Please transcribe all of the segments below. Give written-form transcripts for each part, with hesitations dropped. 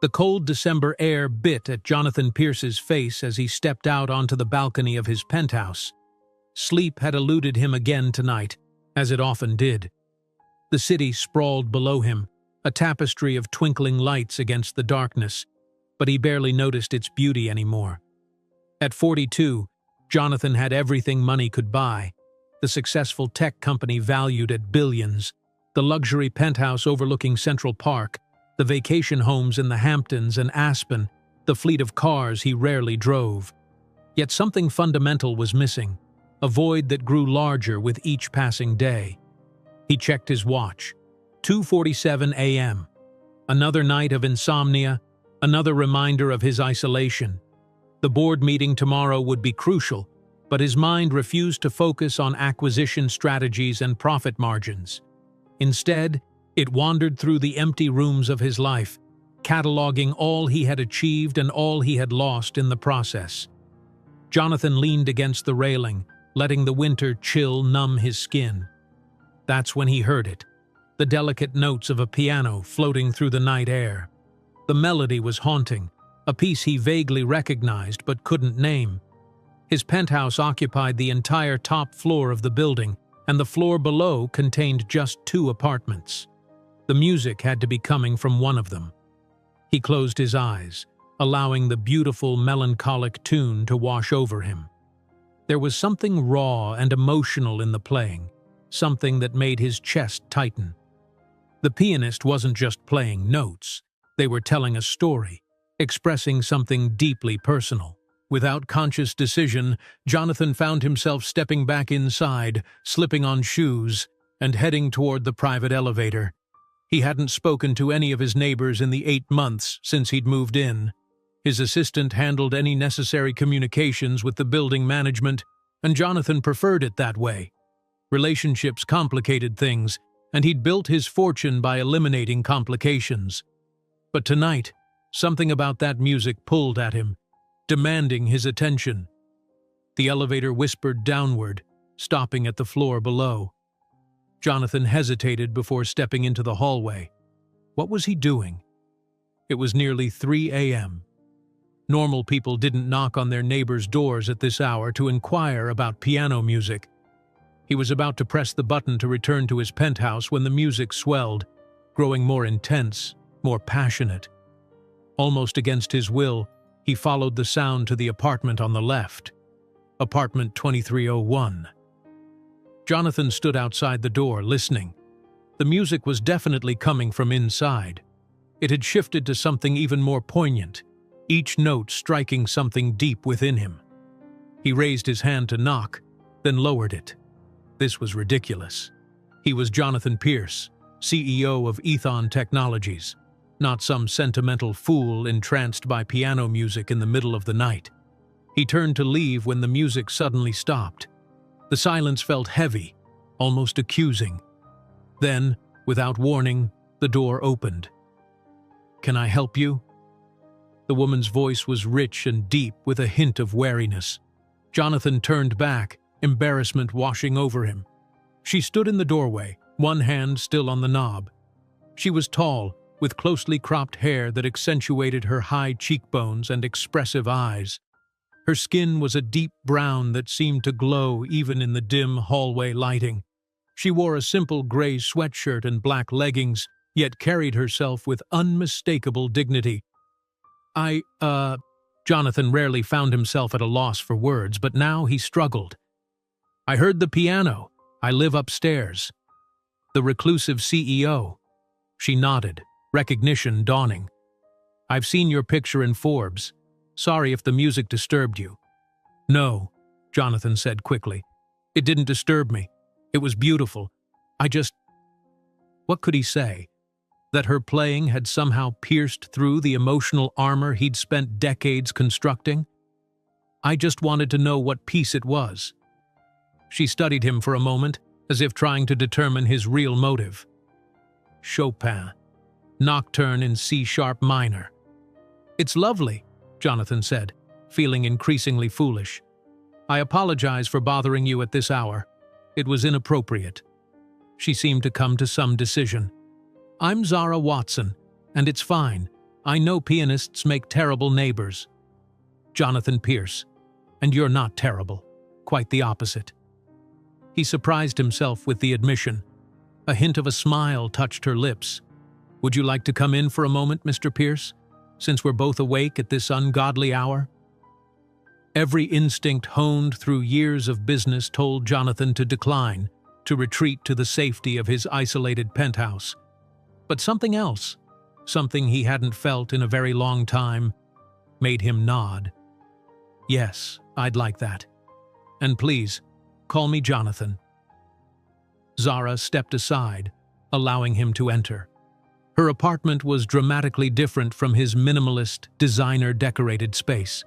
The cold December air bit at Jonathan Pierce's face as he stepped out onto the balcony of his penthouse. Sleep had eluded him again tonight, as it often did. The city sprawled below him, a tapestry of twinkling lights against the darkness, but he barely noticed its beauty anymore. At 42, Jonathan had everything money could buy: the successful tech company valued at billions, the luxury penthouse overlooking Central Park, the vacation homes in the Hamptons and Aspen, the fleet of cars he rarely drove. Yet something fundamental was missing, a void that grew larger with each passing day. He checked his watch. 2:47 a.m. Another night of insomnia, another reminder of his isolation. The board meeting tomorrow would be crucial, but his mind refused to focus on acquisition strategies and profit margins. Instead, it wandered through the empty rooms of his life, cataloging all he had achieved and all he had lost in the process. Jonathan leaned against the railing, letting the winter chill numb his skin. That's when he heard it, the delicate notes of a piano floating through the night air. The melody was haunting, a piece he vaguely recognized but couldn't name. His penthouse occupied the entire top floor of the building, and the floor below contained just 2 apartments. The music had to be coming from one of them. He closed his eyes, allowing the beautiful, melancholic tune to wash over him. There was something raw and emotional in the playing, something that made his chest tighten. The pianist wasn't just playing notes, they were telling a story, expressing something deeply personal. Without conscious decision, Jonathan found himself stepping back inside, slipping on shoes, and heading toward the private elevator. He hadn't spoken to any of his neighbors in the 8 months since he'd moved in. His assistant handled any necessary communications with the building management, and Jonathan preferred it that way. Relationships complicated things, and he'd built his fortune by eliminating complications. But tonight, something about that music pulled at him, demanding his attention. The elevator whispered downward, stopping at the floor below. Jonathan hesitated before stepping into the hallway. What was he doing? It was nearly 3 a.m. Normal people didn't knock on their neighbors' doors at this hour to inquire about piano music. He was about to press the button to return to his penthouse when the music swelled, growing more intense, more passionate. Almost against his will, he followed the sound to the apartment on the left. Apartment 2301. Jonathan stood outside the door, listening. The music was definitely coming from inside. It had shifted to something even more poignant, each note striking something deep within him. He raised his hand to knock, then lowered it. This was ridiculous. He was Jonathan Pierce, CEO of Ethon Technologies, not some sentimental fool entranced by piano music in the middle of the night. He turned to leave when the music suddenly stopped. The silence felt heavy, almost accusing. Then, without warning, the door opened. "Can I help you?" The woman's voice was rich and deep with a hint of wariness. Jonathan turned back, embarrassment washing over him. She stood in the doorway, one hand still on the knob. She was tall, with closely cropped hair that accentuated her high cheekbones and expressive eyes. Her skin was a deep brown that seemed to glow even in the dim hallway lighting. She wore a simple gray sweatshirt and black leggings, yet carried herself with unmistakable dignity. Jonathan rarely found himself at a loss for words, but now he struggled. "I heard the piano. I live upstairs." The reclusive CEO. She nodded, recognition dawning. "I've seen your picture in Forbes. Sorry if the music disturbed you." "No," Jonathan said quickly. "It didn't disturb me. It was beautiful. What could he say? That her playing had somehow pierced through the emotional armor he'd spent decades constructing? "I just wanted to know what piece it was." She studied him for a moment, as if trying to determine his real motive. "Chopin. Nocturne in C-sharp minor." "It's lovely," Jonathan said, feeling increasingly foolish. "I apologize for bothering you at this hour. It was inappropriate." She seemed to come to some decision. "I'm Zara Watson, and it's fine. I know pianists make terrible neighbors. Jonathan Pierce, and you're not terrible. Quite the opposite. He surprised himself with the admission. A hint of a smile touched her lips. Would you like to come in for a moment, Mr. Pierce, since we're both awake at this ungodly hour? Every instinct honed through years of business told Jonathan to decline, to retreat to the safety of his isolated penthouse. But something else, something he hadn't felt in a very long time, made him nod. Yes, I'd like that. And please, call me Jonathan. Zara stepped aside, allowing him to enter. Her apartment was dramatically different from his minimalist, designer-decorated space.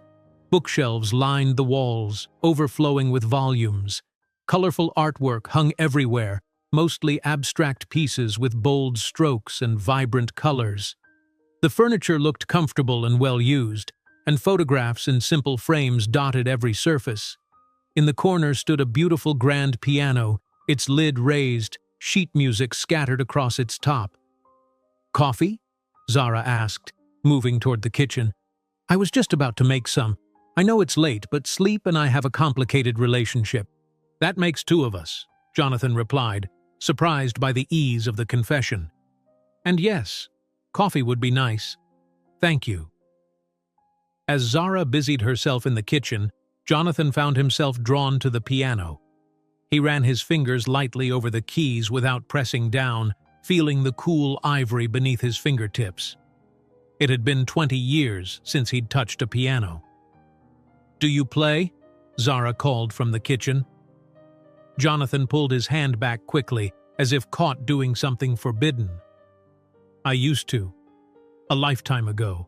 Bookshelves lined the walls, overflowing with volumes. Colorful artwork hung everywhere, mostly abstract pieces with bold strokes and vibrant colors. The furniture looked comfortable and well-used, and photographs in simple frames dotted every surface. In the corner stood a beautiful grand piano, its lid raised, sheet music scattered across its top. Coffee? Zara asked, moving toward the kitchen. I was just about to make some. I know it's late, but sleep and I have a complicated relationship. That makes two of us, Jonathan replied, surprised by the ease of the confession. And yes, coffee would be nice. Thank you. As Zara busied herself in the kitchen, Jonathan found himself drawn to the piano. He ran his fingers lightly over the keys without pressing down, feeling the cool ivory beneath his fingertips. It had been 20 years since he'd touched a piano. Do you play? Zara called from the kitchen. Jonathan pulled his hand back quickly, as if caught doing something forbidden. I used to. A lifetime ago.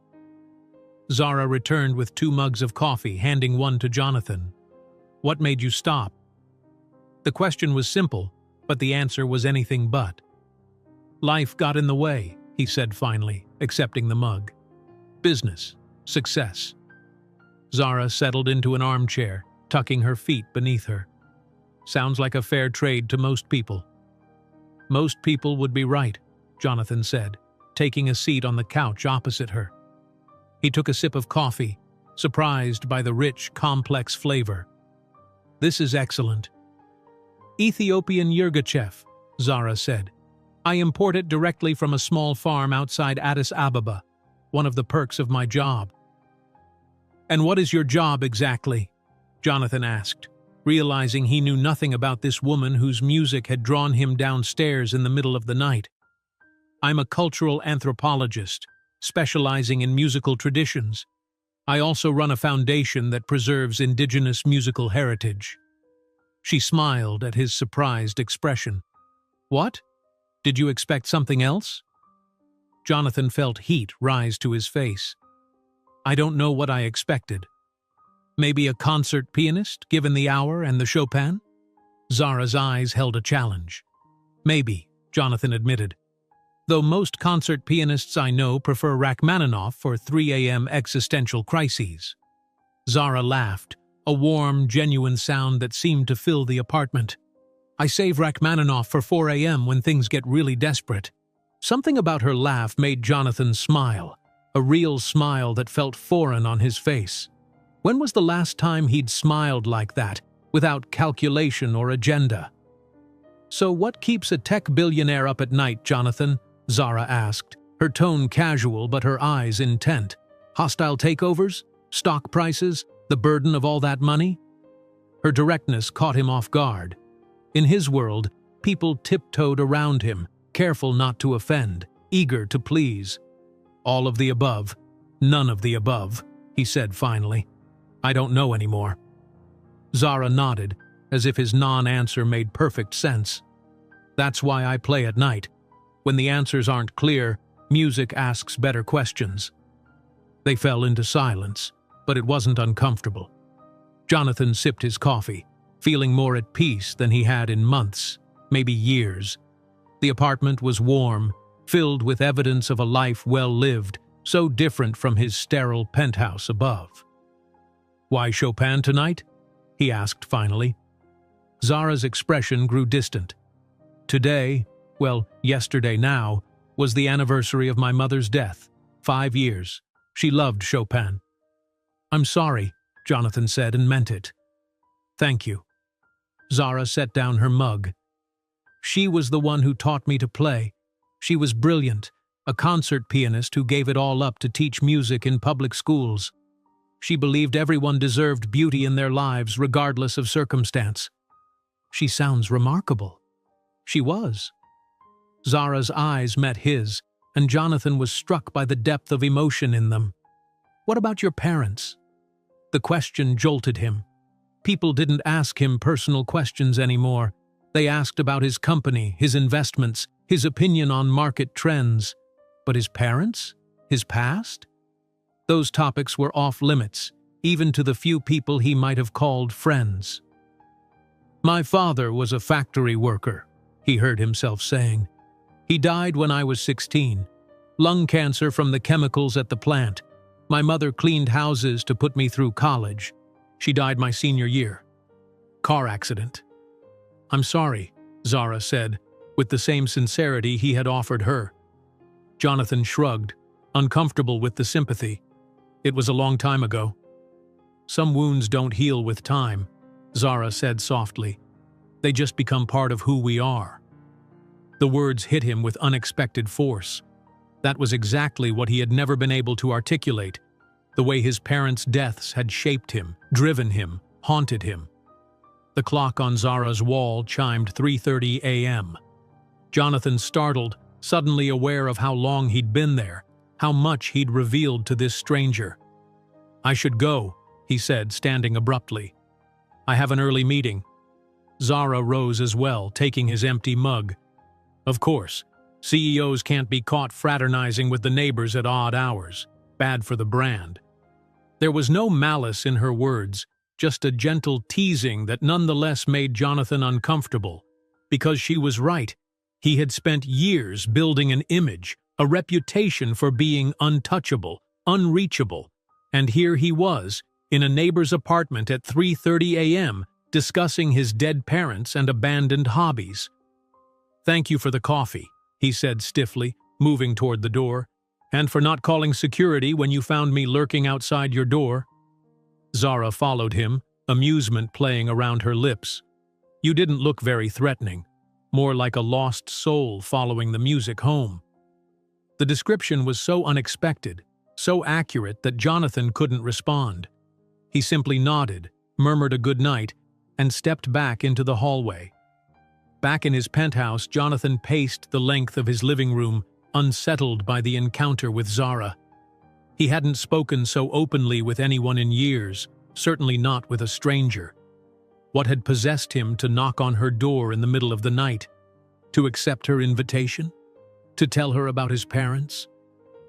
Zara returned with 2 mugs of coffee, handing one to Jonathan. What made you stop? The question was simple, but the answer was anything but. Life got in the way, he said finally, accepting the mug. Business. Success. Zara settled into an armchair, tucking her feet beneath her. Sounds like a fair trade to most people. Most people would be right, Jonathan said, taking a seat on the couch opposite her. He took a sip of coffee, surprised by the rich, complex flavor. This is excellent. Ethiopian Yirgacheffe, Zara said. I import it directly from a small farm outside Addis Ababa, one of the perks of my job. And what is your job exactly? Jonathan asked, realizing he knew nothing about this woman whose music had drawn him downstairs in the middle of the night. I'm a cultural anthropologist, specializing in musical traditions. I also run a foundation that preserves indigenous musical heritage. She smiled at his surprised expression. What? Did you expect something else? Jonathan felt heat rise to his face. I don't know what I expected. Maybe a concert pianist, given the hour and the Chopin? Zara's eyes held a challenge. Maybe, Jonathan admitted. Though most concert pianists I know prefer Rachmaninoff for 3 a.m. existential crises. Zara laughed, a warm, genuine sound that seemed to fill the apartment. I save Rachmaninoff for 4 a.m. when things get really desperate. Something about her laugh made Jonathan smile, a real smile that felt foreign on his face. When was the last time he'd smiled like that, without calculation or agenda? So what keeps a tech billionaire up at night, Jonathan? Zara asked, her tone casual but her eyes intent. Hostile takeovers? Stock prices? The burden of all that money? Her directness caught him off guard. In his world, people tiptoed around him, careful not to offend, eager to please. All of the above, none of the above, he said finally. I don't know anymore. Zara nodded, as if his non-answer made perfect sense. That's why I play at night. When the answers aren't clear, music asks better questions. They fell into silence, but it wasn't uncomfortable. Jonathan sipped his coffee, feeling more at peace than he had in months, maybe years. The apartment was warm, filled with evidence of a life well lived, so different from his sterile penthouse above. Why Chopin tonight? He asked finally. Zara's expression grew distant. Today, well, yesterday now, was the anniversary of my mother's death, 5 years. She loved Chopin. "I'm sorry," Jonathan said and meant it. "Thank you." Zara set down her mug. "She was the one who taught me to play. She was brilliant, a concert pianist who gave it all up to teach music in public schools. She believed everyone deserved beauty in their lives regardless of circumstance." "She sounds remarkable." She was. Zara's eyes met his, and Jonathan was struck by the depth of emotion in them. "What about your parents?" The question jolted him. People didn't ask him personal questions anymore. They asked about his company, his investments, his opinion on market trends. But his parents? His past? Those topics were off limits, even to the few people he might have called friends. "My father was a factory worker," he heard himself saying. "He died when I was 16. Lung cancer from the chemicals at the plant. My mother cleaned houses to put me through college. She died my senior year. Car accident." "I'm sorry," Zara said, with the same sincerity he had offered her. Jonathan shrugged, uncomfortable with the sympathy. "It was a long time ago." "Some wounds don't heal with time," Zara said softly. "They just become part of who we are." The words hit him with unexpected force. That was exactly what he had never been able to articulate, the way his parents' deaths had shaped him, driven him, haunted him. The clock on Zara's wall chimed 3:30 a.m. Jonathan startled, suddenly aware of how long he'd been there, how much he'd revealed to this stranger. "I should go," he said, standing abruptly. "I have an early meeting." Zara rose as well, taking his empty mug. "Of course, CEOs can't be caught fraternizing with the neighbors at odd hours. Bad for the brand." There was no malice in her words, just a gentle teasing that nonetheless made Jonathan uncomfortable. Because she was right. He had spent years building an image, a reputation for being untouchable, unreachable, and here he was, in a neighbor's apartment at 3:30 a.m., discussing his dead parents and abandoned hobbies. "Thank you for the coffee," he said stiffly, moving toward the door, "and for not calling security when you found me lurking outside your door." Zara followed him, amusement playing around her lips. "You didn't look very threatening, more like a lost soul following the music home." The description was so unexpected, so accurate that Jonathan couldn't respond. He simply nodded, murmured a good night, and stepped back into the hallway. Back in his penthouse, Jonathan paced the length of his living room, unsettled by the encounter with Zara. He hadn't spoken so openly with anyone in years, certainly not with a stranger. What had possessed him to knock on her door in the middle of the night? To accept her invitation? To tell her about his parents?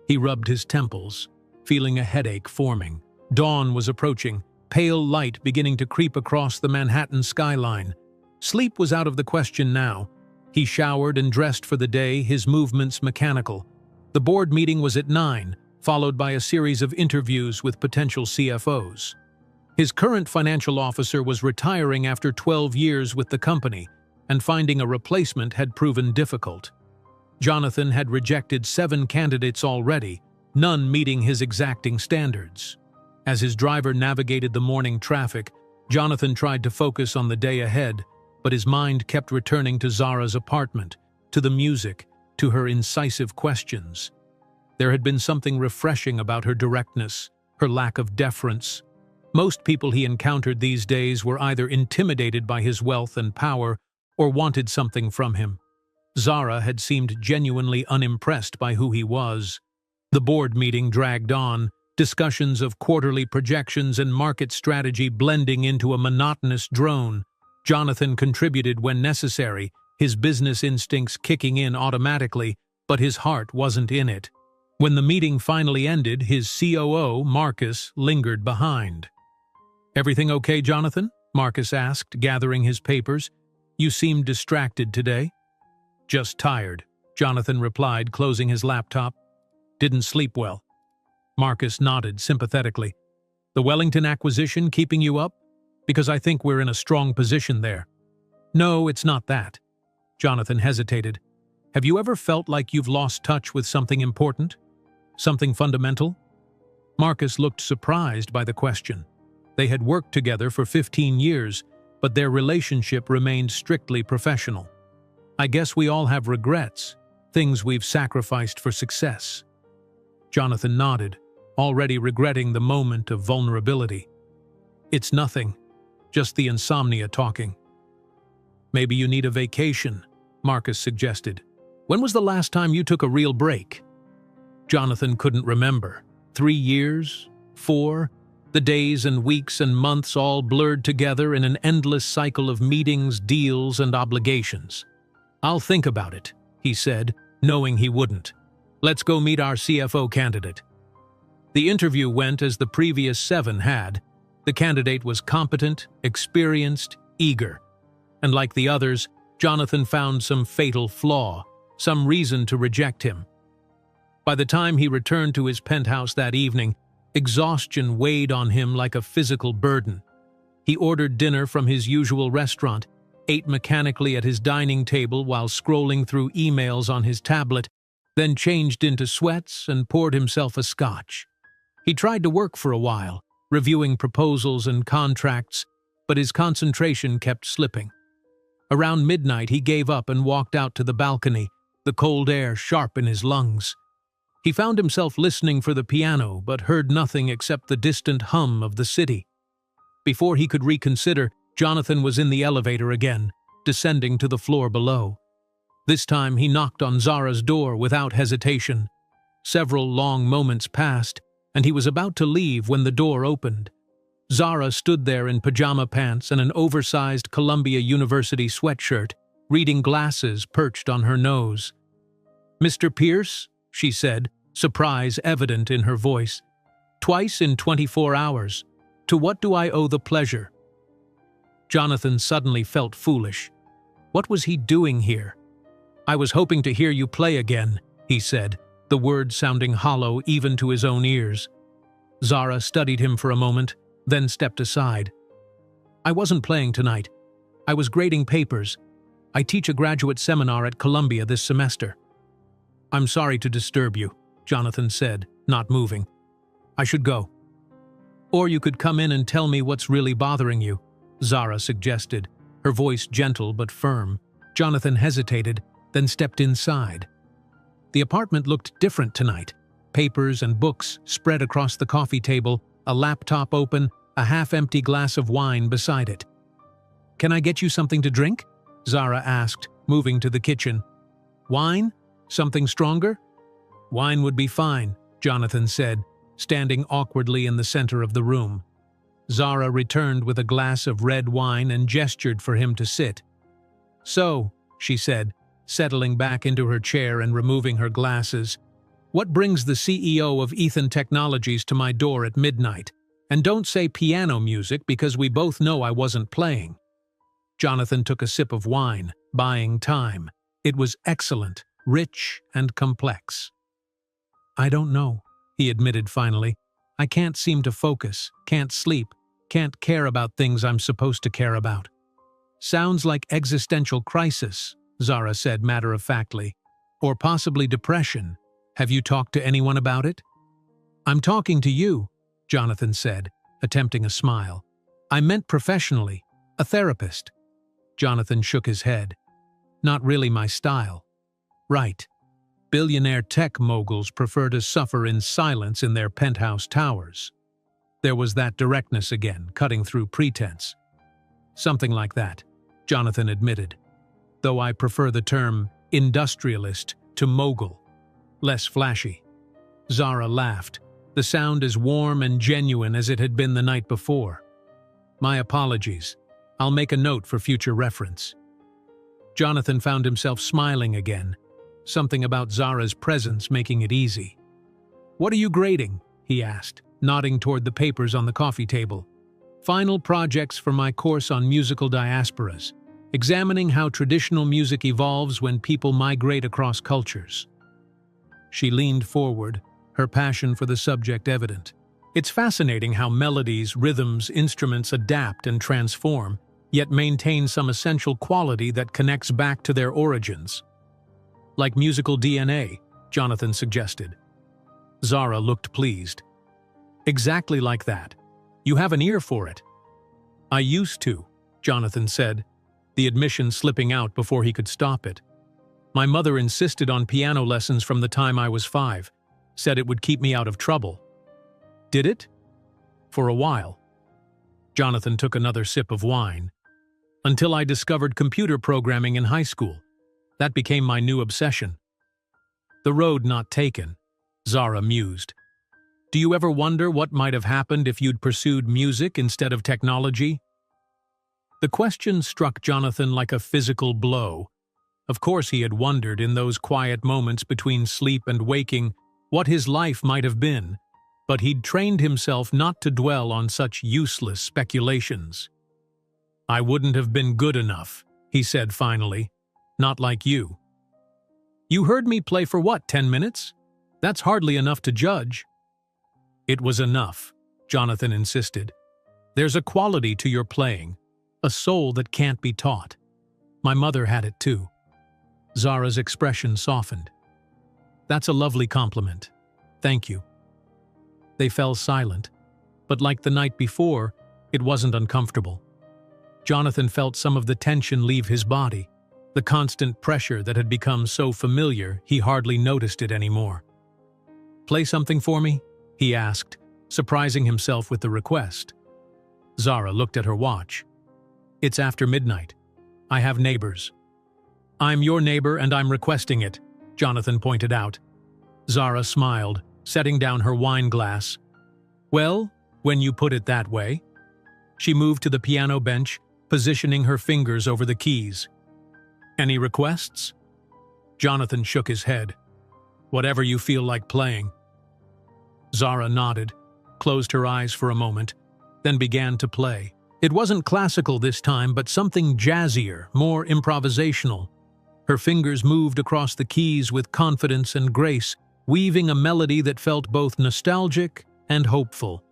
He rubbed his temples, feeling a headache forming. Dawn was approaching, pale light beginning to creep across the Manhattan skyline. Sleep was out of the question now. He showered and dressed for the day, his movements mechanical. The board meeting was at 9, followed by a series of interviews with potential CFOs. His current financial officer was retiring after 12 years with the company, and finding a replacement had proven difficult. Jonathan had rejected 7 candidates already, none meeting his exacting standards. As his driver navigated the morning traffic, Jonathan tried to focus on the day ahead, but his mind kept returning to Zara's apartment, to the music, to her incisive questions. There had been something refreshing about her directness, her lack of deference. Most people he encountered these days were either intimidated by his wealth and power or wanted something from him. Zara had seemed genuinely unimpressed by who he was. The board meeting dragged on, discussions of quarterly projections and market strategy blending into a monotonous drone. Jonathan contributed when necessary, his business instincts kicking in automatically, but his heart wasn't in it. When the meeting finally ended, his COO, Marcus, lingered behind. "Everything okay, Jonathan?" Marcus asked, gathering his papers. "You seem distracted today." "Just tired," Jonathan replied, closing his laptop. "Didn't sleep well." Marcus nodded sympathetically. "The Wellington acquisition keeping you up? Because I think we're in a strong position there." "No, it's not that." Jonathan hesitated. "Have you ever felt like you've lost touch with something important?" Something fundamental? Marcus looked surprised by the question. They had worked together for 15 years, but their relationship remained strictly professional. I guess we all have regrets, things we've sacrificed for success. Jonathan nodded, already regretting the moment of vulnerability. It's nothing, just the insomnia talking. Maybe you need a vacation, Marcus suggested. When was the last time you took a real break? Jonathan couldn't remember. 3 years? 4? The days and weeks and months all blurred together in an endless cycle of meetings, deals, and obligations. I'll think about it, he said, knowing he wouldn't. Let's go meet our CFO candidate. The interview went as the previous 7 had. The candidate was competent, experienced, eager. And like the others, Jonathan found some fatal flaw, some reason to reject him. By the time he returned to his penthouse that evening, exhaustion weighed on him like a physical burden. He ordered dinner from his usual restaurant, ate mechanically at his dining table while scrolling through emails on his tablet, then changed into sweats and poured himself a scotch. He tried to work for a while, reviewing proposals and contracts, but his concentration kept slipping. Around midnight, he gave up and walked out to the balcony, the cold air sharp in his lungs. He found himself listening for the piano, but heard nothing except the distant hum of the city. Before he could reconsider, Jonathan was in the elevator again, descending to the floor below. This time he knocked on Zara's door without hesitation. Several long moments passed, and he was about to leave when the door opened. Zara stood there in pajama pants and an oversized Columbia University sweatshirt, reading glasses perched on her nose. "Mr. Pierce?" she said, surprise evident in her voice. "Twice in 24 hours. To what do I owe the pleasure?" Jonathan suddenly felt foolish. What was he doing here? "I was hoping to hear you play again," he said, the words sounding hollow even to his own ears. Zara studied him for a moment, then stepped aside. "I wasn't playing tonight. I was grading papers. I teach a graduate seminar at Columbia this semester." "I'm sorry to disturb you," Jonathan said, not moving. "I should go." "Or you could come in and tell me what's really bothering you," Zara suggested, her voice gentle but firm. Jonathan hesitated, then stepped inside. The apartment looked different tonight. Papers and books spread across the coffee table, a laptop open, a half-empty glass of wine beside it. "Can I get you something to drink?" Zara asked, moving to the kitchen. "Wine? Something stronger?" "Wine would be fine," Jonathan said, standing awkwardly in the center of the room. Zara returned with a glass of red wine and gestured for him to sit. "So," she said, settling back into her chair and removing her glasses, "what brings the CEO of Ethan Technologies to my door at midnight? And don't say piano music because we both know I wasn't playing." Jonathan took a sip of wine, buying time. It was excellent, rich and complex. "I don't know," he admitted finally. "I can't seem to focus, can't sleep, can't care about things I'm supposed to care about." "Sounds like existential crisis," Zara said matter-of-factly. "Or possibly depression. Have you talked to anyone about it?" "I'm talking to you," Jonathan said, attempting a smile. "I meant professionally, a therapist." Jonathan shook his head. "Not really my style." "Right. Billionaire tech moguls prefer to suffer in silence in their penthouse towers." There was that directness again, cutting through pretense. "Something like that," Jonathan admitted, "though I prefer the term industrialist to mogul. Less flashy." Zara laughed, the sound as warm and genuine as it had been the night before. "My apologies. I'll make a note for future reference." Jonathan found himself smiling again, something about Zara's presence making it easy. "What are you grading?" he asked, nodding toward the papers on the coffee table. "Final projects for my course on musical diasporas, examining how traditional music evolves when people migrate across cultures." She leaned forward, her passion for the subject evident. "It's fascinating how melodies, rhythms, instruments adapt and transform, yet maintain some essential quality that connects back to their origins." "Like musical DNA," Jonathan suggested. Zara looked pleased. Exactly like that. You have an ear for it. I used to, Jonathan said, the admission slipping out before he could stop it. My mother insisted on piano lessons from the time I was 5, said it would keep me out of trouble. Did it? For a while. Jonathan took another sip of wine. Until I discovered computer programming in high school. That became my new obsession. The road not taken, Zara mused. Do you ever wonder what might have happened if you'd pursued music instead of technology? The question struck Jonathan like a physical blow. Of course he had wondered in those quiet moments between sleep and waking what his life might have been, but he'd trained himself not to dwell on such useless speculations. I wouldn't have been good enough, he said finally. Not like you. You heard me play for what, 10 minutes? That's hardly enough to judge. It was enough, Jonathan insisted. There's a quality to your playing, a soul that can't be taught. My mother had it too. Zara's expression softened. That's a lovely compliment. Thank you. They fell silent, but like the night before, it wasn't uncomfortable. Jonathan felt some of the tension leave his body, the constant pressure that had become so familiar he hardly noticed it anymore. Play something for me? He asked, surprising himself with the request. Zara looked at her watch. It's after midnight. I have neighbors. I'm your neighbor and I'm requesting it, Jonathan pointed out. Zara smiled, setting down her wine glass. Well, when you put it that way. She moved to the piano bench, positioning her fingers over the keys. Any requests? Jonathan shook his head. Whatever you feel like playing. Zara nodded, closed her eyes for a moment, then began to play. It wasn't classical this time, but something jazzier, more improvisational. Her fingers moved across the keys with confidence and grace, weaving a melody that felt both nostalgic and hopeful.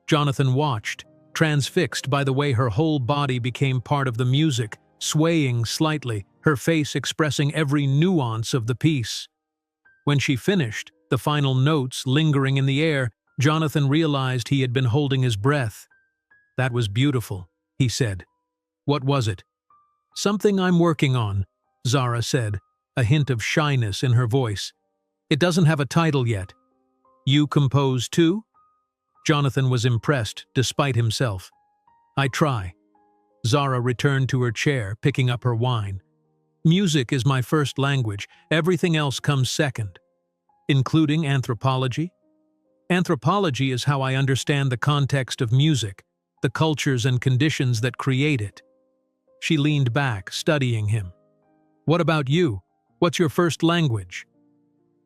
Jonathan watched, transfixed by the way her whole body became part of the music, swaying slightly, her face expressing every nuance of the piece. When she finished, the final notes lingering in the air, Jonathan realized he had been holding his breath. That was beautiful, he said. What was it? Something I'm working on, Zara said, a hint of shyness in her voice. It doesn't have a title yet. You compose too? Jonathan was impressed, despite himself. I try. Zara returned to her chair, picking up her wine. Music is my first language. Everything else comes second. Including anthropology? Anthropology is how I understand the context of music, the cultures and conditions that create it. She leaned back, studying him. What about you? What's your first language?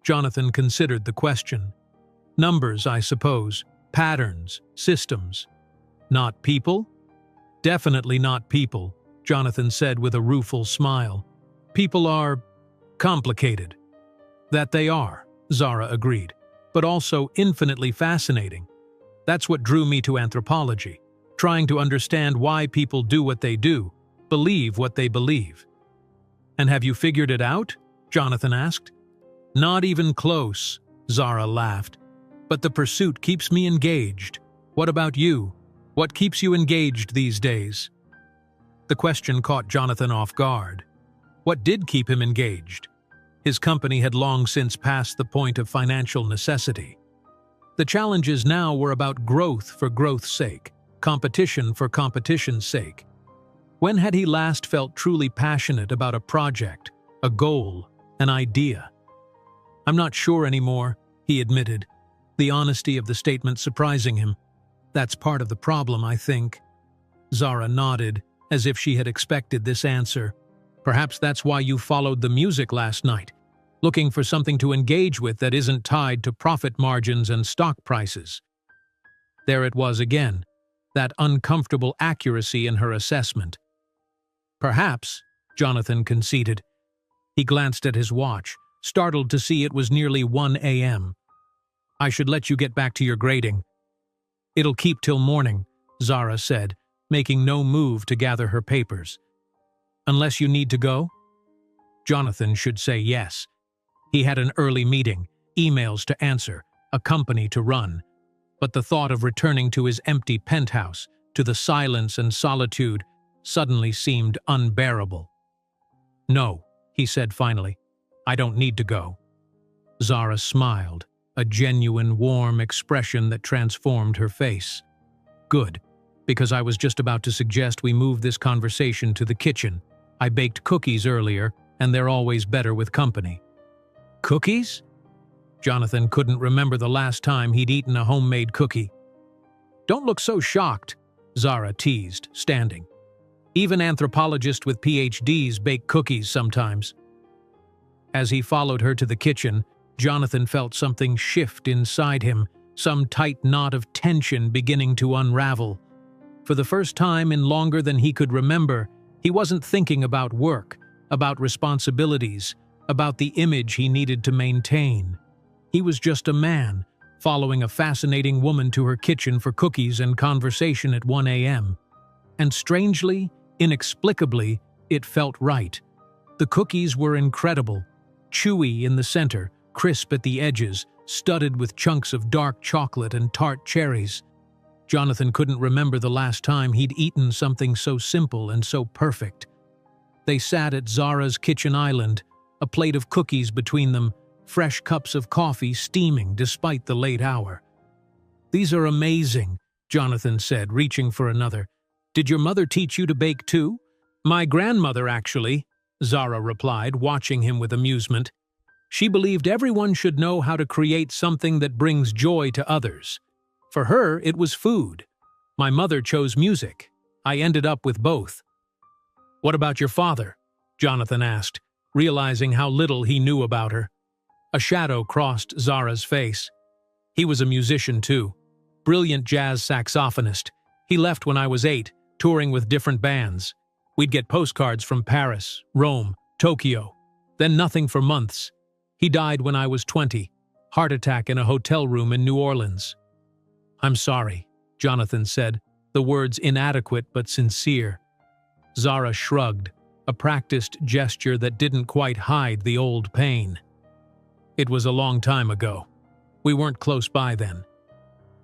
Jonathan considered the question. Numbers, I suppose. Patterns, systems. Not people? Definitely not people, Jonathan said with a rueful smile. People are complicated. That they are, Zara agreed, but also infinitely fascinating. That's what drew me to anthropology, trying to understand why people do what they do, believe what they believe. And have you figured it out? Jonathan asked. Not even close, Zara laughed. But the pursuit keeps me engaged. What about you? What keeps you engaged these days? The question caught Jonathan off guard. What did keep him engaged? His company had long since passed the point of financial necessity. The challenges now were about growth for growth's sake, competition for competition's sake. When had he last felt truly passionate about a project, a goal, an idea? I'm not sure anymore, he admitted, the honesty of the statement surprising him. That's part of the problem, I think. Zara nodded, as if she had expected this answer. Perhaps that's why you followed the music last night, looking for something to engage with that isn't tied to profit margins and stock prices. There it was again, that uncomfortable accuracy in her assessment. Perhaps, Jonathan conceded. He glanced at his watch, startled to see it was nearly 1 a.m. I should let you get back to your grading. It'll keep till morning, Zara said, making no move to gather her papers. Unless you need to go? Jonathan should say yes. He had an early meeting, emails to answer, a company to run. But the thought of returning to his empty penthouse, to the silence and solitude, suddenly seemed unbearable. "No," he said finally. "I don't need to go." Zara smiled, a genuine, warm expression that transformed her face. "Good, because I was just about to suggest we move this conversation to the kitchen. I baked cookies earlier, and they're always better with company." "Cookies?" Jonathan couldn't remember the last time he'd eaten a homemade cookie. "Don't look so shocked," Zara teased, standing. "Even anthropologists with PhDs bake cookies sometimes." As he followed her to the kitchen, Jonathan felt something shift inside him, some tight knot of tension beginning to unravel. For the first time in longer than he could remember, he wasn't thinking about work, about responsibilities, about the image he needed to maintain. He was just a man, following a fascinating woman to her kitchen for cookies and conversation at 1 a.m. And strangely, inexplicably, it felt right. The cookies were incredible, chewy in the center, crisp at the edges, studded with chunks of dark chocolate and tart cherries. Jonathan couldn't remember the last time he'd eaten something so simple and so perfect. They sat at Zara's kitchen island, a plate of cookies between them, fresh cups of coffee steaming despite the late hour. "These are amazing," Jonathan said, reaching for another. "Did your mother teach you to bake too?" "My grandmother, actually," Zara replied, watching him with amusement. "She believed everyone should know how to create something that brings joy to others. For her, it was food. My mother chose music. I ended up with both." "What about your father?" Jonathan asked, realizing how little he knew about her. A shadow crossed Zara's face. "He was a musician too. Brilliant jazz saxophonist. He left when I was 8, touring with different bands. We'd get postcards from Paris, Rome, Tokyo. Then nothing for months. He died when I was 20. Heart attack in a hotel room in New Orleans." "I'm sorry," Jonathan said, the words inadequate but sincere. Zara shrugged, a practiced gesture that didn't quite hide the old pain. "It was a long time ago. We weren't close by then."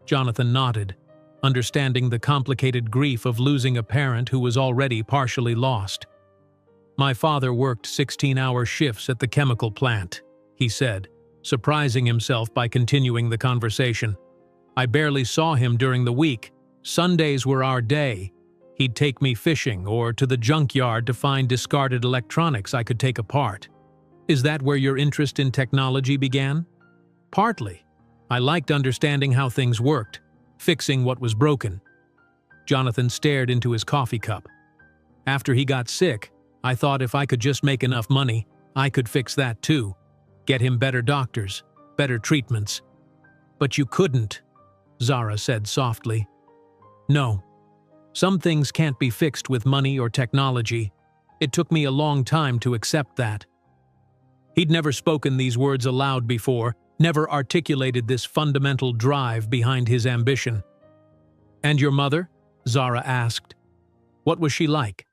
Jonathan nodded, understanding the complicated grief of losing a parent who was already partially lost. "My father worked 16-hour shifts at the chemical plant," he said, surprising himself by continuing the conversation. "I barely saw him during the week. Sundays were our day. He'd take me fishing or to the junkyard to find discarded electronics I could take apart." "Is that where your interest in technology began?" "Partly. I liked understanding how things worked, fixing what was broken." Jonathan stared into his coffee cup. "After he got sick, I thought if I could just make enough money, I could fix that too. Get him better doctors, better treatments." "But you couldn't," Zara said softly. "No. Some things can't be fixed with money or technology. It took me a long time to accept that." He'd never spoken these words aloud before, never articulated this fundamental drive behind his ambition. "And your mother?" Zara asked. "What was she like?"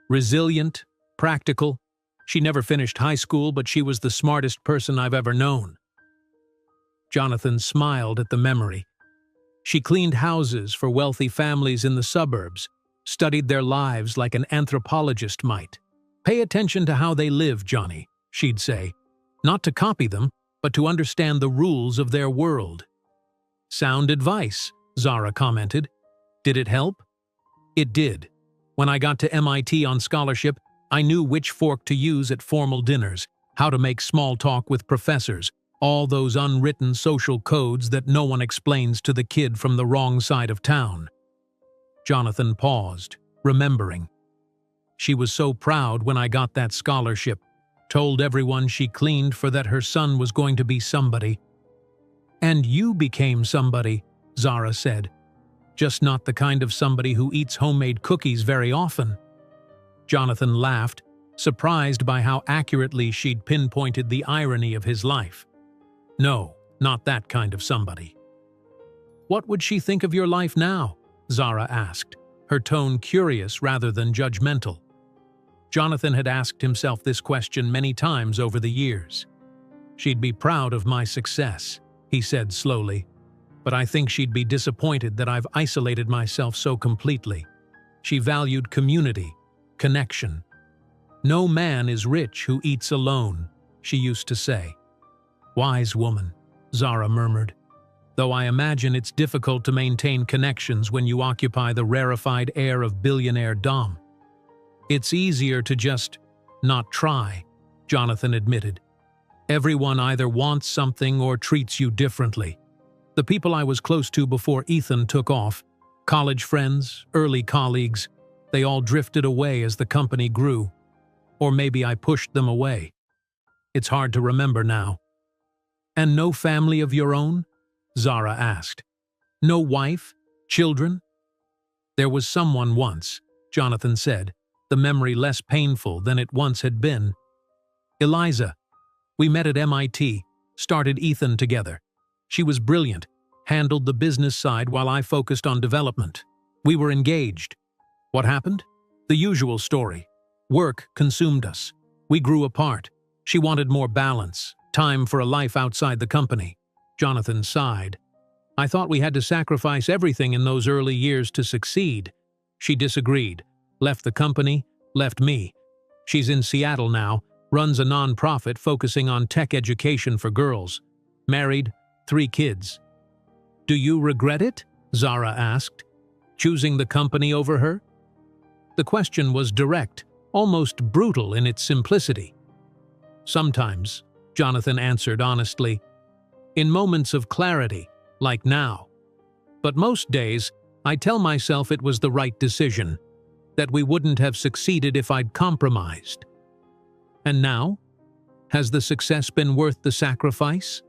"Resilient, practical. She never finished high school, but she was the smartest person I've ever known." Jonathan smiled at the memory. "She cleaned houses for wealthy families in the suburbs, studied their lives like an anthropologist might. 'Pay attention to how they live, Johnny,' she'd say. 'Not to copy them, but to understand the rules of their world.'" "Sound advice," Zara commented. "Did it help?" "It did. When I got to MIT on scholarship, I knew which fork to use at formal dinners, how to make small talk with professors, all those unwritten social codes that no one explains to the kid from the wrong side of town." Jonathan paused, remembering. "She was so proud when I got that scholarship, told everyone she cleaned for that her son was going to be somebody." "And you became somebody," Zara said. "Just not the kind of somebody who eats homemade cookies very often." Jonathan laughed, surprised by how accurately she'd pinpointed the irony of his life. "No, not that kind of somebody." "What would she think of your life now?" Zara asked, her tone curious rather than judgmental. Jonathan had asked himself this question many times over the years. "She'd be proud of my success," he said slowly, but I think she'd be disappointed that I've isolated myself so completely. She valued community, connection. No man is rich who eats alone, she used to say. Wise woman, Zara murmured, though I imagine it's difficult to maintain connections when you occupy the rarefied air of billionaire dom. It's easier to just not try, Jonathan admitted. Everyone either wants something or treats you differently. The people I was close to before Ethan took off, college friends, early colleagues, they all drifted away as the company grew. Or maybe I pushed them away. It's hard to remember now. And no family of your own? Zara asked. No wife? Children? There was someone once, Jonathan said, the memory less painful than it once had been. Eliza. We met at MIT, started Ethan together. She was brilliant, handled the business side while I focused on development. We were engaged. What happened? The usual story. Work consumed us. We grew apart. She wanted more balance, time for a life outside the company. Jonathan sighed. I thought we had to sacrifice everything in those early years to succeed. She disagreed, left the company, left me. She's in Seattle now, runs a non-profit focusing on tech education for girls. Married, 3 kids. Do you regret it? Zara asked, choosing the company over her? The question was direct, almost brutal in its simplicity. Sometimes, Jonathan answered honestly, in moments of clarity, like now. But most days, I tell myself it was the right decision, that we wouldn't have succeeded if I'd compromised. And now? Has the success been worth the sacrifice?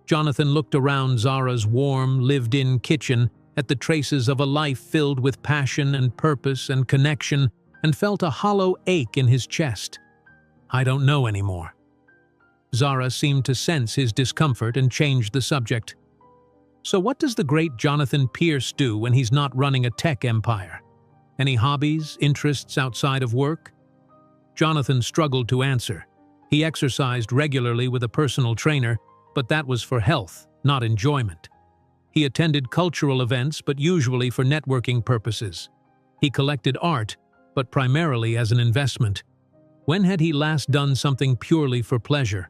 Jonathan looked around Zara's warm, lived-in kitchen at the traces of a life filled with passion and purpose and connection, and felt a hollow ache in his chest. I don't know anymore. Zara seemed to sense his discomfort and changed the subject. So what does the great Jonathan Pierce do when he's not running a tech empire? Any hobbies, interests outside of work? Jonathan struggled to answer. He exercised regularly with a personal trainer, but that was for health, not enjoyment. He attended cultural events, but usually for networking purposes. He collected art, but primarily as an investment. When had he last done something purely for pleasure?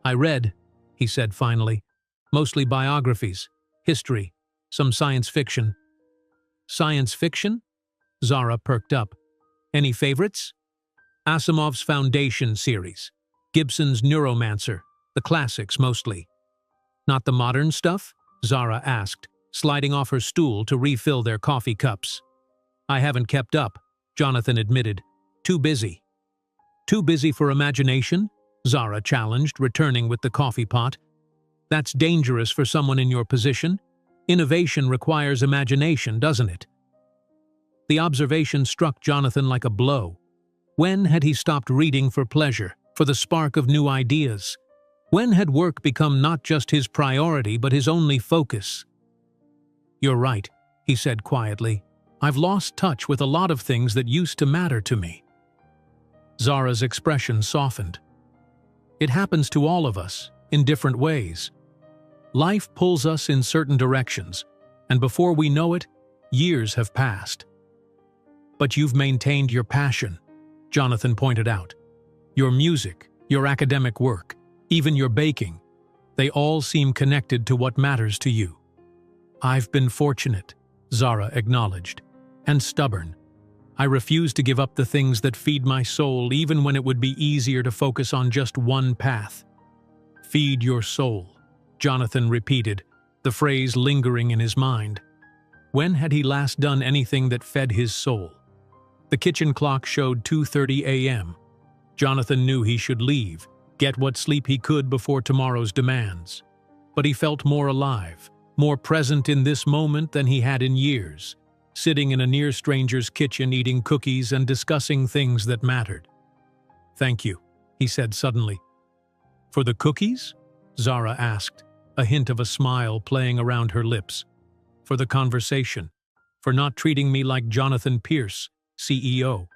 I read, he said finally, mostly biographies, history, some science fiction. Science fiction? Zara perked up. Any favorites? Asimov's Foundation series, Gibson's Neuromancer, the classics mostly. Not the modern stuff? Zara asked, sliding off her stool to refill their coffee cups. I haven't kept up, Jonathan admitted. Too busy. Too busy for imagination? Zara challenged, returning with the coffee pot. That's dangerous for someone in your position. Innovation requires imagination, doesn't it? The observation struck Jonathan like a blow. When had he stopped reading for pleasure, for the spark of new ideas? When had work become not just his priority, but his only focus? You're right, he said quietly. I've lost touch with a lot of things that used to matter to me. Zara's expression softened. It happens to all of us, in different ways. Life pulls us in certain directions, and before we know it, years have passed. But you've maintained your passion, Jonathan pointed out. Your music, your academic work, even your baking, they all seem connected to what matters to you. I've been fortunate, Zara acknowledged, and stubborn. I refuse to give up the things that feed my soul even when it would be easier to focus on just one path. Feed your soul, Jonathan repeated, the phrase lingering in his mind. When had he last done anything that fed his soul? The kitchen clock showed 2:30 a.m. Jonathan knew he should leave, get what sleep he could before tomorrow's demands. But he felt more alive, more present in this moment than he had in years, sitting in a near stranger's kitchen eating cookies and discussing things that mattered. Thank you, he said suddenly. For the cookies? Zara asked, a hint of a smile playing around her lips. For the conversation, for not treating me like Jonathan Pierce, CEO.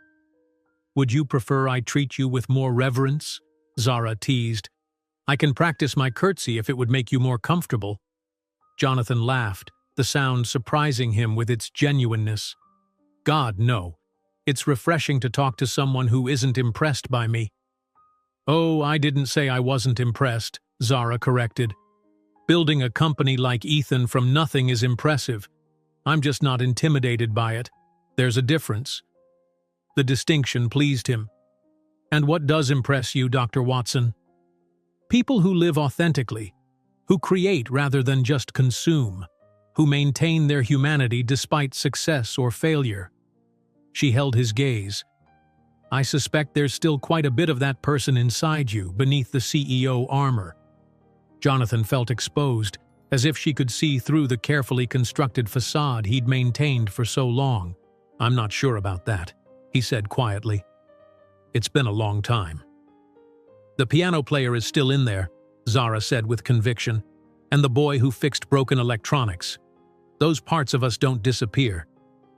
Would you prefer I treat you with more reverence? Zara teased. I can practice my curtsy if it would make you more comfortable." Jonathan laughed, the sound surprising him with its genuineness. "God, no. It's refreshing to talk to someone who isn't impressed by me." "Oh, I didn't say I wasn't impressed," Zara corrected. "Building a company like Ethan from nothing is impressive. I'm just not intimidated by it. There's a difference." The distinction pleased him. "And what does impress you, Dr. Watson?" "People who live authentically, who create rather than just consume, who maintain their humanity despite success or failure." She held his gaze. "I suspect there's still quite a bit of that person inside you, beneath the CEO armor." Jonathan felt exposed, as if she could see through the carefully constructed facade he'd maintained for so long. "I'm not sure about that," he said quietly. "It's been a long time." "The piano player is still in there," Zara said with conviction, "and the boy who fixed broken electronics. Those parts of us don't disappear.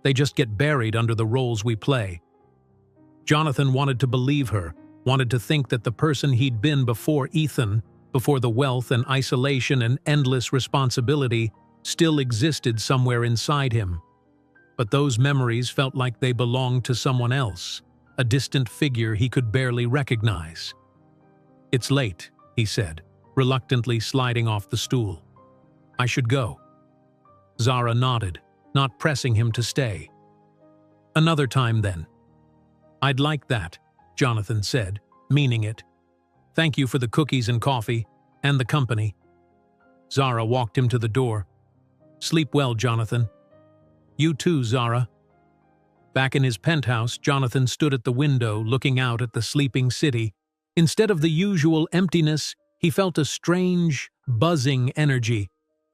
They just get buried under the roles we play." Jonathan wanted to believe her, wanted to think that the person he'd been before Ethan, before the wealth and isolation and endless responsibility, still existed somewhere inside him. But those memories felt like they belonged to someone else, a distant figure he could barely recognize. "It's late," he said, reluctantly sliding off the stool. "I should go." Zara nodded, not pressing him to stay. "Another time, then." "I'd like that," Jonathan said, meaning it. "Thank you for the cookies and coffee, and the company." Zara walked him to the door. "Sleep well, Jonathan." "You too, Zara." Back in his penthouse, Jonathan stood at the window looking out at the sleeping city. Instead of the usual emptiness, he felt a strange, buzzing energy.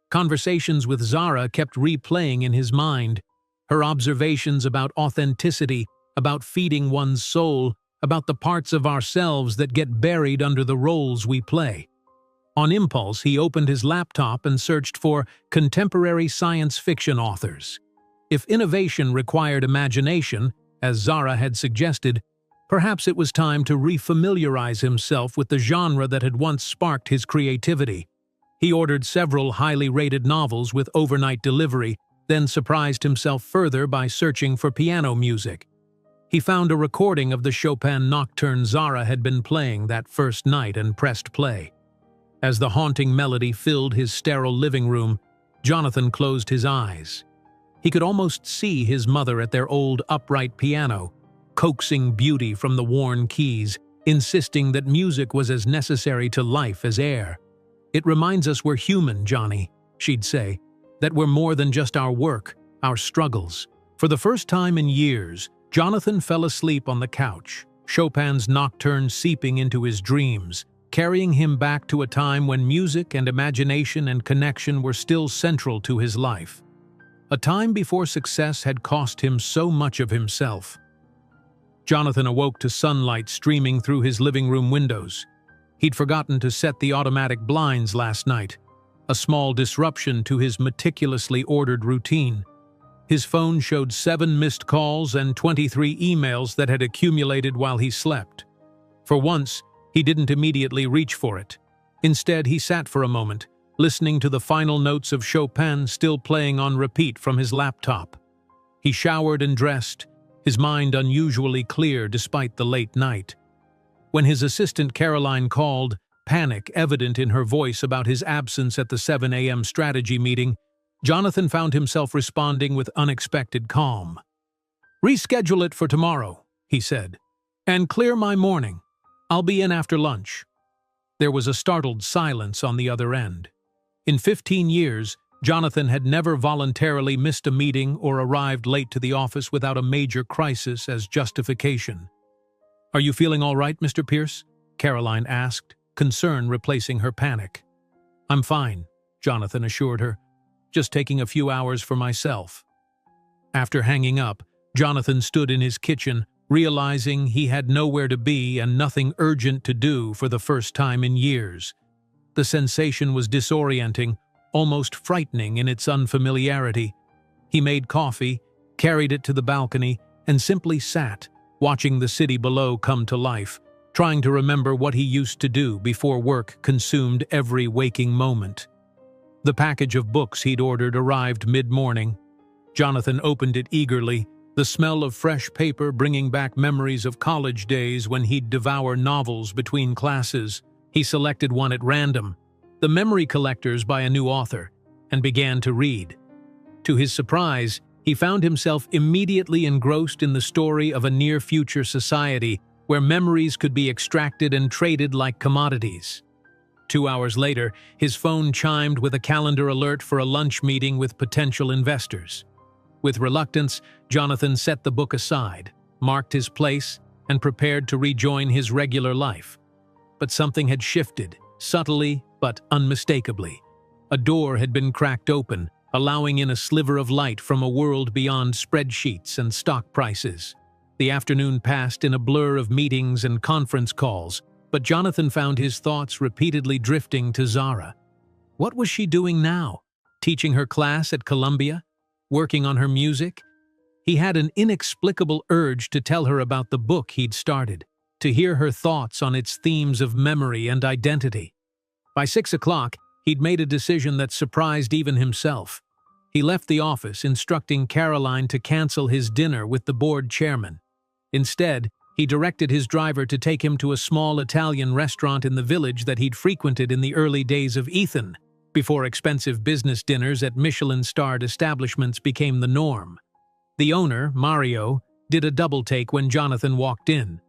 Conversations with Zara kept replaying in his mind. Her observations about authenticity, about feeding one's soul, about the parts of ourselves that get buried under the roles we play. On impulse, he opened his laptop and searched for contemporary science fiction authors. If innovation required imagination, as Zara had suggested, perhaps it was time to refamiliarize himself with the genre that had once sparked his creativity. He ordered several highly rated novels with overnight delivery, then surprised himself further by searching for piano music. He found a recording of the Chopin nocturne Zara had been playing that first night and pressed play. As the haunting melody filled his sterile living room, Jonathan closed his eyes. He could almost see his mother at their old upright piano, coaxing beauty from the worn keys, insisting that music was as necessary to life as air. "It reminds us we're human, Johnny," she'd say, "that we're more than just our work, our struggles." For the first time in years, Jonathan fell asleep on the couch, Chopin's nocturne seeping into his dreams, carrying him back to a time when music and imagination and connection were still central to his life. A time before success had cost him so much of himself. Jonathan awoke to sunlight streaming through his living room windows. He'd forgotten to set the automatic blinds last night, a small disruption to his meticulously ordered routine. His phone showed 7 missed calls and 23 emails that had accumulated while he slept. For once, he didn't immediately reach for it. Instead, he sat for a moment, listening to the final notes of Chopin still playing on repeat from his laptop. He showered and dressed, his mind unusually clear despite the late night. When his assistant Caroline called, panic evident in her voice about his absence at the 7 a.m. strategy meeting, Jonathan found himself responding with unexpected calm. "Reschedule it for tomorrow," he said, "and clear my morning. I'll be in after lunch." There was a startled silence on the other end. In 15 years, Jonathan had never voluntarily missed a meeting or arrived late to the office without a major crisis as justification. "Are you feeling all right, Mr. Pierce?" Caroline asked, concern replacing her panic. "I'm fine," Jonathan assured her. "Just taking a few hours for myself." After hanging up, Jonathan stood in his kitchen, realizing he had nowhere to be and nothing urgent to do for the first time in years. The sensation was disorienting, almost frightening in its unfamiliarity. He made coffee, carried it to the balcony, and simply sat, watching the city below come to life, trying to remember what he used to do before work consumed every waking moment. The package of books he'd ordered arrived mid-morning. Jonathan opened it eagerly, the smell of fresh paper bringing back memories of college days when he'd devour novels between classes. He selected one at random, The Memory Collectors by a new author, and began to read. To his surprise, he found himself immediately engrossed in the story of a near-future society where memories could be extracted and traded like commodities. 2 hours later, his phone chimed with a calendar alert for a lunch meeting with potential investors. With reluctance, Jonathan set the book aside, marked his place, and prepared to rejoin his regular life. But something had shifted, subtly but unmistakably. A door had been cracked open, allowing in a sliver of light from a world beyond spreadsheets and stock prices. The afternoon passed in a blur of meetings and conference calls, but Jonathan found his thoughts repeatedly drifting to Zara. What was she doing now? Teaching her class at Columbia? Working on her music? He had an inexplicable urge to tell her about the book he'd started, to hear her thoughts on its themes of memory and identity. By 6 o'clock, he'd made a decision that surprised even himself. He left the office, instructing Caroline to cancel his dinner with the board chairman. Instead, he directed his driver to take him to a small Italian restaurant in the village that he'd frequented in the early days of Ethan, before expensive business dinners at Michelin-starred establishments became the norm. The owner, Mario, did a double-take when Jonathan walked in.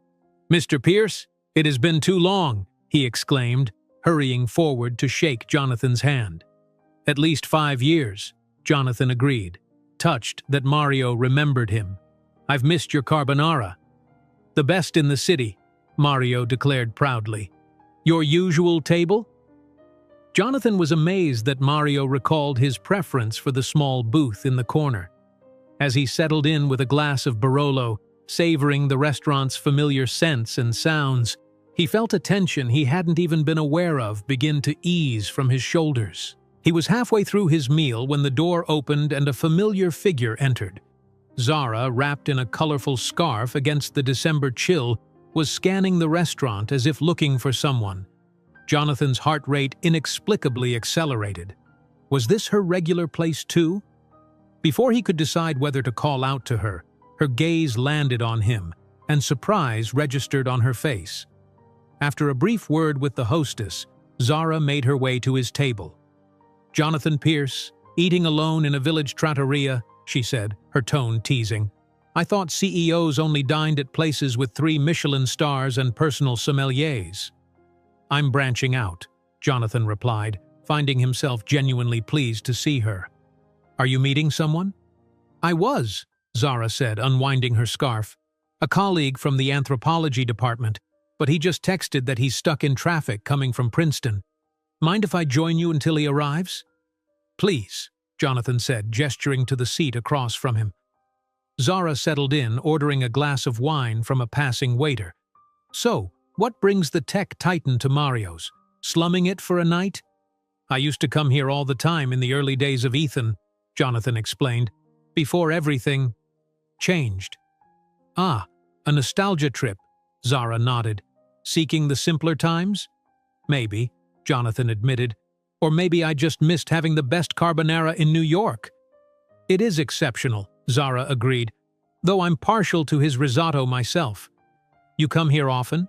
"Mr. Pierce, it has been too long," he exclaimed, hurrying forward to shake Jonathan's hand. "At least 5 years," Jonathan agreed, touched that Mario remembered him. "I've missed your carbonara." "The best in the city," Mario declared proudly. "Your usual table?" Jonathan was amazed that Mario recalled his preference for the small booth in the corner. As he settled in with a glass of Barolo, savoring the restaurant's familiar scents and sounds, he felt a tension he hadn't even been aware of begin to ease from his shoulders. He was halfway through his meal when the door opened and a familiar figure entered. Zara, wrapped in a colorful scarf against the December chill, was scanning the restaurant as if looking for someone. Jonathan's heart rate inexplicably accelerated. Was this her regular place too? Before he could decide whether to call out to her, her gaze landed on him, and surprise registered on her face. After a brief word with the hostess, Zara made her way to his table. "Jonathan Pierce, eating alone in a village trattoria," she said, her tone teasing. "I thought CEOs only dined at places with 3 Michelin stars and personal sommeliers." "I'm branching out," Jonathan replied, finding himself genuinely pleased to see her. "Are you meeting someone?" "I was," Zara said, unwinding her scarf. "A colleague from the anthropology department, but he just texted that he's stuck in traffic coming from Princeton. Mind if I join you until he arrives?" "Please," Jonathan said, gesturing to the seat across from him. Zara settled in, ordering a glass of wine from a passing waiter. "So, what brings the tech titan to Mario's? Slumming it for a night?" "I used to come here all the time in the early days of Ethan," Jonathan explained, "before everything changed." "Ah, a nostalgia trip," Zara nodded. "Seeking the simpler times?" "Maybe," Jonathan admitted. "Or maybe I just missed having the best carbonara in New York." "It is exceptional," Zara agreed, "though I'm partial to his risotto myself." "You come here often?"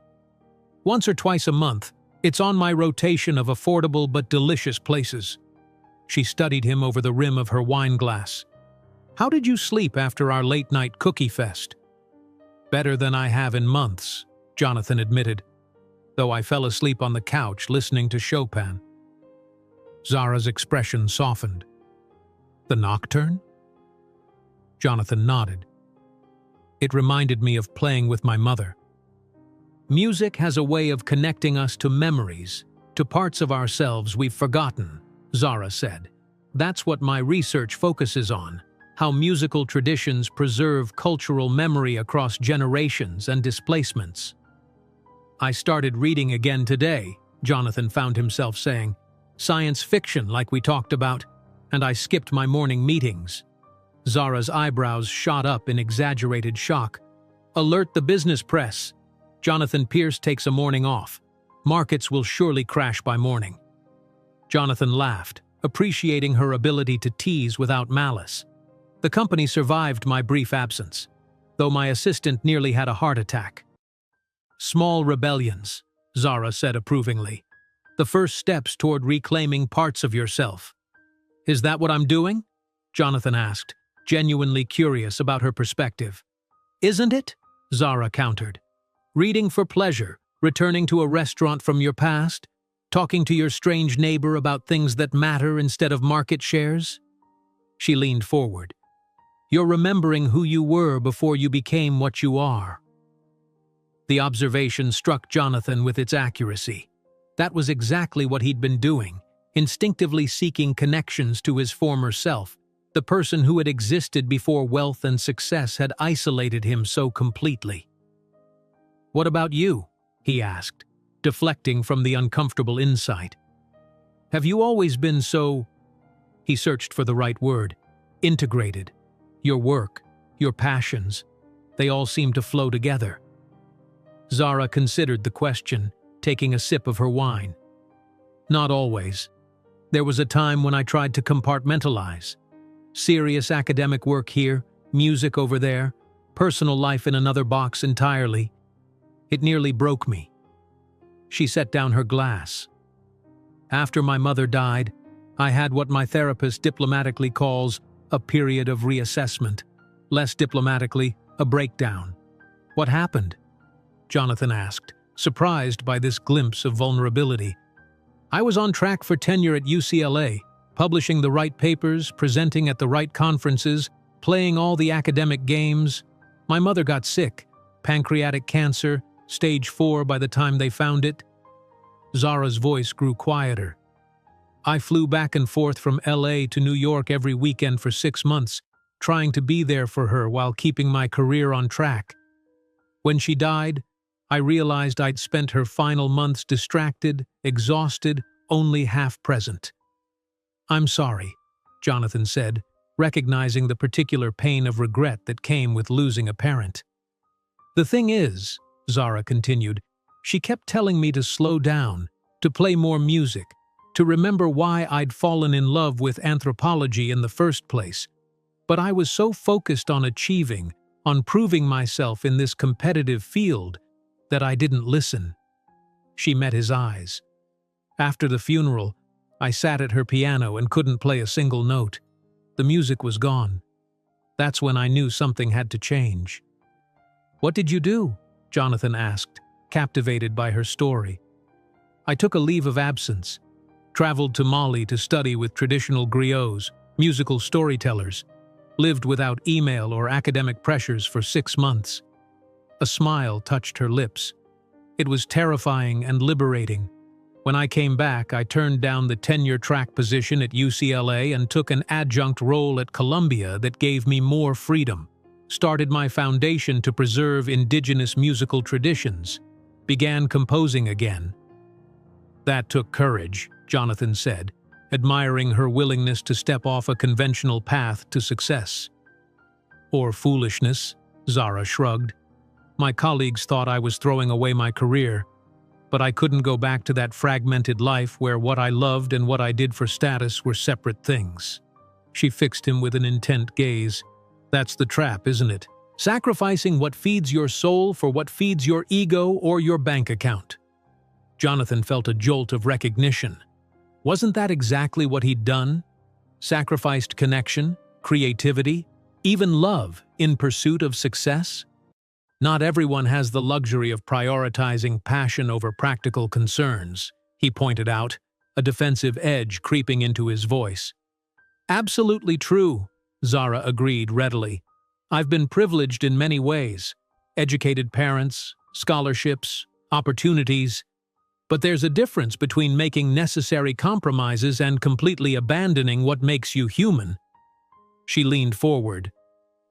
"Once or twice a month. It's on my rotation of affordable but delicious places." She studied him over the rim of her wine glass. "How did you sleep after our late-night cookie fest?" "Better than I have in months," Jonathan admitted, though I fell asleep on the couch listening to Chopin. Zara's expression softened. "The Nocturne?" Jonathan nodded. "It reminded me of playing with my mother." "Music has a way of connecting us to memories, to parts of ourselves we've forgotten," Zara said. "That's what my research focuses on, how musical traditions preserve cultural memory across generations and displacements." "I started reading again today," Jonathan found himself saying. "Science fiction, like we talked about, and I skipped my morning meetings." Zara's eyebrows shot up in exaggerated shock. "Alert the business press." Jonathan Pierce takes a morning off. Markets will surely crash by morning." Jonathan laughed, appreciating her ability to tease without malice. "The company survived my brief absence, though my assistant nearly had a heart attack." "Small rebellions," Zara said approvingly. "The first steps toward reclaiming parts of yourself." "Is that what I'm doing?" Jonathan asked, genuinely curious about her perspective. "Isn't it?" Zara countered. "Reading for pleasure, returning to a restaurant from your past, talking to your strange neighbor about things that matter instead of market shares?" She leaned forward. "You're remembering who you were before you became what you are." The observation struck Jonathan with its accuracy. That was exactly what he'd been doing, instinctively seeking connections to his former self, the person who had existed before wealth and success had isolated him so completely. "What about you?" he asked, deflecting from the uncomfortable insight. "Have you always been so—" he searched for the right word, "integrated? Your work, your passions, they all seem to flow together." Zara considered the question, taking a sip of her wine. "Not always. There was a time when I tried to compartmentalize. Serious academic work here, music over there, personal life in another box entirely. It nearly broke me." She set down her glass. "After my mother died, I had what my therapist diplomatically calls a period of reassessment. Less diplomatically, a breakdown." "What happened?" Jonathan asked, surprised by this glimpse of vulnerability. "I was on track for tenure at UCLA, publishing the right papers, presenting at the right conferences, playing all the academic games. My mother got sick, pancreatic cancer, stage 4 by the time they found it." Zara's voice grew quieter. "I flew back and forth from LA to New York every weekend for 6 months, trying to be there for her while keeping my career on track. When she died, I realized I'd spent her final months distracted, exhausted, only half present." "I'm sorry," Jonathan said, recognizing the particular pain of regret that came with losing a parent. "The thing is," Zara continued, "she kept telling me to slow down, to play more music, to remember why I'd fallen in love with anthropology in the first place. But I was so focused on achieving, on proving myself in this competitive field, that I didn't listen." She met his eyes. "After the funeral, I sat at her piano and couldn't play a single note. The music was gone. That's when I knew something had to change." "What did you do?" Jonathan asked, captivated by her story. "I took a leave of absence, traveled to Mali to study with traditional griots, musical storytellers, lived without email or academic pressures for 6 months. A smile touched her lips. It was terrifying and liberating. When I came back, I turned down the tenure-track position at UCLA and took an adjunct role at Columbia that gave me more freedom, started my foundation to preserve indigenous musical traditions, began composing again." "That took courage," Jonathan said, admiring her willingness to step off a conventional path to success. "Or foolishness," Zara shrugged. "My colleagues thought I was throwing away my career, but I couldn't go back to that fragmented life where what I loved and what I did for status were separate things." She fixed him with an intent gaze. "That's the trap, isn't it? Sacrificing what feeds your soul for what feeds your ego or your bank account." Jonathan felt a jolt of recognition. Wasn't that exactly what he'd done? Sacrificed connection, creativity, even love in pursuit of success? "Not everyone has the luxury of prioritizing passion over practical concerns," he pointed out, a defensive edge creeping into his voice. "Absolutely true," Zara agreed readily. "I've been privileged in many ways. Educated parents, scholarships, opportunities. But there's a difference between making necessary compromises and completely abandoning what makes you human." She leaned forward.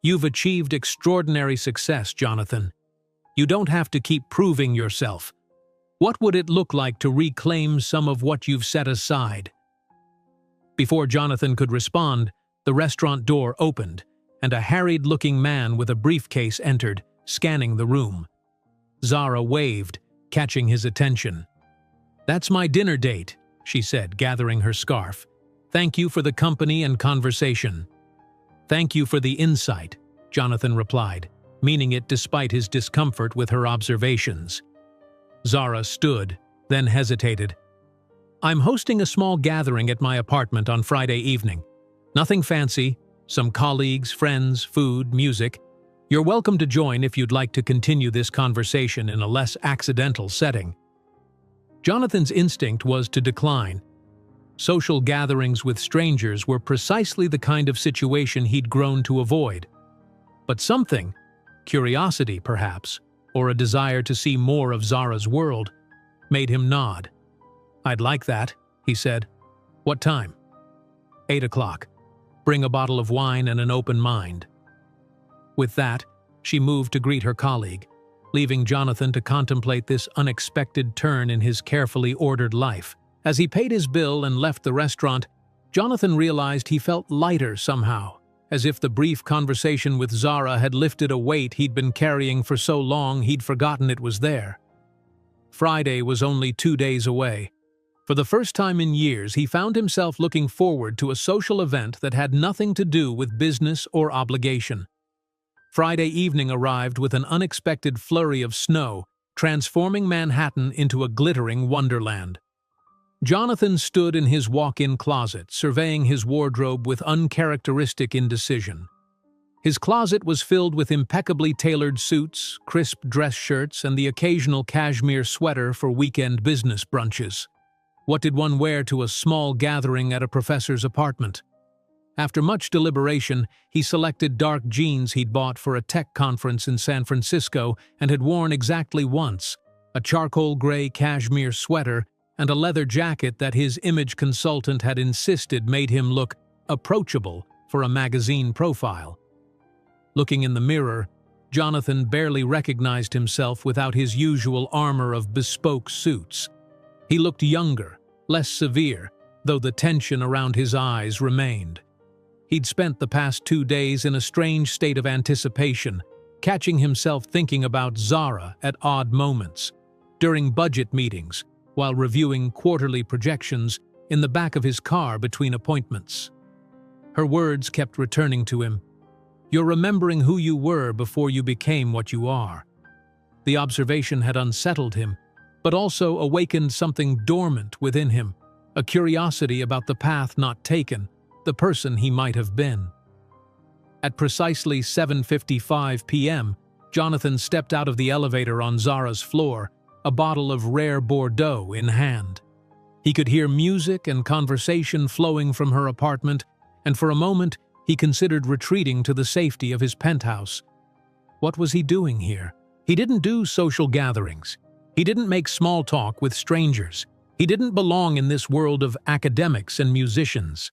"You've achieved extraordinary success, Jonathan. You don't have to keep proving yourself. What would it look like to reclaim some of what you've set aside?" Before Jonathan could respond, the restaurant door opened, and a harried-looking man with a briefcase entered, scanning the room. Zara waved, catching his attention. "That's my dinner date," she said, gathering her scarf. "Thank you for the company and conversation." "Thank you for the insight," Jonathan replied, meaning it despite his discomfort with her observations. Zara stood, then hesitated. "I'm hosting a small gathering at my apartment on Friday evening. Nothing fancy, some colleagues, friends, food, music. You're welcome to join if you'd like to continue this conversation in a less accidental setting." Jonathan's instinct was to decline. Social gatherings with strangers were precisely the kind of situation he'd grown to avoid. But something, curiosity perhaps, or a desire to see more of Zara's world, made him nod. "I'd like that," he said. "What time?" 8 o'clock. Bring a bottle of wine and an open mind." With that, she moved to greet her colleague, leaving Jonathan to contemplate this unexpected turn in his carefully ordered life. As he paid his bill and left the restaurant, Jonathan realized he felt lighter somehow, as if the brief conversation with Zara had lifted a weight he'd been carrying for so long he'd forgotten it was there. Friday was only 2 days away. For the first time in years, he found himself looking forward to a social event that had nothing to do with business or obligation. Friday evening arrived with an unexpected flurry of snow, transforming Manhattan into a glittering wonderland. Jonathan stood in his walk-in closet, surveying his wardrobe with uncharacteristic indecision. His closet was filled with impeccably tailored suits, crisp dress shirts, and the occasional cashmere sweater for weekend business brunches. What did one wear to a small gathering at a professor's apartment? After much deliberation, he selected dark jeans he'd bought for a tech conference in San Francisco and had worn exactly once, a charcoal gray cashmere sweater and a leather jacket that his image consultant had insisted made him look approachable for a magazine profile. Looking in the mirror, Jonathan barely recognized himself without his usual armor of bespoke suits. He looked younger, less severe, though the tension around his eyes remained. He'd spent the past 2 days in a strange state of anticipation, catching himself thinking about Zara at odd moments, during budget meetings, while reviewing quarterly projections in the back of his car between appointments. Her words kept returning to him. "You're remembering who you were before you became what you are." The observation had unsettled him, but also awakened something dormant within him, a curiosity about the path not taken, the person he might have been. At precisely 7:55 p.m., Jonathan stepped out of the elevator on Zara's floor, a bottle of rare Bordeaux in hand. He could hear music and conversation flowing from her apartment, and for a moment he considered retreating to the safety of his penthouse. What was he doing here? He didn't do social gatherings. He didn't make small talk with strangers. He didn't belong in this world of academics and musicians.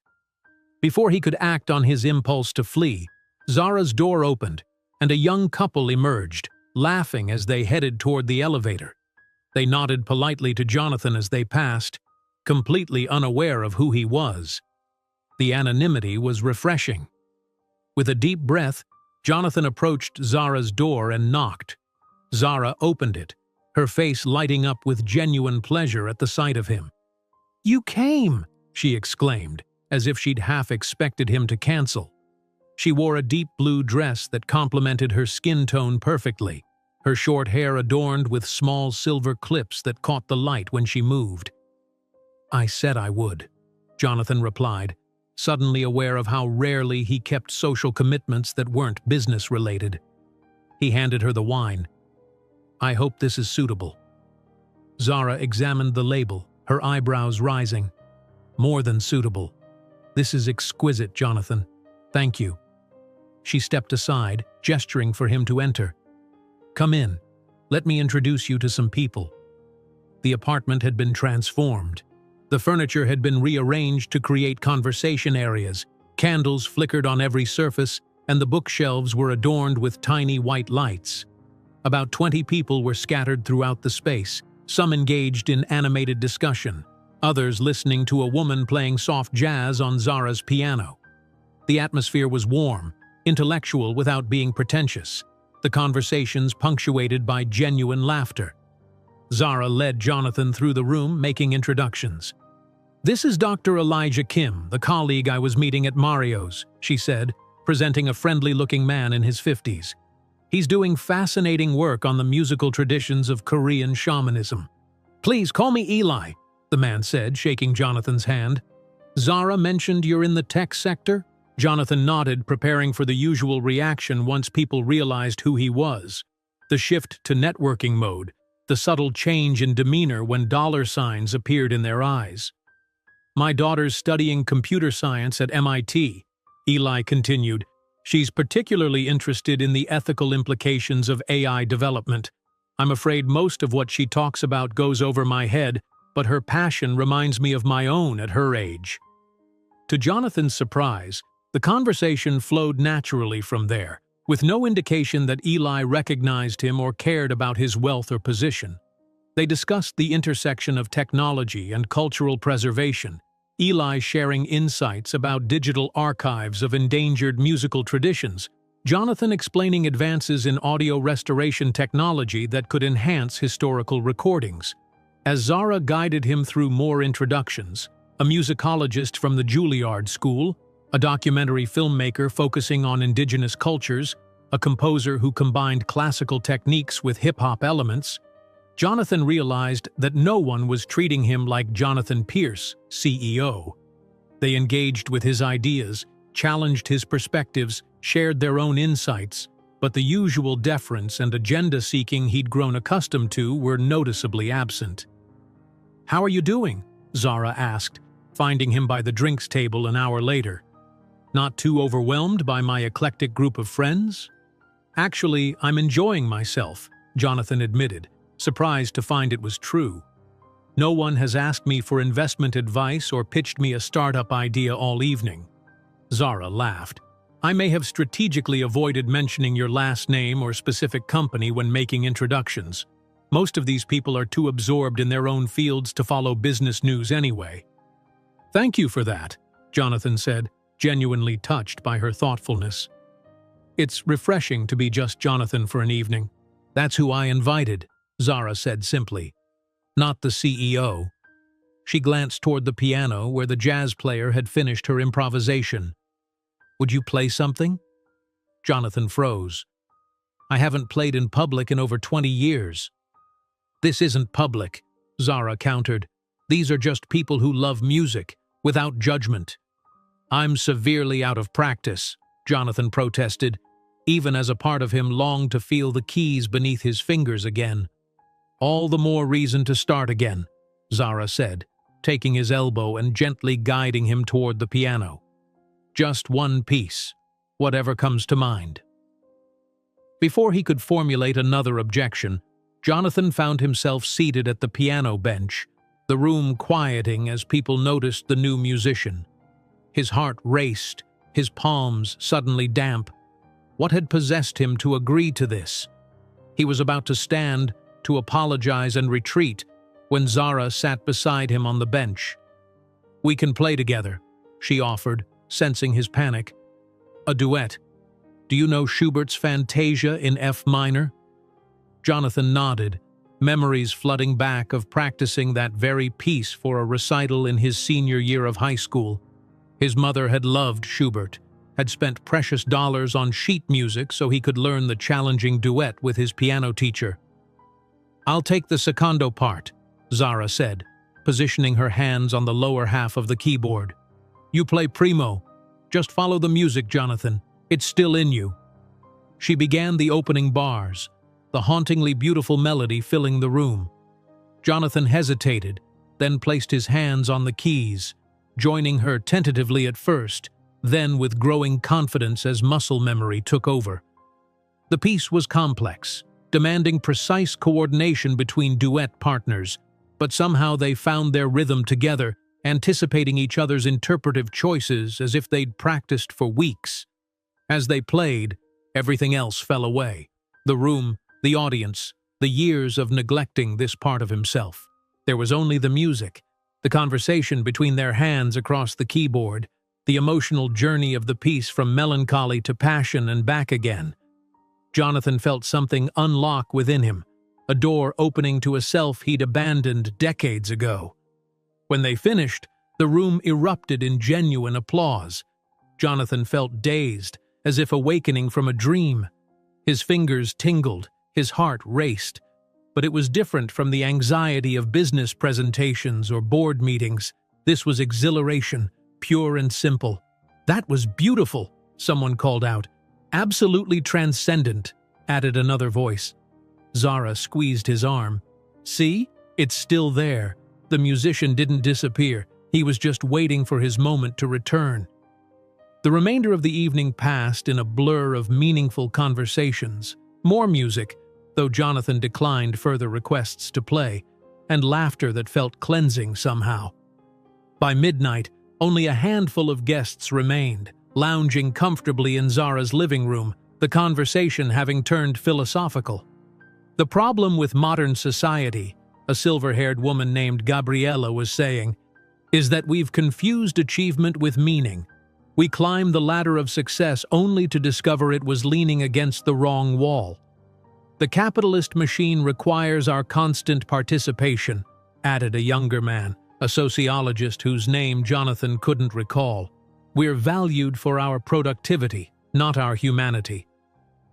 Before he could act on his impulse to flee, Zara's door opened, and a young couple emerged, laughing as they headed toward the elevator. They nodded politely to Jonathan as they passed, completely unaware of who he was. The anonymity was refreshing. With a deep breath, Jonathan approached Zara's door and knocked. Zara opened it, her face lighting up with genuine pleasure at the sight of him. "You came!" she exclaimed, as if she'd half expected him to cancel. She wore a deep blue dress that complemented her skin tone perfectly, her short hair adorned with small silver clips that caught the light when she moved. "I said I would," Jonathan replied, suddenly aware of how rarely he kept social commitments that weren't business-related. He handed her the wine. "I hope this is suitable." Zara examined the label, her eyebrows rising. "More than suitable. This is exquisite, Jonathan. Thank you." She stepped aside, gesturing for him to enter. "Come in. Let me introduce you to some people." The apartment had been transformed. The furniture had been rearranged to create conversation areas. Candles flickered on every surface, and the bookshelves were adorned with tiny white lights. About 20 people were scattered throughout the space, some engaged in animated discussion, others listening to a woman playing soft jazz on Zara's piano. The atmosphere was warm, intellectual without being pretentious. the conversations punctuated by genuine laughter. Zara led Jonathan through the room, making introductions. "This is Dr. Elijah Kim, the colleague I was meeting at Mario's," she said, presenting a friendly-looking man in his 50s. "He's doing fascinating work on the musical traditions of Korean shamanism." "Please call me Eli," the man said, shaking Jonathan's hand. "Zara mentioned you're in the tech sector?" Jonathan nodded, preparing for the usual reaction once people realized who he was. The shift to networking mode, the subtle change in demeanor when dollar signs appeared in their eyes. "My daughter's studying computer science at MIT," Eli continued. "She's particularly interested in the ethical implications of AI development. I'm afraid most of what she talks about goes over my head, but her passion reminds me of my own at her age." To Jonathan's surprise, the conversation flowed naturally from there, with no indication that Eli recognized him or cared about his wealth or position. They discussed the intersection of technology and cultural preservation, Eli sharing insights about digital archives of endangered musical traditions, Jonathan explaining advances in audio restoration technology that could enhance historical recordings. As Zara guided him through more introductions, a musicologist from the Juilliard School, a documentary filmmaker focusing on indigenous cultures, a composer who combined classical techniques with hip-hop elements, Jonathan realized that no one was treating him like Jonathan Pierce, CEO. They engaged with his ideas, challenged his perspectives, shared their own insights, but the usual deference and agenda-seeking he'd grown accustomed to were noticeably absent. "How are you doing?" Zara asked, finding him by the drinks table an hour later. "Not too overwhelmed by my eclectic group of friends?" "Actually, I'm enjoying myself," Jonathan admitted, surprised to find it was true. "No one has asked me for investment advice or pitched me a startup idea all evening." Zara laughed. "I may have strategically avoided mentioning your last name or specific company when making introductions. Most of these people are too absorbed in their own fields to follow business news anyway." "Thank you for that," Jonathan said, genuinely touched by her thoughtfulness. "It's refreshing to be just Jonathan for an evening. That's who I invited," Zara said simply. "Not the CEO." She glanced toward the piano where the jazz player had finished her improvisation. "Would you play something?" Jonathan froze. "I haven't played in public in over 20 years. "This isn't public," Zara countered. "These are just people who love music, without judgment." "I'm severely out of practice," Jonathan protested, even as a part of him longed to feel the keys beneath his fingers again. "All the more reason to start again," Zara said, taking his elbow and gently guiding him toward the piano. "Just one piece, whatever comes to mind." Before he could formulate another objection, Jonathan found himself seated at the piano bench, the room quieting as people noticed the new musician. His heart raced, his palms suddenly damp. What had possessed him to agree to this? He was about to stand, to apologize and retreat, when Zara sat beside him on the bench. "We can play together," she offered, sensing his panic. "A duet. Do you know Schubert's Fantasia in F minor?" Jonathan nodded, memories flooding back of practicing that very piece for a recital in his senior year of high school. His mother had loved Schubert, had spent precious dollars on sheet music so he could learn the challenging duet with his piano teacher. "I'll take the secondo part," Zara said, positioning her hands on the lower half of the keyboard. "You play primo. Just follow the music, Jonathan. It's still in you." She began the opening bars, the hauntingly beautiful melody filling the room. Jonathan hesitated, then placed his hands on the keys, joining her tentatively at first, then with growing confidence as muscle memory took over. The piece was complex, demanding precise coordination between duet partners, but somehow they found their rhythm together, anticipating each other's interpretive choices as if they'd practiced for weeks. As they played, everything else fell away. The room, the audience, the years of neglecting this part of himself. There was only the music, the conversation between their hands across the keyboard, the emotional journey of the piece from melancholy to passion and back again. Jonathan felt something unlock within him, a door opening to a self he'd abandoned decades ago. When they finished, the room erupted in genuine applause. Jonathan felt dazed, as if awakening from a dream. His fingers tingled, his heart raced. But it was different from the anxiety of business presentations or board meetings. This was exhilaration, pure and simple. "That was beautiful," someone called out. "Absolutely transcendent," added another voice. Zara squeezed his arm. "See? It's still there. The musician didn't disappear. He was just waiting for his moment to return." The remainder of the evening passed in a blur of meaningful conversations. More music, though Jonathan declined further requests to play, and laughter that felt cleansing somehow. By midnight, only a handful of guests remained, lounging comfortably in Zara's living room, the conversation having turned philosophical. "The problem with modern society," a silver-haired woman named Gabriella was saying, "is that we've confused achievement with meaning. We climb the ladder of success only to discover it was leaning against the wrong wall. The capitalist machine requires our constant participation," added a younger man, a sociologist whose name Jonathan couldn't recall. "We're valued for our productivity, not our humanity."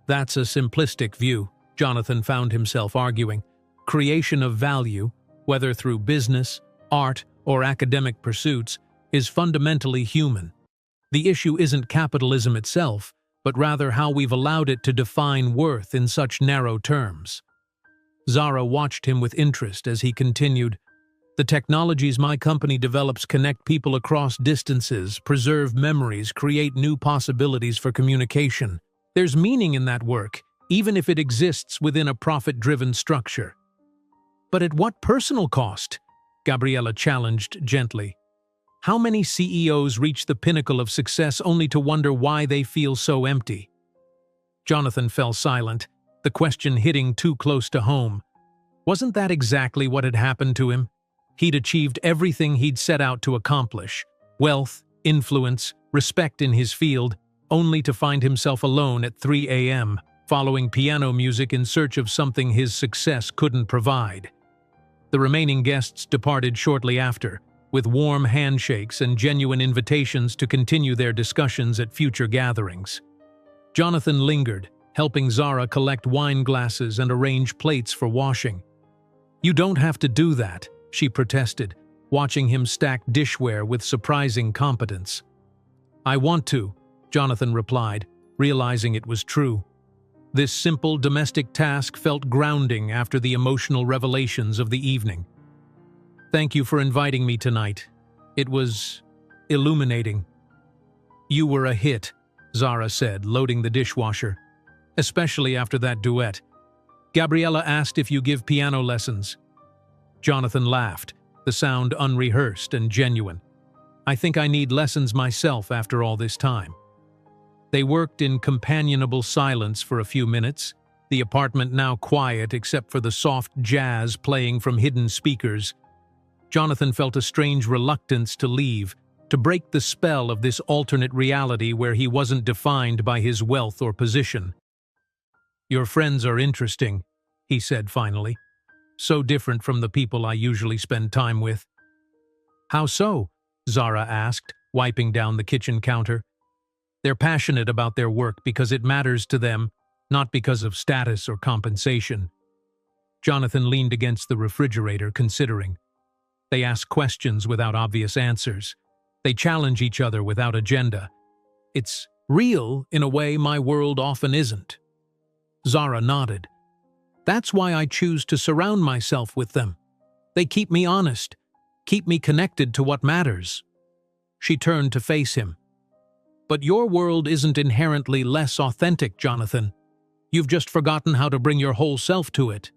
That's a simplistic view, Jonathan found himself arguing. Creation of value, whether through business, art, or academic pursuits, is fundamentally human. The issue isn't capitalism itself, but rather how we've allowed it to define worth in such narrow terms. Zara watched him with interest as he continued, "The technologies my company develops connect people across distances, preserve memories, create new possibilities for communication. There's meaning in that work, even if it exists within a profit-driven structure." "But at what personal cost?" Gabriella challenged gently. "How many CEOs reach the pinnacle of success only to wonder why they feel so empty?" Jonathan fell silent, the question hitting too close to home. Wasn't that exactly what had happened to him? He'd achieved everything he'd set out to accomplish: wealth, influence, respect in his field, only to find himself alone at 3 a.m., following piano music in search of something his success couldn't provide. The remaining guests departed shortly after, with warm handshakes and genuine invitations to continue their discussions at future gatherings. Jonathan lingered, helping Zara collect wine glasses and arrange plates for washing. "You don't have to do that," she protested, watching him stack dishware with surprising competence. "I want to," Jonathan replied, realizing it was true. This simple domestic task felt grounding after the emotional revelations of the evening. "Thank you for inviting me tonight. It was illuminating." "You were a hit," Zara said, loading the dishwasher. "Especially after that duet. Gabriella asked if you give piano lessons." Jonathan laughed, the sound unrehearsed and genuine. "I think I need lessons myself after all this time." They worked in companionable silence for a few minutes, the apartment now quiet except for the soft jazz playing from hidden speakers. Jonathan felt a strange reluctance to leave, to break the spell of this alternate reality where he wasn't defined by his wealth or position. "Your friends are interesting," he said finally. "So different from the people I usually spend time with." "How so?" Zara asked, wiping down the kitchen counter. "They're passionate about their work because it matters to them, not because of status or compensation." Jonathan leaned against the refrigerator, considering. They ask questions without obvious answers. They challenge each other without agenda. It's real in a way my world often isn't. Zara nodded. "That's why I choose to surround myself with them. They keep me honest, keep me connected to what matters." She turned to face him. "But your world isn't inherently less authentic, Jonathan. You've just forgotten how to bring your whole self to it."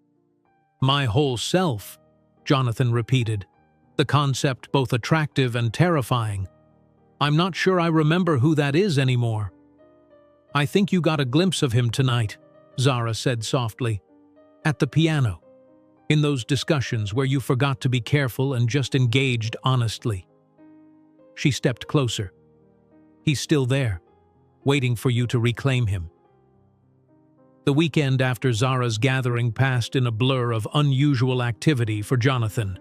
"My whole self," Jonathan repeated, the concept both attractive and terrifying. "I'm not sure I remember who that is anymore." "I think you got a glimpse of him tonight," Zara said softly. "At the piano. In those discussions where you forgot to be careful and just engaged honestly." She stepped closer. "He's still there, waiting for you to reclaim him." The weekend after Zara's gathering passed in a blur of unusual activity for Jonathan.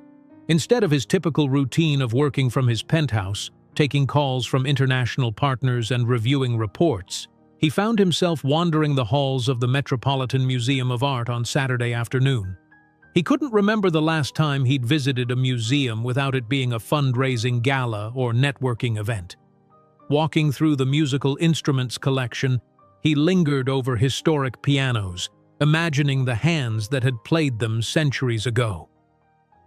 Instead of his typical routine of working from his penthouse, taking calls from international partners and reviewing reports, he found himself wandering the halls of the Metropolitan Museum of Art on Saturday afternoon. He couldn't remember the last time he'd visited a museum without it being a fundraising gala or networking event. Walking through the musical instruments collection, he lingered over historic pianos, imagining the hands that had played them centuries ago.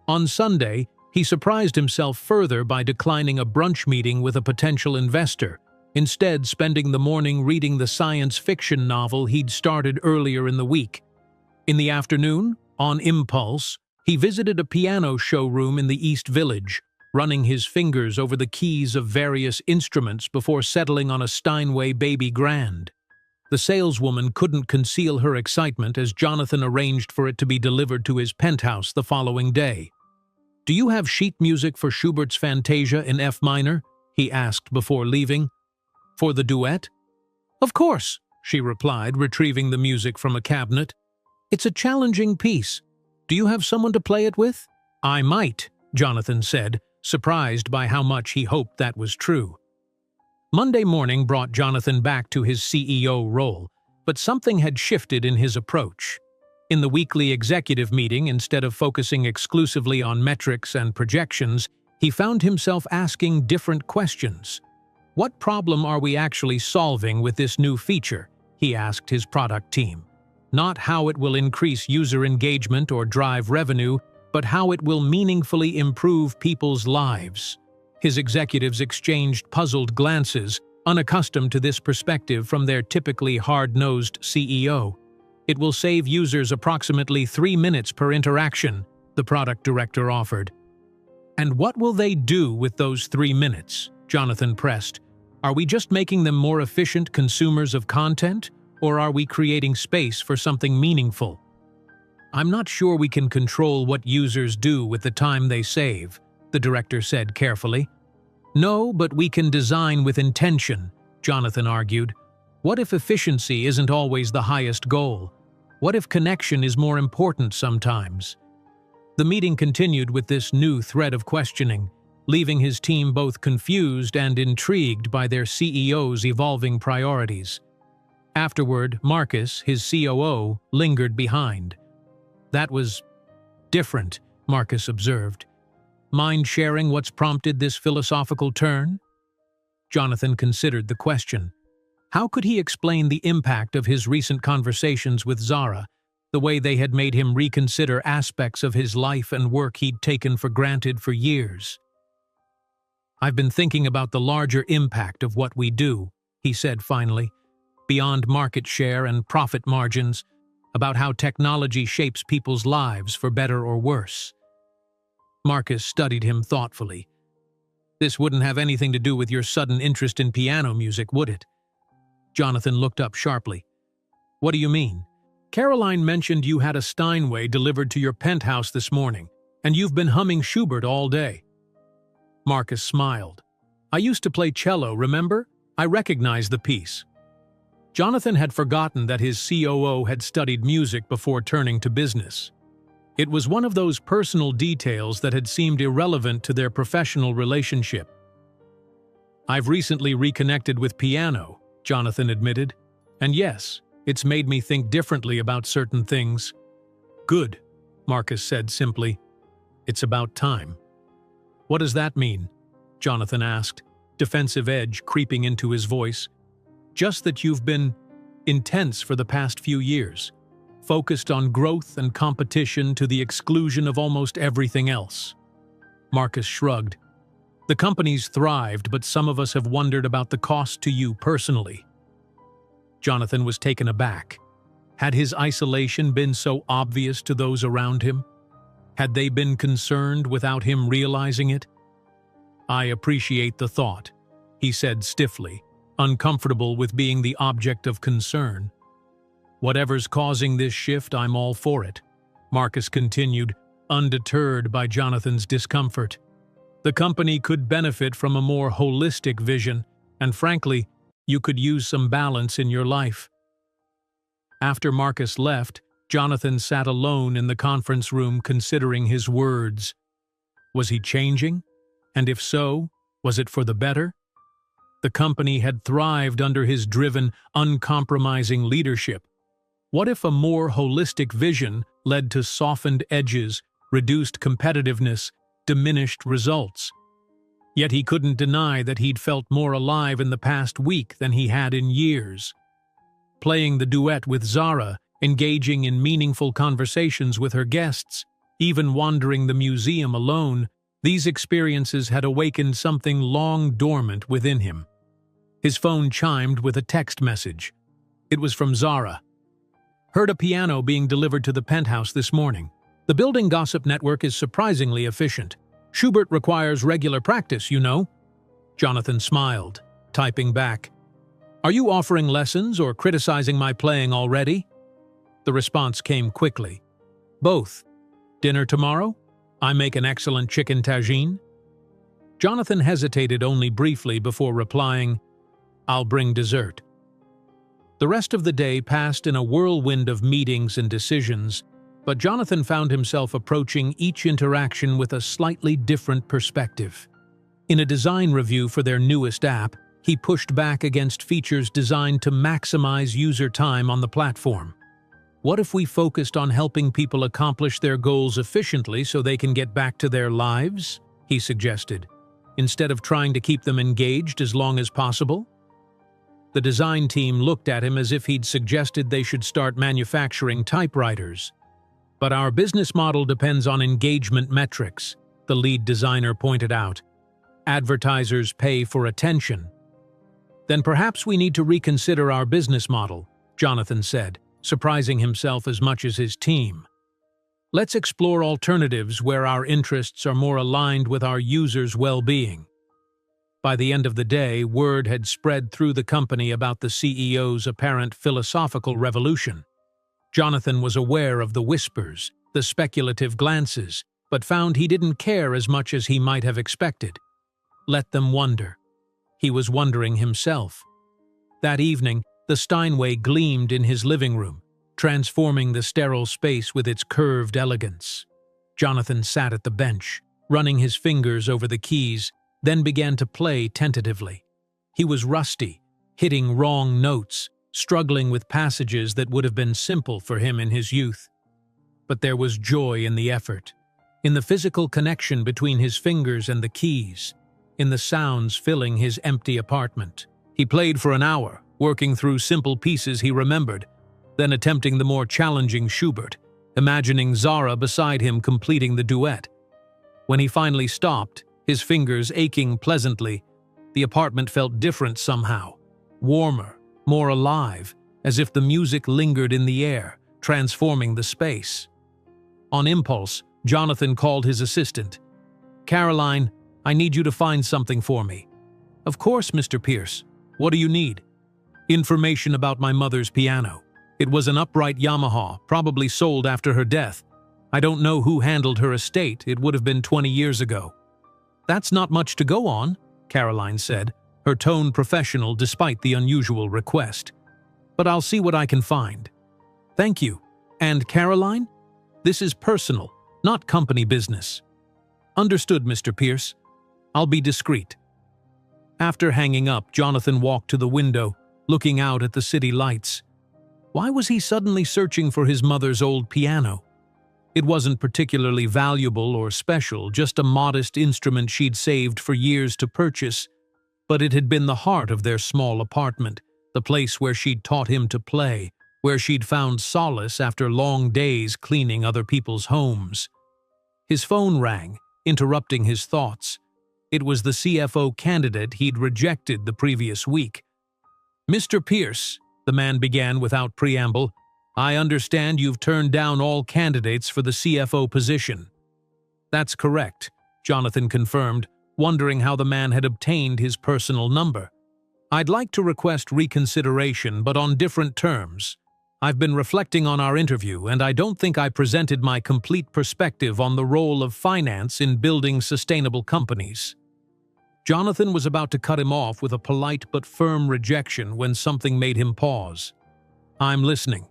On Sunday, he surprised himself further by declining a brunch meeting with a potential investor, instead spending the morning reading the science fiction novel he'd started earlier in the week. In the afternoon, on impulse, he visited a piano showroom in the East Village, running his fingers over the keys of various instruments before settling on a Steinway Baby Grand. The saleswoman couldn't conceal her excitement as Jonathan arranged for it to be delivered to his penthouse the following day. "Do you have sheet music for Schubert's Fantasia in F minor?" he asked before leaving. "For the duet?" "Of course," she replied, retrieving the music from a cabinet. "It's a challenging piece. Do you have someone to play it with?" "I might," Jonathan said, surprised by how much he hoped that was true. Monday morning brought Jonathan back to his CEO role, but something had shifted in his approach. In the weekly executive meeting, instead of focusing exclusively on metrics and projections, he found himself asking different questions. "What problem are we actually solving with this new feature?" he asked his product team. "Not how it will increase user engagement or drive revenue, but how it will meaningfully improve people's lives." His executives exchanged puzzled glances, unaccustomed to this perspective from their typically hard-nosed CEO. "It will save users approximately 3 minutes per interaction," the product director offered. "And what will they do with those 3 minutes?" Jonathan pressed. "Are we just making them more efficient consumers of content, or are we creating space for something meaningful?" "I'm not sure we can control what users do with the time they save," the director said carefully. "No, but we can design with intention," Jonathan argued. "What if efficiency isn't always the highest goal? What if connection is more important sometimes?" The meeting continued with this new thread of questioning, leaving his team both confused and intrigued by their CEO's evolving priorities. Afterward, Marcus, his COO, lingered behind. "That was different," Marcus observed. "Mind sharing what's prompted this philosophical turn?" Jonathan considered the question. How could he explain the impact of his recent conversations with Zara, the way they had made him reconsider aspects of his life and work he'd taken for granted for years? "I've been thinking about the larger impact of what we do," he said finally, "beyond market share and profit margins, about how technology shapes people's lives for better or worse." Marcus studied him thoughtfully. "This wouldn't have anything to do with your sudden interest in piano music, would it?" Jonathan looked up sharply. "What do you mean?" "Caroline mentioned you had a Steinway delivered to your penthouse this morning, and you've been humming Schubert all day." Marcus smiled. "I used to play cello, remember? I recognize the piece." Jonathan had forgotten that his COO had studied music before turning to business. It was one of those personal details that had seemed irrelevant to their professional relationship. "I've recently reconnected with piano," Jonathan admitted. "And yes, it's made me think differently about certain things." "Good," Marcus said simply. "It's about time." "What does that mean?" Jonathan asked, defensive edge creeping into his voice. "Just that you've been intense for the past few years, focused on growth and competition to the exclusion of almost everything else." Marcus shrugged. "The company's thrived, but some of us have wondered about the cost to you personally." Jonathan was taken aback. Had his isolation been so obvious to those around him? Had they been concerned without him realizing it? "I appreciate the thought," he said stiffly, uncomfortable with being the object of concern. "Whatever's causing this shift, I'm all for it," Marcus continued, undeterred by Jonathan's discomfort. "The company could benefit from a more holistic vision, and frankly, you could use some balance in your life." After Marcus left, Jonathan sat alone in the conference room considering his words. Was he changing? And if so, was it for the better? The company had thrived under his driven, uncompromising leadership. What if a more holistic vision led to softened edges, reduced competitiveness, diminished results? Yet he couldn't deny that he'd felt more alive in the past week than he had in years. Playing the duet with Zara, engaging in meaningful conversations with her guests, even wandering the museum alone, these experiences had awakened something long dormant within him. His phone chimed with a text message. It was from Zara. Heard a piano being delivered to the penthouse this morning. The building gossip network is surprisingly efficient. Schubert requires regular practice, you know. Jonathan smiled, typing back. Are you offering lessons or criticizing my playing already? The response came quickly. Both. Dinner tomorrow? I make an excellent chicken tagine. Jonathan hesitated only briefly before replying, I'll bring dessert. The rest of the day passed in a whirlwind of meetings and decisions, but Jonathan found himself approaching each interaction with a slightly different perspective. In a design review for their newest app, he pushed back against features designed to maximize user time on the platform. What if we focused on helping people accomplish their goals efficiently so they can get back to their lives? He suggested, instead of trying to keep them engaged as long as possible. The design team looked at him as if he'd suggested they should start manufacturing typewriters. But our business model depends on engagement metrics, the lead designer pointed out. Advertisers pay for attention. Then perhaps we need to reconsider our business model, Jonathan said, surprising himself as much as his team. Let's explore alternatives where our interests are more aligned with our users' well-being. By the end of the day, word had spread through the company about the CEO's apparent philosophical revolution. Jonathan was aware of the whispers, the speculative glances, but found he didn't care as much as he might have expected. Let them wonder. He was wondering himself. That evening, the Steinway gleamed in his living room, transforming the sterile space with its curved elegance. Jonathan sat at the bench, running his fingers over the keys, then began to play tentatively. He was rusty, hitting wrong notes, struggling with passages that would have been simple for him in his youth. But there was joy in the effort, in the physical connection between his fingers and the keys, in the sounds filling his empty apartment. He played for an hour, working through simple pieces he remembered, then attempting the more challenging Schubert, imagining Zara beside him completing the duet. When he finally stopped, his fingers aching pleasantly, the apartment felt different somehow, warmer, more alive, as if the music lingered in the air, transforming the space. On impulse, Jonathan called his assistant. Caroline, I need you to find something for me. Of course, Mr. Pierce. What do you need? Information about my mother's piano. It was an upright Yamaha, probably sold after her death. I don't know who handled her estate. It would have been 20 years ago. That's not much to go on, Caroline said, her tone professional despite the unusual request. But I'll see what I can find. Thank you. And Caroline? This is personal, not company business. Understood, Mr. Pierce. I'll be discreet. After hanging up, Jonathan walked to the window, looking out at the city lights. Why was he suddenly searching for his mother's old piano? It wasn't particularly valuable or special, just a modest instrument she'd saved for years to purchase, but it had been the heart of their small apartment, the place where she'd taught him to play, where she'd found solace after long days cleaning other people's homes. His phone rang, interrupting his thoughts. It was the CFO candidate he'd rejected the previous week. Mr. Pierce, the man began without preamble, I understand you've turned down all candidates for the CFO position. That's correct, Jonathan confirmed, wondering how the man had obtained his personal number. I'd like to request reconsideration, but on different terms. I've been reflecting on our interview, and I don't think I presented my complete perspective on the role of finance in building sustainable companies. Jonathan was about to cut him off with a polite but firm rejection when something made him pause. I'm listening,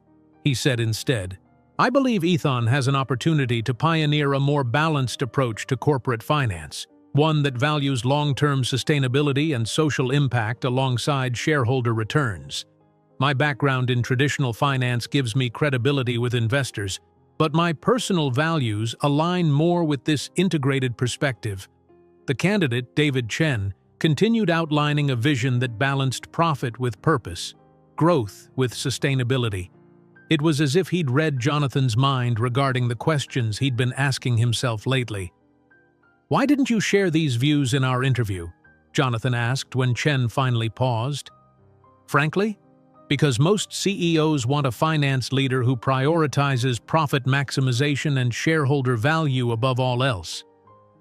he said instead. I believe Ethan has an opportunity to pioneer a more balanced approach to corporate finance, one that values long-term sustainability and social impact alongside shareholder returns. My background in traditional finance gives me credibility with investors, but my personal values align more with this integrated perspective. The candidate, David Chen, continued outlining a vision that balanced profit with purpose, growth with sustainability. It was as if he'd read Jonathan's mind regarding the questions he'd been asking himself lately. "Why didn't you share these views in our interview?" Jonathan asked when Chen finally paused. "Frankly, because most CEOs want a finance leader who prioritizes profit maximization and shareholder value above all else.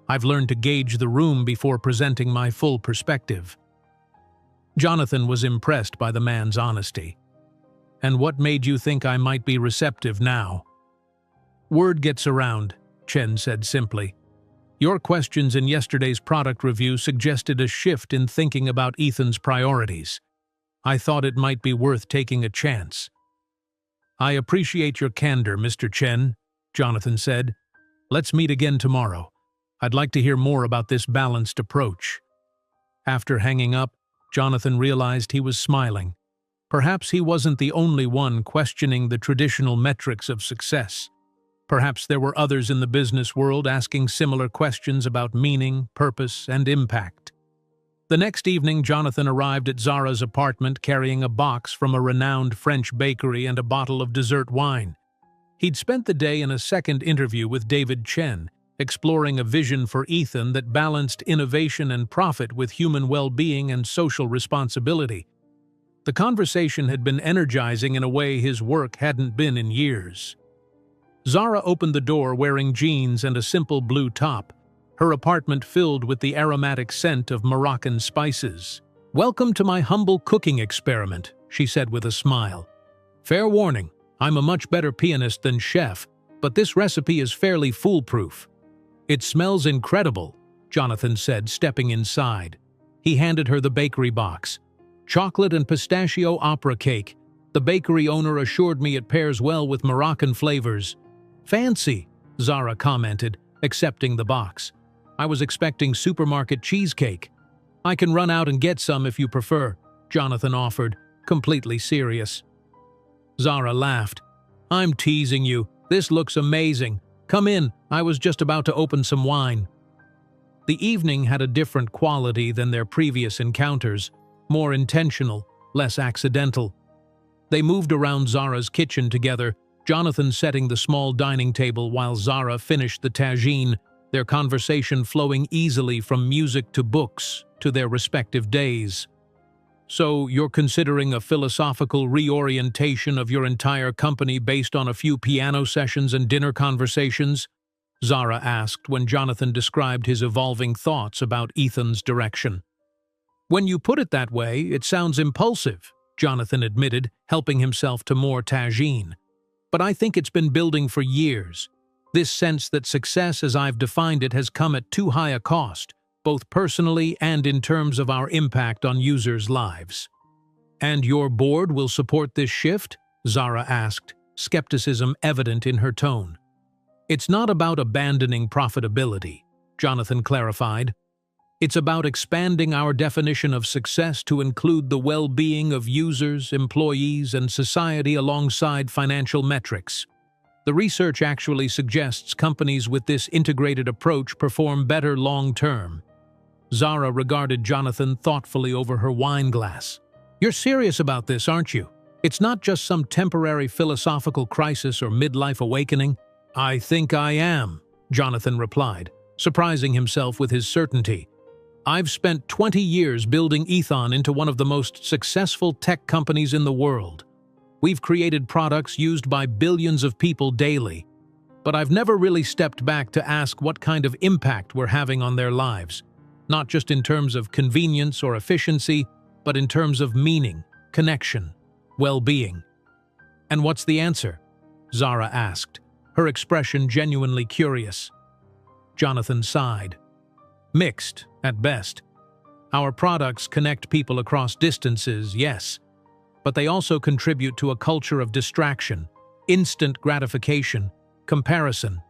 I've learned to gauge the room before presenting my full perspective." Jonathan was impressed by the man's honesty. "And what made you think I might be receptive now?" "Word gets around," Chen said simply. "Your questions in yesterday's product review suggested a shift in thinking about Ethan's priorities. I thought it might be worth taking a chance." "I appreciate your candor, Mr. Chen," Jonathan said. "Let's meet again tomorrow. I'd like to hear more about this balanced approach." After hanging up, Jonathan realized he was smiling. Perhaps he wasn't the only one questioning the traditional metrics of success. Perhaps there were others in the business world asking similar questions about meaning, purpose, and impact. The next evening, Jonathan arrived at Zara's apartment carrying a box from a renowned French bakery and a bottle of dessert wine. He'd spent the day in a second interview with David Chen, exploring a vision for Ethan that balanced innovation and profit with human well-being and social responsibility. The conversation had been energizing in a way his work hadn't been in years. Zara opened the door wearing jeans and a simple blue top, her apartment filled with the aromatic scent of Moroccan spices. "Welcome to my humble cooking experiment," she said with a smile. "Fair warning, I'm a much better pianist than chef, but this recipe is fairly foolproof." "It smells incredible," Jonathan said, stepping inside. He handed her the bakery box. "Chocolate and pistachio opera cake. The bakery owner assured me it pairs well with Moroccan flavors." "Fancy," Zara commented, accepting the box. "I was expecting supermarket cheesecake." "I can run out and get some if you prefer," Jonathan offered, completely serious. Zara laughed. "I'm teasing you. This looks amazing. Come in, I was just about to open some wine." The evening had a different quality than their previous encounters, more intentional, less accidental. They moved around Zara's kitchen together, Jonathan setting the small dining table while Zara finished the tagine, their conversation flowing easily from music to books to their respective days. "So you're considering a philosophical reorientation of your entire company based on a few piano sessions and dinner conversations?" Zara asked when Jonathan described his evolving thoughts about Ethan's direction. "When you put it that way, it sounds impulsive," Jonathan admitted, helping himself to more tagine. "But I think it's been building for years. This sense that success as I've defined it has come at too high a cost, both personally and in terms of our impact on users' lives." "And your board will support this shift?" Zara asked, skepticism evident in her tone. "It's not about abandoning profitability," Jonathan clarified. "It's about expanding our definition of success to include the well-being of users, employees, and society alongside financial metrics. The research actually suggests companies with this integrated approach perform better long-term." Zara regarded Jonathan thoughtfully over her wine glass. "You're serious about this, aren't you? It's not just some temporary philosophical crisis or midlife awakening?" "I think I am," Jonathan replied, surprising himself with his certainty. "I've spent 20 years building Ethan into one of the most successful tech companies in the world. We've created products used by billions of people daily, but I've never really stepped back to ask what kind of impact we're having on their lives, not just in terms of convenience or efficiency, but in terms of meaning, connection, well-being." "And what's the answer?" Zara asked, her expression genuinely curious. Jonathan sighed. "Mixed, at best. Our products connect people across distances, yes, but they also contribute to a culture of distraction, Instant gratification, comparison.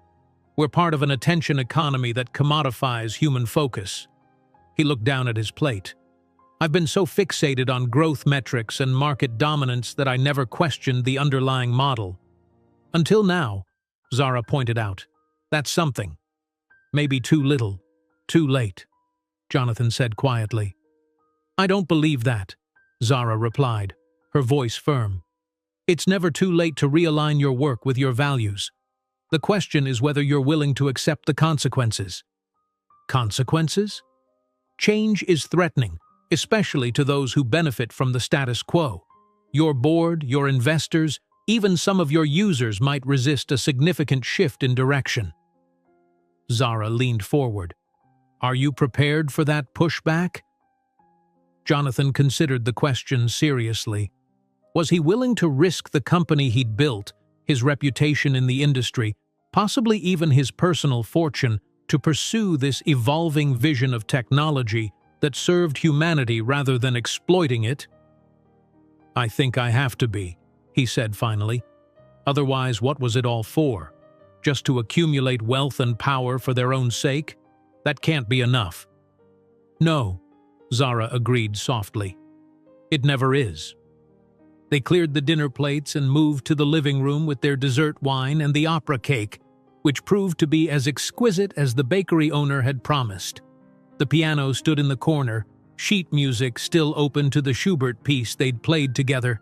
We're part of an attention economy that commodifies human focus. He looked down at his plate. I've been so fixated on growth metrics and market dominance that I never questioned the underlying model. Until now, Zara pointed out. That's something. Maybe too little, too late, Jonathan said quietly. I don't believe that, Zara replied, her voice firm. It's never too late to realign your work with your values. The question is whether you're willing to accept the consequences. Consequences? Change is threatening, especially to those who benefit from the status quo. Your board, your investors, even some of your users might resist a significant shift in direction. Zara leaned forward. Are you prepared for that pushback? Jonathan considered the question seriously. Was he willing to risk the company he'd built, his reputation in the industry, possibly even his personal fortune, to pursue this evolving vision of technology that served humanity rather than exploiting it? I think I have to be, he said finally. Otherwise, what was it all for? Just to accumulate wealth and power for their own sake? That can't be enough. No, Zara agreed softly. It never is. They cleared the dinner plates and moved to the living room with their dessert wine and the opera cake, which proved to be as exquisite as the bakery owner had promised. The piano stood in the corner, sheet music still open to the Schubert piece they'd played together.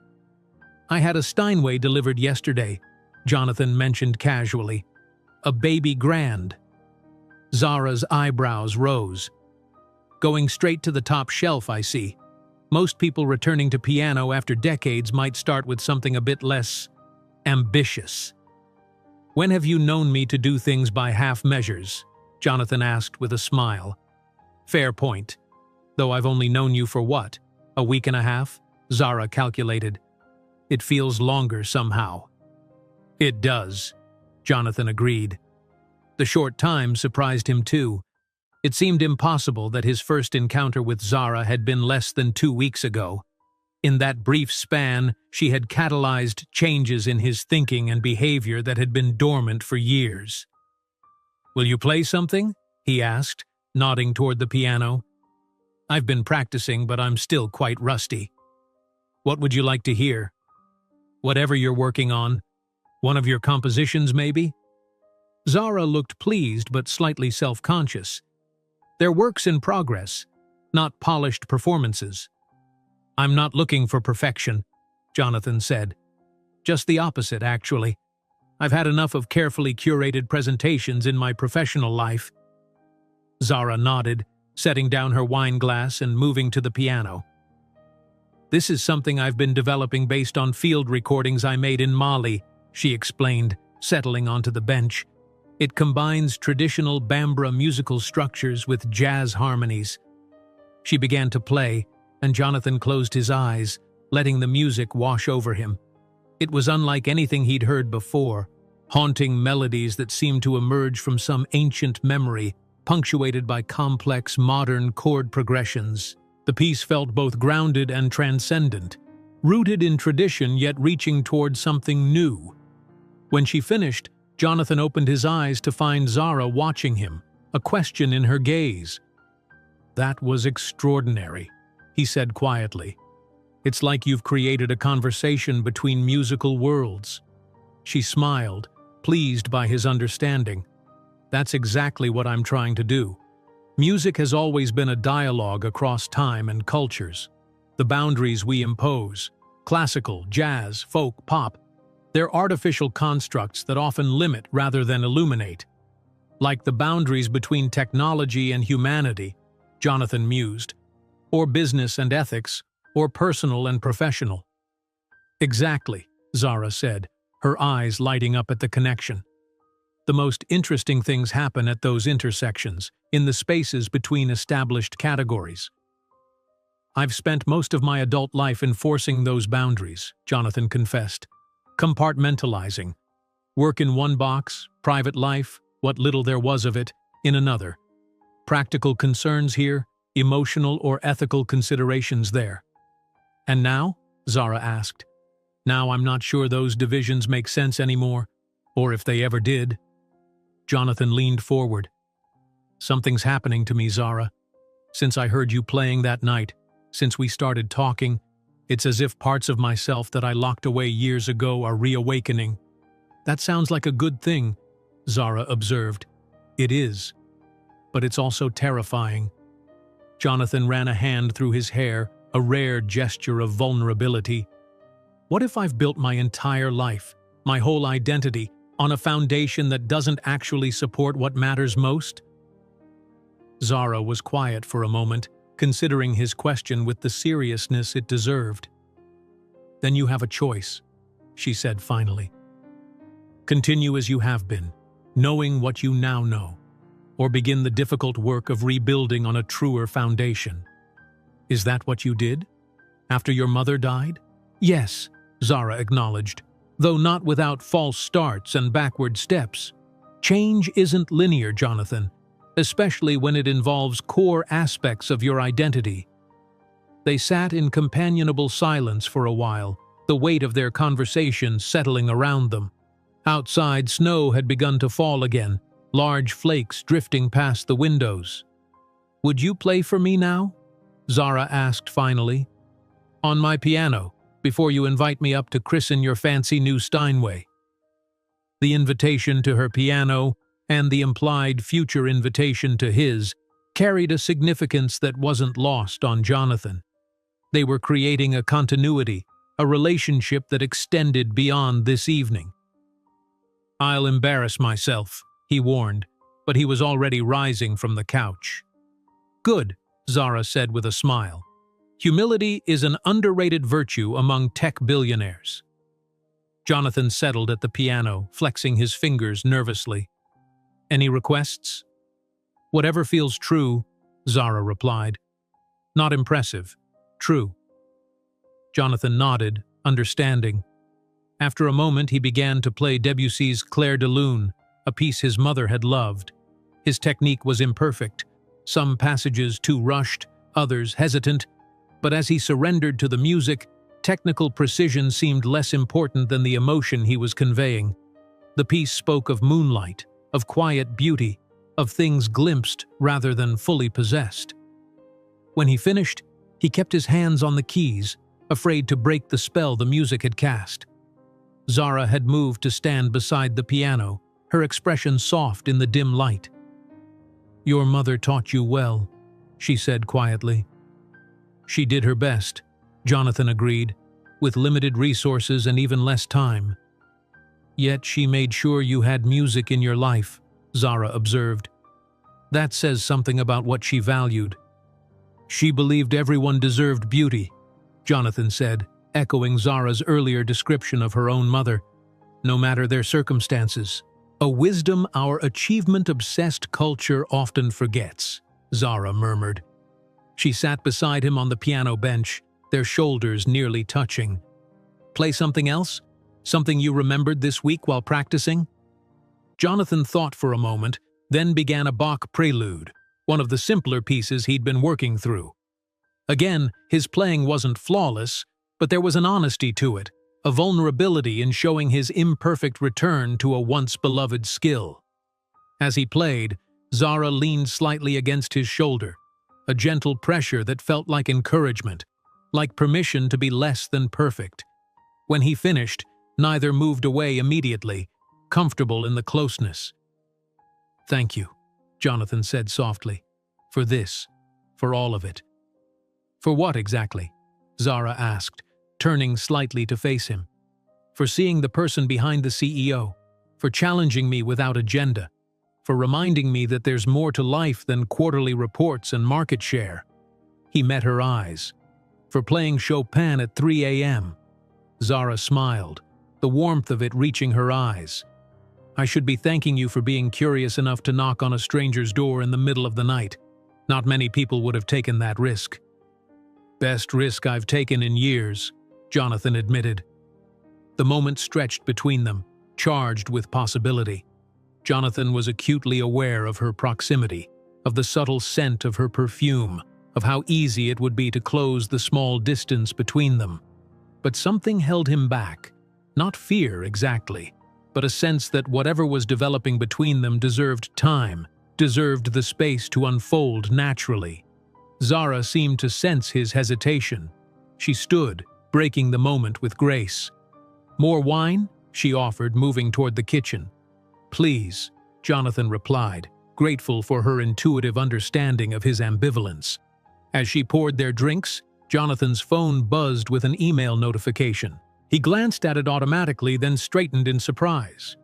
I had a Steinway delivered yesterday, Jonathan mentioned casually. A baby grand. Zara's eyebrows rose. Going straight to the top shelf, I see. Most people returning to piano after decades might start with something a bit less ambitious. When have you known me to do things by half measures? Jonathan asked with a smile. Fair point. Though I've only known you for what? A week and a half? Zara calculated. It feels longer somehow. It does, Jonathan agreed. The short time surprised him too. It seemed impossible that his first encounter with Zara had been less than 2 weeks ago. In that brief span, she had catalyzed changes in his thinking and behavior that had been dormant for years. Will you play something? He asked, nodding toward the piano. I've been practicing, but I'm still quite rusty. What would you like to hear? Whatever you're working on. One of your compositions, maybe? Zara looked pleased but slightly self-conscious. They're works in progress, not polished performances. I'm not looking for perfection, Jonathan said. Just the opposite, actually. I've had enough of carefully curated presentations in my professional life. Zara nodded, setting down her wine glass and moving to the piano. This is something I've been developing based on field recordings I made in Mali, she explained, settling onto the bench. It combines traditional Bambara musical structures with jazz harmonies. She began to play, and Jonathan closed his eyes, letting the music wash over him. It was unlike anything he'd heard before, haunting melodies that seemed to emerge from some ancient memory, punctuated by complex modern chord progressions. The piece felt both grounded and transcendent, rooted in tradition yet reaching toward something new. When she finished, Jonathan opened his eyes to find Zara watching him, a question in her gaze. That was extraordinary, he said quietly. It's like you've created a conversation between musical worlds. She smiled, pleased by his understanding. That's exactly what I'm trying to do. Music has always been a dialogue across time and cultures. The boundaries we impose, classical, jazz, folk, pop, they're artificial constructs that often limit rather than illuminate. Like the boundaries between technology and humanity, Jonathan mused, or business and ethics, or personal and professional. Exactly, Zara said, her eyes lighting up at the connection. The most interesting things happen at those intersections, in the spaces between established categories. I've spent most of my adult life enforcing those boundaries, Jonathan confessed. Compartmentalizing. Work in one box, private life, what little there was of it, in another. Practical concerns here, emotional or ethical considerations there. And now? Zara asked. Now I'm not sure those divisions make sense anymore, or if they ever did. Jonathan leaned forward. Something's happening to me, Zara. Since I heard you playing that night, since we started talking, it's as if parts of myself that I locked away years ago are reawakening. That sounds like a good thing, Zara observed. It is. But it's also terrifying. Jonathan ran a hand through his hair, a rare gesture of vulnerability. What if I've built my entire life, my whole identity, on a foundation that doesn't actually support what matters most? Zara was quiet for a moment, considering his question with the seriousness it deserved. Then you have a choice, she said finally. Continue as you have been, knowing what you now know, or begin the difficult work of rebuilding on a truer foundation. Is that what you did? After your mother died? Yes, Zara acknowledged, though not without false starts and backward steps. Change isn't linear, Jonathan, especially when it involves core aspects of your identity. They sat in companionable silence for a while, the weight of their conversation settling around them. Outside, snow had begun to fall again, large flakes drifting past the windows. Would you play for me now? Zara asked finally. On my piano, before you invite me up to christen your fancy new Steinway. The invitation to her piano and the implied future invitation to his carried a significance that wasn't lost on Jonathan. They were creating a continuity, a relationship that extended beyond this evening. I'll embarrass myself, he warned, but he was already rising from the couch. Good, Zara said with a smile. Humility is an underrated virtue among tech billionaires. Jonathan settled at the piano, flexing his fingers nervously. Any requests? Whatever feels true, Zara replied. Not impressive. True. Jonathan nodded, understanding. After a moment, he began to play Debussy's Clair de Lune, a piece his mother had loved. His technique was imperfect, some passages too rushed, others hesitant, but as he surrendered to the music, technical precision seemed less important than the emotion he was conveying. The piece spoke of moonlight, of quiet beauty, of things glimpsed rather than fully possessed. When he finished, he kept his hands on the keys, afraid to break the spell the music had cast. Zara had moved to stand beside the piano, her expression soft in the dim light. Your mother taught you well, she said quietly. She did her best, Jonathan agreed, with limited resources and even less time. Yet she made sure you had music in your life, Zara observed. That says something about what she valued. She believed everyone deserved beauty, Jonathan said, echoing Zara's earlier description of her own mother, no matter their circumstances. A wisdom our achievement-obsessed culture often forgets, Zara murmured. She sat beside him on the piano bench, their shoulders nearly touching. Play something else? Something you remembered this week while practicing? Jonathan thought for a moment, then began a Bach prelude, one of the simpler pieces he'd been working through. Again, his playing wasn't flawless, but there was an honesty to it, a vulnerability in showing his imperfect return to a once-beloved skill. As he played, Zara leaned slightly against his shoulder, a gentle pressure that felt like encouragement, like permission to be less than perfect. When he finished, neither moved away immediately, comfortable in the closeness. Thank you, Jonathan said softly. For this, for all of it. For what exactly? Zara asked, turning slightly to face him. For seeing the person behind the CEO, for challenging me without agenda, for reminding me that there's more to life than quarterly reports and market share. He met her eyes. For playing Chopin at 3 a.m. Zara smiled, the warmth of it reaching her eyes. I should be thanking you for being curious enough to knock on a stranger's door in the middle of the night. Not many people would have taken that risk. Best risk I've taken in years, Jonathan admitted. The moment stretched between them, charged with possibility. Jonathan was acutely aware of her proximity, of the subtle scent of her perfume, of how easy it would be to close the small distance between them. but something held him back. Not fear, exactly, but a sense that whatever was developing between them deserved time, deserved the space to unfold naturally. Zara seemed to sense his hesitation. She stood, breaking the moment with grace. "More wine?" she offered, moving toward the kitchen. "Please," Jonathan replied, grateful for her intuitive understanding of his ambivalence. As she poured their drinks, Jonathan's phone buzzed with an email notification. He glanced at it automatically, then straightened in surprise.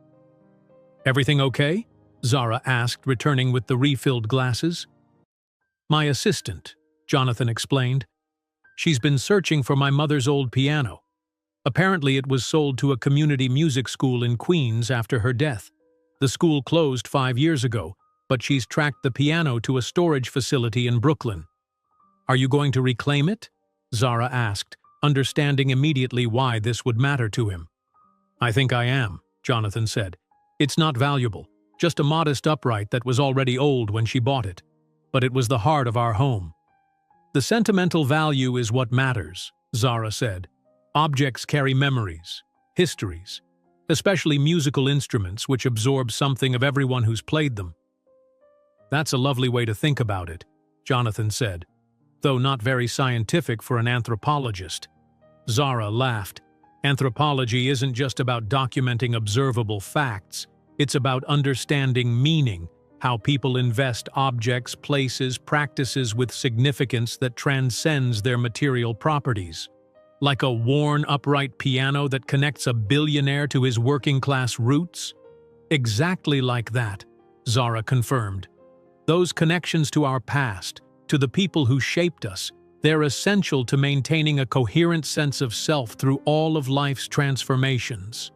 "Everything okay?" Zara asked, returning with the refilled glasses. "My assistant," Jonathan explained. "She's been searching for my mother's old piano. Apparently it was sold to a community music school in Queens after her death. The school closed 5 years ago, but she's tracked the piano to a storage facility in Brooklyn." "Are you going to reclaim it?" Zara asked, understanding immediately why this would matter to him. "I think I am," Jonathan said. "It's not valuable, just a modest upright that was already old when she bought it. But it was the heart of our home." "The sentimental value is what matters," Zara said. "Objects carry memories, histories, especially musical instruments which absorb something of everyone who's played them." "That's a lovely way to think about it," Jonathan said, though not very scientific for an anthropologist. Zara laughed. "Anthropology isn't just about documenting observable facts. It's about understanding meaning, how people invest objects, places, practices with significance that transcends their material properties. Like a worn, upright piano that connects a billionaire to his working-class roots?" "Exactly like that," Zara confirmed. "Those connections to our past, to the people who shaped us, they're essential to maintaining a coherent sense of self through all of life's transformations."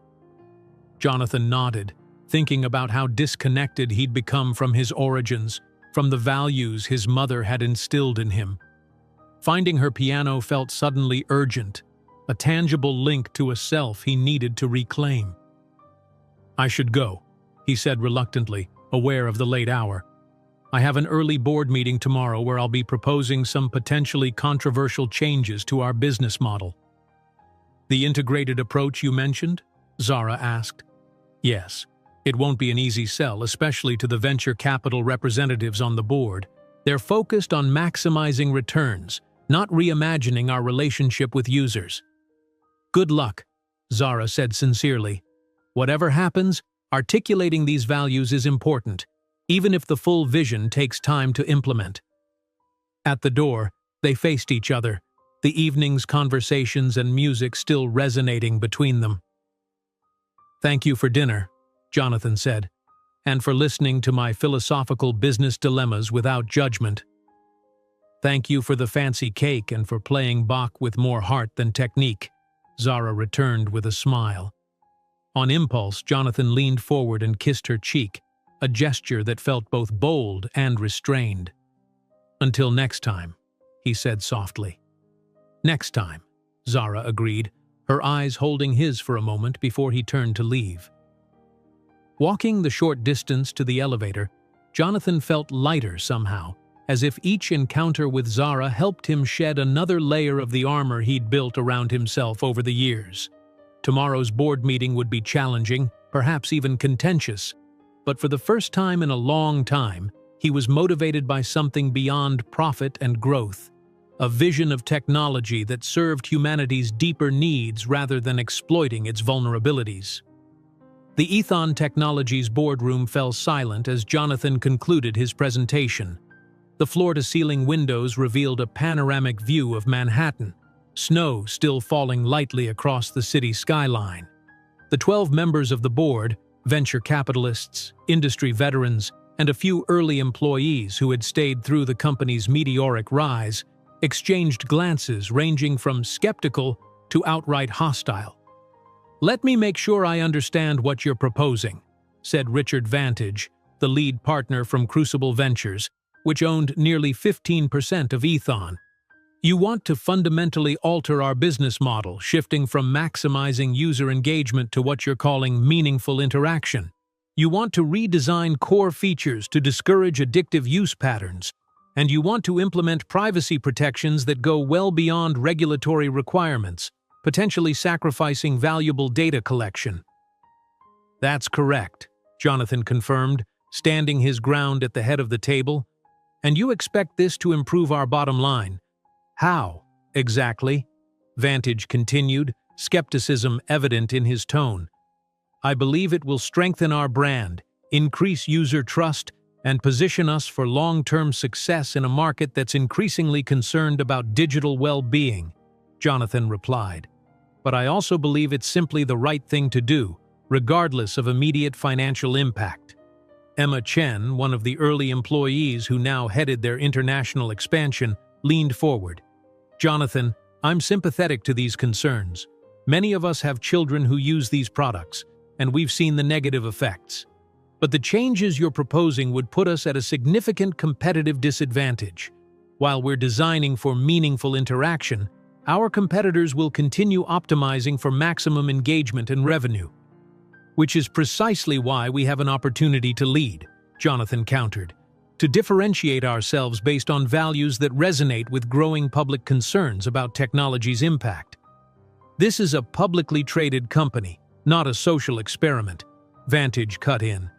Jonathan nodded, thinking about how disconnected he'd become from his origins, from the values his mother had instilled in him. Finding her piano felt suddenly urgent, a tangible link to a self he needed to reclaim. "I should go," he said reluctantly, aware of the late hour. "I have an early board meeting tomorrow where I'll be proposing some potentially controversial changes to our business model." "The integrated approach you mentioned?" Zara asked. "Yes. It won't be an easy sell, especially to the venture capital representatives on the board. They're focused on maximizing returns, not reimagining our relationship with users." "Good luck," Zara said sincerely. "Whatever happens, articulating these values is important, even if the full vision takes time to implement." At the door, they faced each other, the evening's conversations and music still resonating between them. "Thank you for dinner," Jonathan said, "and for listening to my philosophical business dilemmas without judgment." "Thank you for the fancy cake and for playing Bach with more heart than technique," Zara returned with a smile. On impulse, Jonathan leaned forward and kissed her cheek, a gesture that felt both bold and restrained. "Until next time," he said softly. "Next time," Zara agreed, her eyes holding his for a moment before he turned to leave. Walking the short distance to the elevator, Jonathan felt lighter somehow, as if each encounter with Zara helped him shed another layer of the armor he'd built around himself over the years. Tomorrow's board meeting would be challenging, perhaps even contentious, but for the first time in a long time, he was motivated by something beyond profit and growth, a vision of technology that served humanity's deeper needs rather than exploiting its vulnerabilities. The Ethon Technologies boardroom fell silent as Jonathan concluded his presentation. The floor-to-ceiling windows revealed a panoramic view of Manhattan, snow still falling lightly across the city skyline. The 12 members of the board, venture capitalists, industry veterans, and a few early employees who had stayed through the company's meteoric rise, exchanged glances ranging from skeptical to outright hostile. "Let me make sure I understand what you're proposing," said Richard Vantage, the lead partner from Crucible Ventures, which owned nearly 15% of Ethon. "You want to fundamentally alter our business model, shifting from maximizing user engagement to what you're calling meaningful interaction. You want to redesign core features to discourage addictive use patterns, and you want to implement privacy protections that go well beyond regulatory requirements. potentially sacrificing valuable data collection. That's correct, Jonathan confirmed, standing his ground at the head of the table. And you expect this to improve our bottom line? How, exactly? Vantage continued, skepticism evident in his tone. I believe it will strengthen our brand, increase user trust, and position us for long-term success in a market that's increasingly concerned about digital well-being, Jonathan replied. But I also believe it's simply the right thing to do, regardless of immediate financial impact. Emma Chen, one of the early employees who now headed their international expansion, leaned forward. Jonathan, I'm sympathetic to these concerns. Many of us have children who use these products, and we've seen the negative effects. But the changes you're proposing would put us at a significant competitive disadvantage. While we're designing for meaningful interaction, our competitors will continue optimizing for maximum engagement and revenue. Which is precisely why we have an opportunity to lead, Jonathan countered, to differentiate ourselves based on values that resonate with growing public concerns about technology's impact. This is a publicly traded company, not a social experiment, Vantage cut in.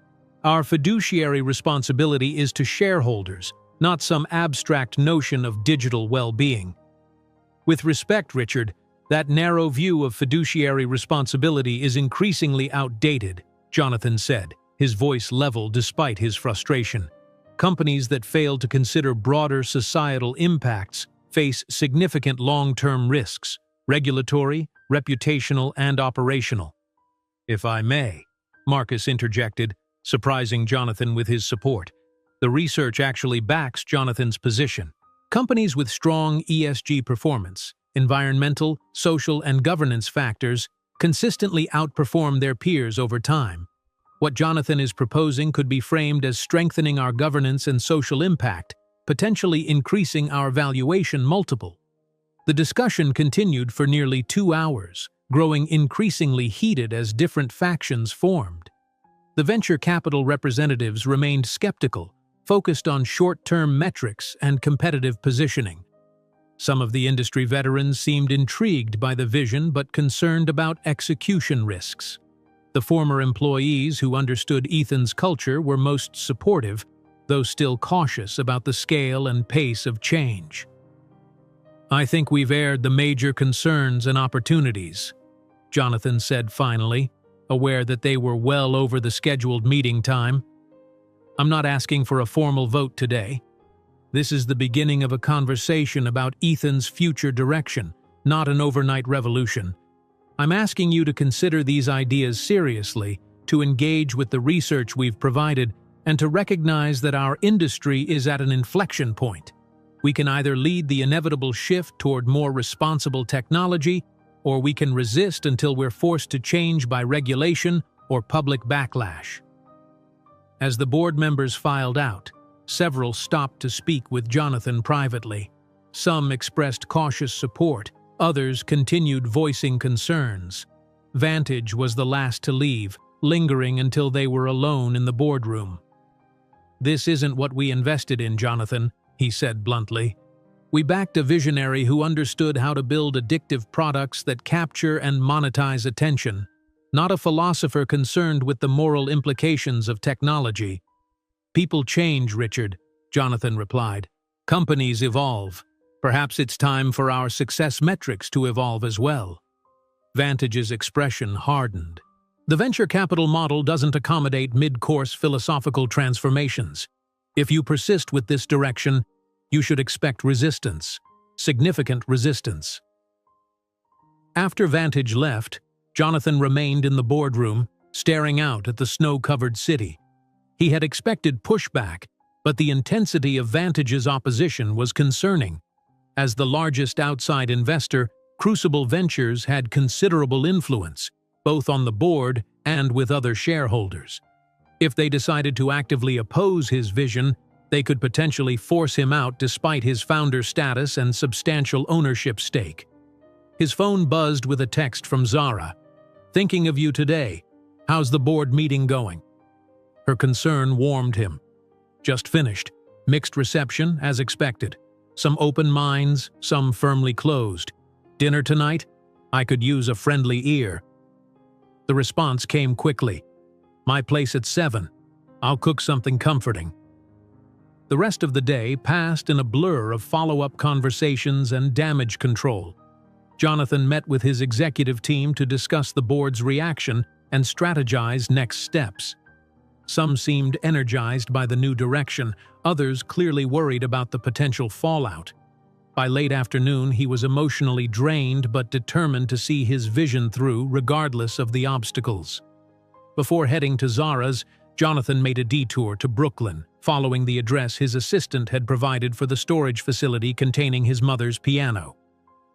Our fiduciary responsibility is to shareholders, not some abstract notion of digital well-being. With respect, Richard, that narrow view of fiduciary responsibility is increasingly outdated, Jonathan said, his voice level despite his frustration. Companies that fail to consider broader societal impacts face significant long-term risks, regulatory, reputational, and operational. If I may, Marcus interjected, surprising Jonathan with his support. The research actually backs Jonathan's position. Companies with strong ESG performance, environmental, social, and governance factors, consistently outperform their peers over time. What Jonathan is proposing could be framed as strengthening our governance and social impact, potentially increasing our valuation multiple. The discussion continued for nearly 2 hours, growing increasingly heated as different factions formed. The venture capital representatives remained skeptical, focused on short-term metrics and competitive positioning. Some of the industry veterans seemed intrigued by the vision but concerned about execution risks. The former employees who understood Ethan's culture were most supportive, though still cautious about the scale and pace of change. I think we've aired the major concerns and opportunities, Jonathan said finally, aware that they were well over the scheduled meeting time. I'm not asking for a formal vote today. This is the beginning of a conversation about Ethan's future direction, not an overnight revolution. I'm asking you to consider these ideas seriously, to engage with the research we've provided, and to recognize that our industry is at an inflection point. We can either lead the inevitable shift toward more responsible technology, or we can resist until we're forced to change by regulation or public backlash. As the board members filed out, several stopped to speak with Jonathan privately. Some expressed cautious support, others continued voicing concerns. Vantage was the last to leave, lingering until they were alone in the boardroom. This isn't what we invested in, Jonathan, he said bluntly. We backed a visionary who understood how to build addictive products that capture and monetize attention, not a philosopher concerned with the moral implications of technology. People change, Richard, Jonathan replied. Companies evolve. Perhaps it's time for our success metrics to evolve as well. Vantage's expression hardened. The venture capital model doesn't accommodate mid-course philosophical transformations. If you persist with this direction, you should expect resistance, significant resistance. After Vantage left, Jonathan remained in the boardroom, staring out at the snow-covered city. He had expected pushback, but the intensity of Vantage's opposition was concerning. As the largest outside investor, Crucible Ventures had considerable influence, both on the board and with other shareholders. If they decided to actively oppose his vision, they could potentially force him out despite his founder status and substantial ownership stake. His phone buzzed with a text from Zara. Thinking of you today. How's the board meeting going? Her concern warmed him. Just finished. Mixed reception, as expected. Some open minds, some firmly closed. Dinner tonight? I could use a friendly ear." The response came quickly. "My place at 7. I'll cook something comforting." The rest of the day passed in a blur of follow-up conversations and damage control. Jonathan met with his executive team to discuss the board's reaction and strategize next steps. Some seemed energized by the new direction, others clearly worried about the potential fallout. By late afternoon, he was emotionally drained but determined to see his vision through regardless of the obstacles. Before heading to Zara's, Jonathan made a detour to Brooklyn, following the address his assistant had provided for the storage facility containing his mother's piano.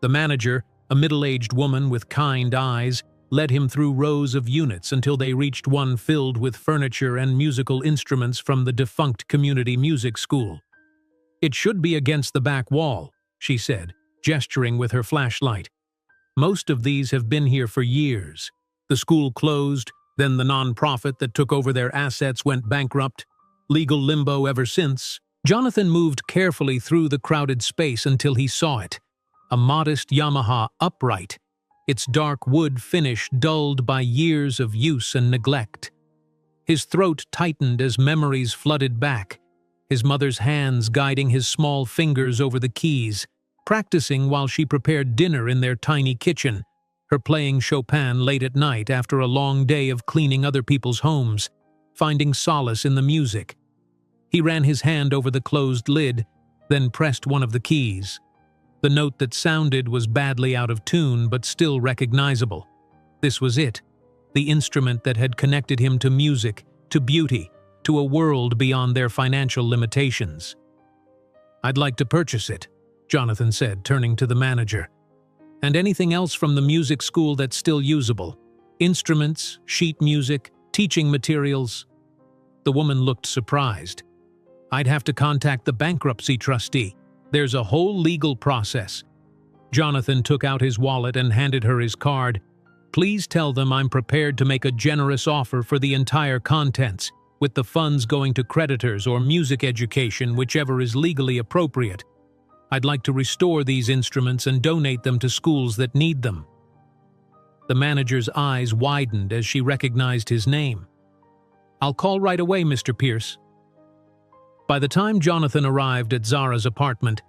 The manager, a middle-aged woman with kind eyes, led him through rows of units until they reached one filled with furniture and musical instruments from the defunct community music school. "It should be against the back wall," she said, gesturing with her flashlight. "Most of these have been here for years. The school closed, then the non-profit that took over their assets went bankrupt. Legal limbo ever since." Jonathan moved carefully through the crowded space until he saw it. A modest Yamaha upright, its dark wood finish dulled by years of use and neglect. His throat tightened as memories flooded back, his mother's hands guiding his small fingers over the keys, practicing while she prepared dinner in their tiny kitchen, her playing Chopin late at night after a long day of cleaning other people's homes, finding solace in the music. He ran his hand over the closed lid, then pressed one of the keys. The note that sounded was badly out of tune but still recognizable. This was it, the instrument that had connected him to music, to beauty, to a world beyond their financial limitations. "I'd like to purchase it," Jonathan said, turning to the manager. "And anything else from the music school that's still usable? Instruments, sheet music, teaching materials?" The woman looked surprised. "I'd have to contact the bankruptcy trustee. There's a whole legal process." Jonathan took out his wallet and handed her his card. "Please tell them I'm prepared to make a generous offer for the entire contents, with the funds going to creditors or music education, whichever is legally appropriate. I'd like to restore these instruments and donate them to schools that need them." The manager's eyes widened as she recognized his name. "I'll call right away, Mr. Pierce." By the time Jonathan arrived at Zara's apartment,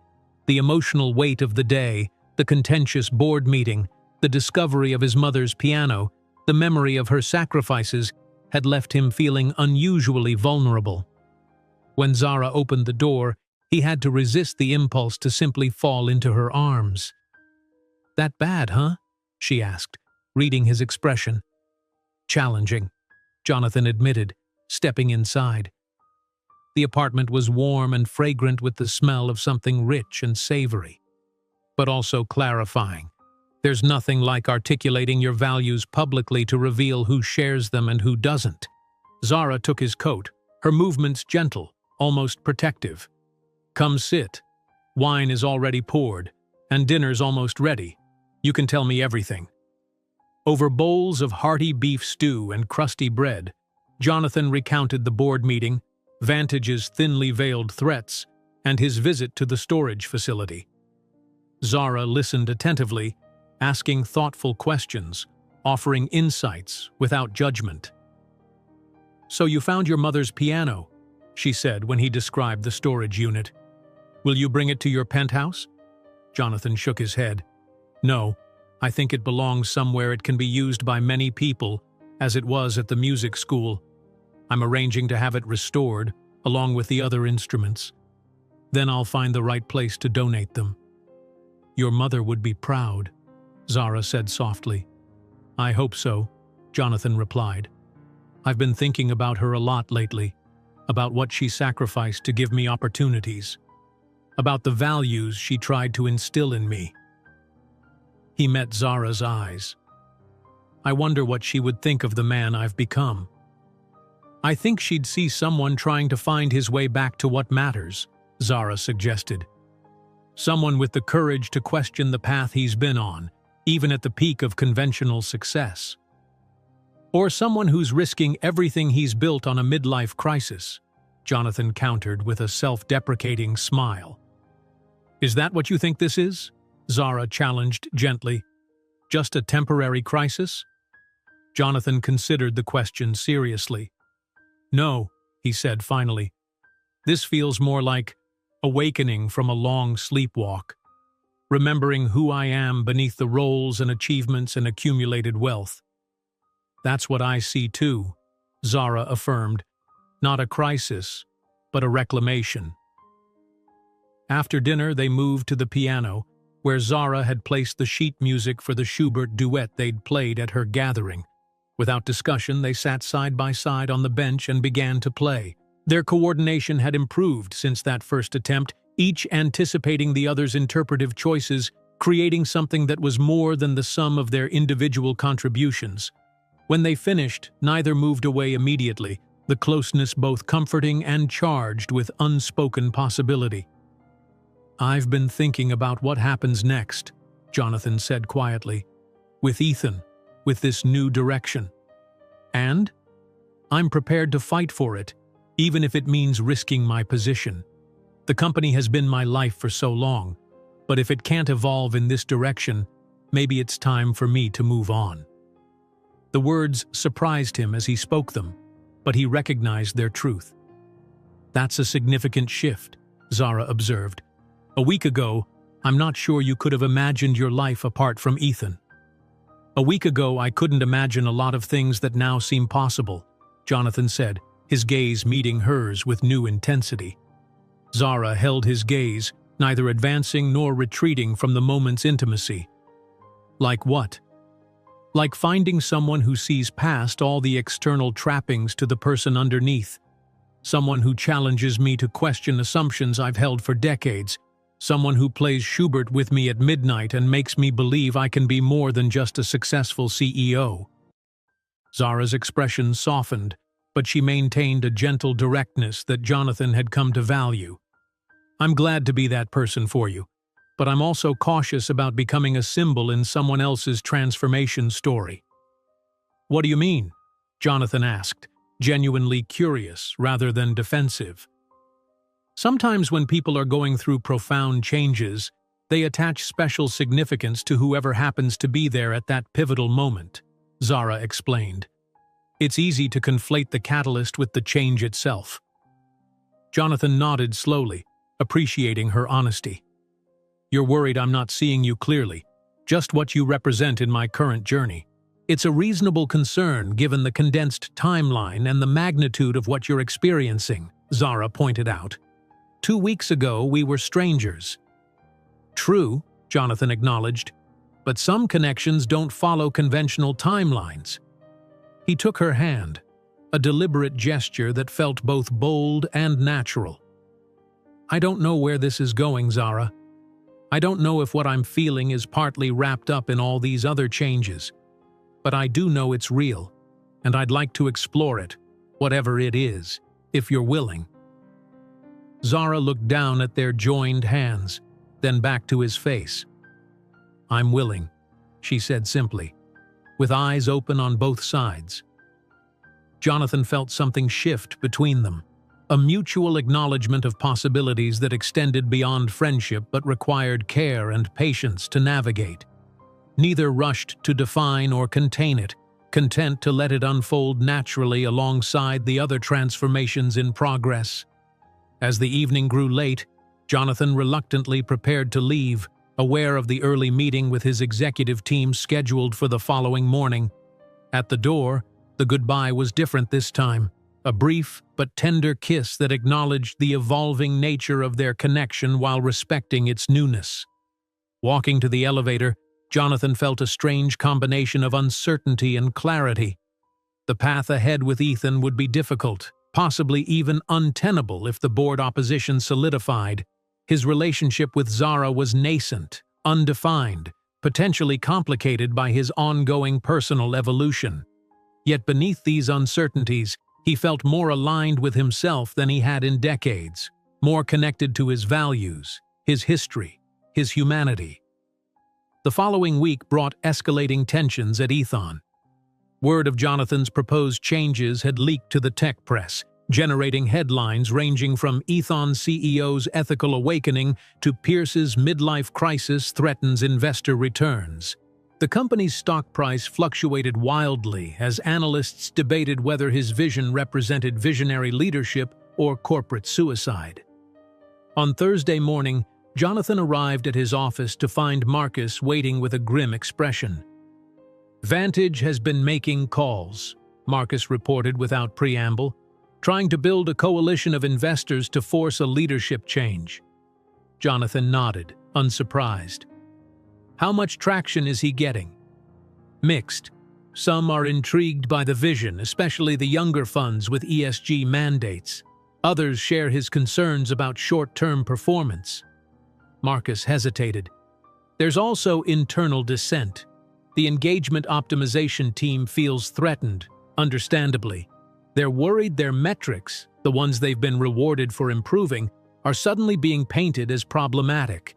the emotional weight of the day, the contentious board meeting, the discovery of his mother's piano, the memory of her sacrifices had left him feeling unusually vulnerable. When Zara opened the door, he had to resist the impulse to simply fall into her arms. "That bad, huh?" she asked, reading his expression. "Challenging," Jonathan admitted, stepping inside. The apartment was warm and fragrant with the smell of something rich and savory, but also clarifying. There's nothing like articulating your values publicly to reveal who shares them and who doesn't. Zara took his coat, her movements gentle, almost protective. "Come sit. Wine is already poured, and dinner's almost ready. You can tell me everything." Over bowls of hearty beef stew and crusty bread, Jonathan recounted the board meeting, Vantage's thinly veiled threats, and his visit to the storage facility. Zara listened attentively, asking thoughtful questions, offering insights without judgment. "So you found your mother's piano," she said when he described the storage unit. "Will you bring it to your penthouse?" Jonathan shook his head. "No, I think it belongs somewhere it can be used by many people, as it was at the music school. I'm arranging to have it restored, along with the other instruments. Then I'll find the right place to donate them." "Your mother would be proud," Zara said softly. "I hope so," Jonathan replied. "I've been thinking about her a lot lately, about what she sacrificed to give me opportunities, about the values she tried to instill in me." He met Zara's eyes. "I wonder what she would think of the man I've become." "I think she'd see someone trying to find his way back to what matters," Zara suggested. "Someone with the courage to question the path he's been on, even at the peak of conventional success. Or someone who's risking everything he's built on a midlife crisis," Jonathan countered with a self-deprecating smile. "Is that what you think this is?" Zara challenged gently. Just a temporary crisis? Jonathan considered the question seriously. No, he said finally. This feels more like awakening from a long sleepwalk, remembering who I am beneath the roles and achievements and accumulated wealth. That's what I see too, Zara affirmed. Not a crisis, but a reclamation. After dinner, they moved to the piano, where Zara had placed the sheet music for the Schubert duet they'd played at her gathering. Without discussion, they sat side by side on the bench and began to play. Their coordination had improved since that first attempt, each anticipating the other's interpretive choices, creating something that was more than the sum of their individual contributions. When they finished, neither moved away immediately, the closeness both comforting and charged with unspoken possibility. I've been thinking about what happens next, Jonathan said quietly. With Ethan, with this new direction. And I'm prepared to fight for it, even if it means risking my position. The company has been my life for so long, but if it can't evolve in this direction, maybe it's time for me to move on. The words surprised him as he spoke them, but he recognized their truth. That's a significant shift, Zara observed. A week ago, I'm not sure you could have imagined your life apart from Ethan. A week ago, I couldn't imagine a lot of things that now seem possible, Jonathan said, his gaze meeting hers with new intensity. Zara held his gaze, neither advancing nor retreating from the moment's intimacy. Like what? Like finding someone who sees past all the external trappings to the person underneath. Someone who challenges me to question assumptions I've held for decades. Someone who plays Schubert with me at midnight and makes me believe I can be more than just a successful CEO. Zara's expression softened, but she maintained a gentle directness that Jonathan had come to value. I'm glad to be that person for you, but I'm also cautious about becoming a symbol in someone else's transformation story. What do you mean? Jonathan asked, genuinely curious rather than defensive. Sometimes when people are going through profound changes, they attach special significance to whoever happens to be there at that pivotal moment, Zara explained. It's easy to conflate the catalyst with the change itself. Jonathan nodded slowly, appreciating her honesty. You're worried I'm not seeing you clearly, just what you represent in my current journey. It's a reasonable concern given the condensed timeline and the magnitude of what you're experiencing, Zara pointed out. 2 weeks ago, we were strangers. True, Jonathan acknowledged, but some connections don't follow conventional timelines. He took her hand, a deliberate gesture that felt both bold and natural. I don't know where this is going, Zara. I don't know if what I'm feeling is partly wrapped up in all these other changes, but I do know it's real, and I'd like to explore it, whatever it is, if you're willing. Zara looked down at their joined hands, then back to his face. I'm willing, she said simply, with eyes open on both sides. Jonathan felt something shift between them, a mutual acknowledgement of possibilities that extended beyond friendship but required care and patience to navigate. Neither rushed to define or contain it, content to let it unfold naturally alongside the other transformations in progress. As the evening grew late, Jonathan reluctantly prepared to leave, aware of the early meeting with his executive team scheduled for the following morning. At the door, the goodbye was different this time, a brief but tender kiss that acknowledged the evolving nature of their connection while respecting its newness. Walking to the elevator, Jonathan felt a strange combination of uncertainty and clarity. The path ahead with Ethan would be difficult, possibly even untenable if the board opposition solidified. His relationship with Zara was nascent, undefined, potentially complicated by his ongoing personal evolution. Yet beneath these uncertainties, he felt more aligned with himself than he had in decades, more connected to his values, his history, his humanity. The following week brought escalating tensions at Ethan. Word of Jonathan's proposed changes had leaked to the tech press, generating headlines ranging from Ethan CEO's ethical awakening to Pierce's midlife crisis threatens investor returns. The company's stock price fluctuated wildly as analysts debated whether his vision represented visionary leadership or corporate suicide. On Thursday morning, Jonathan arrived at his office to find Marcus waiting with a grim expression. "Vantage has been making calls," Marcus reported without preamble, "trying to build a coalition of investors to force a leadership change." Jonathan nodded, unsurprised. "How much traction is he getting?" "Mixed. Some are intrigued by the vision, especially the younger funds with ESG mandates. Others share his concerns about short-term performance." Marcus hesitated. "There's also internal dissent. The engagement optimization team feels threatened, understandably. They're worried their metrics, the ones they've been rewarded for improving, are suddenly being painted as problematic."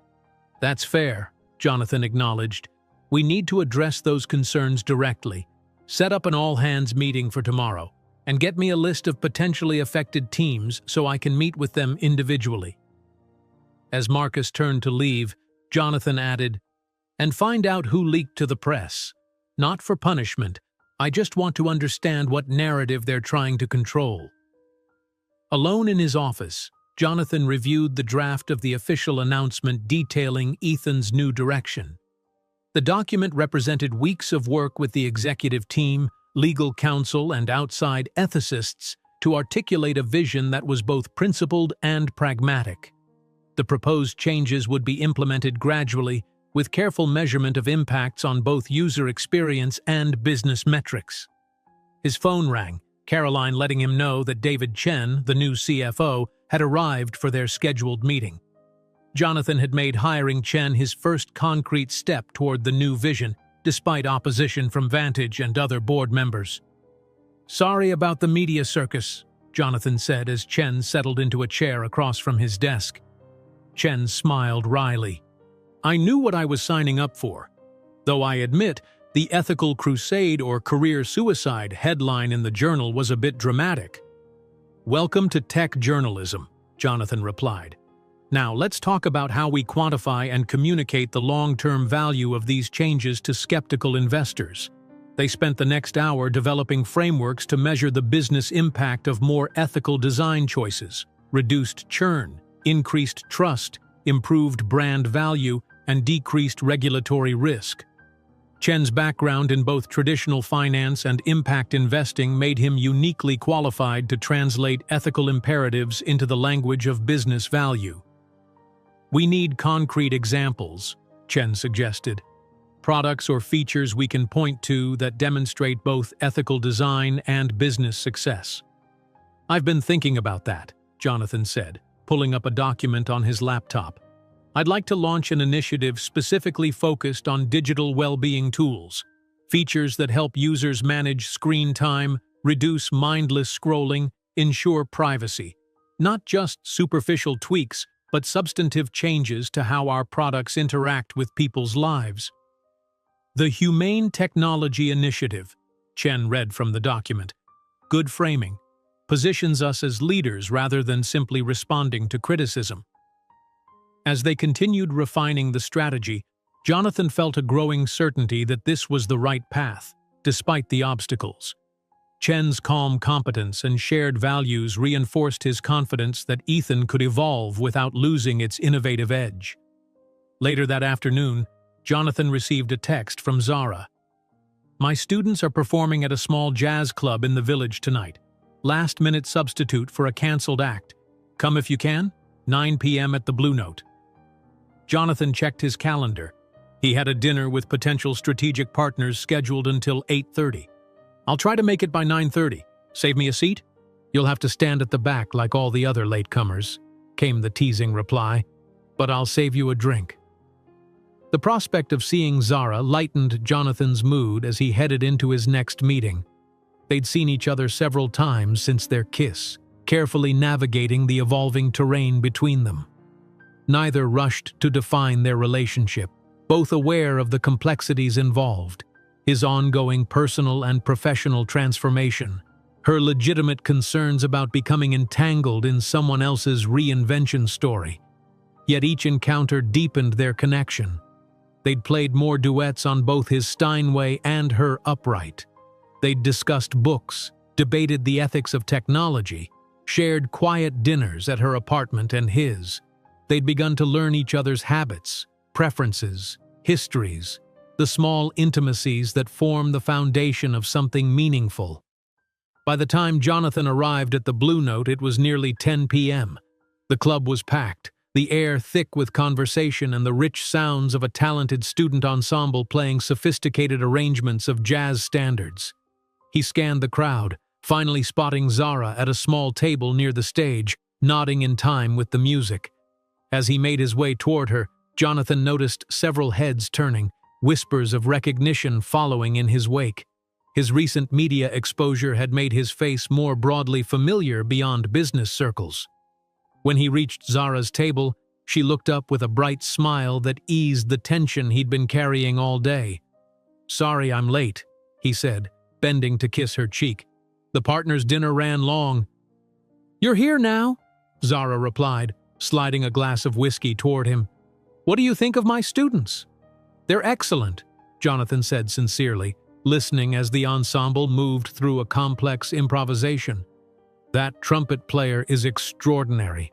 "That's fair," Jonathan acknowledged. "We need to address those concerns directly. Set up an all-hands meeting for tomorrow, and get me a list of potentially affected teams so I can meet with them individually." As Marcus turned to leave, Jonathan added, "And find out who leaked to the press. Not for punishment. I just want to understand what narrative they're trying to control." Alone in his office, Jonathan reviewed the draft of the official announcement detailing Ethan's new direction. The document represented weeks of work with the executive team, legal counsel, and outside ethicists to articulate a vision that was both principled and pragmatic. The proposed changes would be implemented gradually, with careful measurement of impacts on both user experience and business metrics. His phone rang, Caroline letting him know that David Chen, the new CFO, had arrived for their scheduled meeting. Jonathan had made hiring Chen his first concrete step toward the new vision, despite opposition from Vantage and other board members. "Sorry about the media circus," Jonathan said as Chen settled into a chair across from his desk. Chen smiled wryly. "I knew what I was signing up for. Though I admit, the ethical crusade or career suicide headline in the journal was a bit dramatic." "Welcome to tech journalism," Jonathan replied. "Now let's talk about how we quantify and communicate the long-term value of these changes to skeptical investors." They spent the next hour developing frameworks to measure the business impact of more ethical design choices, reduced churn, increased trust, improved brand value, and decreased regulatory risk. Chen's background in both traditional finance and impact investing made him uniquely qualified to translate ethical imperatives into the language of business value. "We need concrete examples," Chen suggested. "Products or features we can point to that demonstrate both ethical design and business success." "I've been thinking about that," Jonathan said, pulling up a document on his laptop. "I'd like to launch an initiative specifically focused on digital well-being tools, features that help users manage screen time, reduce mindless scrolling, ensure privacy. Not just superficial tweaks, but substantive changes to how our products interact with people's lives." "The Humane Technology Initiative," Chen read from the document. "Good framing. Positions us as leaders rather than simply responding to criticism." As they continued refining the strategy, Jonathan felt a growing certainty that this was the right path, despite the obstacles. Chen's calm competence and shared values reinforced his confidence that Ethan could evolve without losing its innovative edge. Later that afternoon, Jonathan received a text from Zara. "My students are performing at a small jazz club in the village tonight. Last-minute substitute for a cancelled act. Come if you can, 9 p.m. at the Blue Note." Jonathan checked his calendar. He had a dinner with potential strategic partners scheduled until 8:30. "I'll try to make it by 9:30. Save me a seat? You'll have to stand at the back like all the other latecomers," came the teasing reply. "But I'll save you a drink." The prospect of seeing Zara lightened Jonathan's mood as he headed into his next meeting. They'd seen each other several times since their kiss, carefully navigating the evolving terrain between them. Neither rushed to define their relationship, both aware of the complexities involved: his ongoing personal and professional transformation, her legitimate concerns about becoming entangled in someone else's reinvention story. Yet each encounter deepened their connection. They'd played more duets on both his Steinway and her upright. They'd discussed books, debated the ethics of technology, shared quiet dinners at her apartment and his. They'd begun to learn each other's habits, preferences, histories, the small intimacies that form the foundation of something meaningful. By the time Jonathan arrived at the Blue Note, it was nearly 10 p.m. The club was packed, the air thick with conversation and the rich sounds of a talented student ensemble playing sophisticated arrangements of jazz standards. He scanned the crowd, finally spotting Zara at a small table near the stage, nodding in time with the music. As he made his way toward her, Jonathan noticed several heads turning, whispers of recognition following in his wake. His recent media exposure had made his face more broadly familiar beyond business circles. When he reached Zara's table, she looked up with a bright smile that eased the tension he'd been carrying all day. "Sorry I'm late," he said, bending to kiss her cheek. "The partners' dinner ran long." "You're here now," Zara replied, sliding a glass of whiskey toward him. "What do you think of my students?" "They're excellent," Jonathan said sincerely, listening as the ensemble moved through a complex improvisation. "That trumpet player is extraordinary."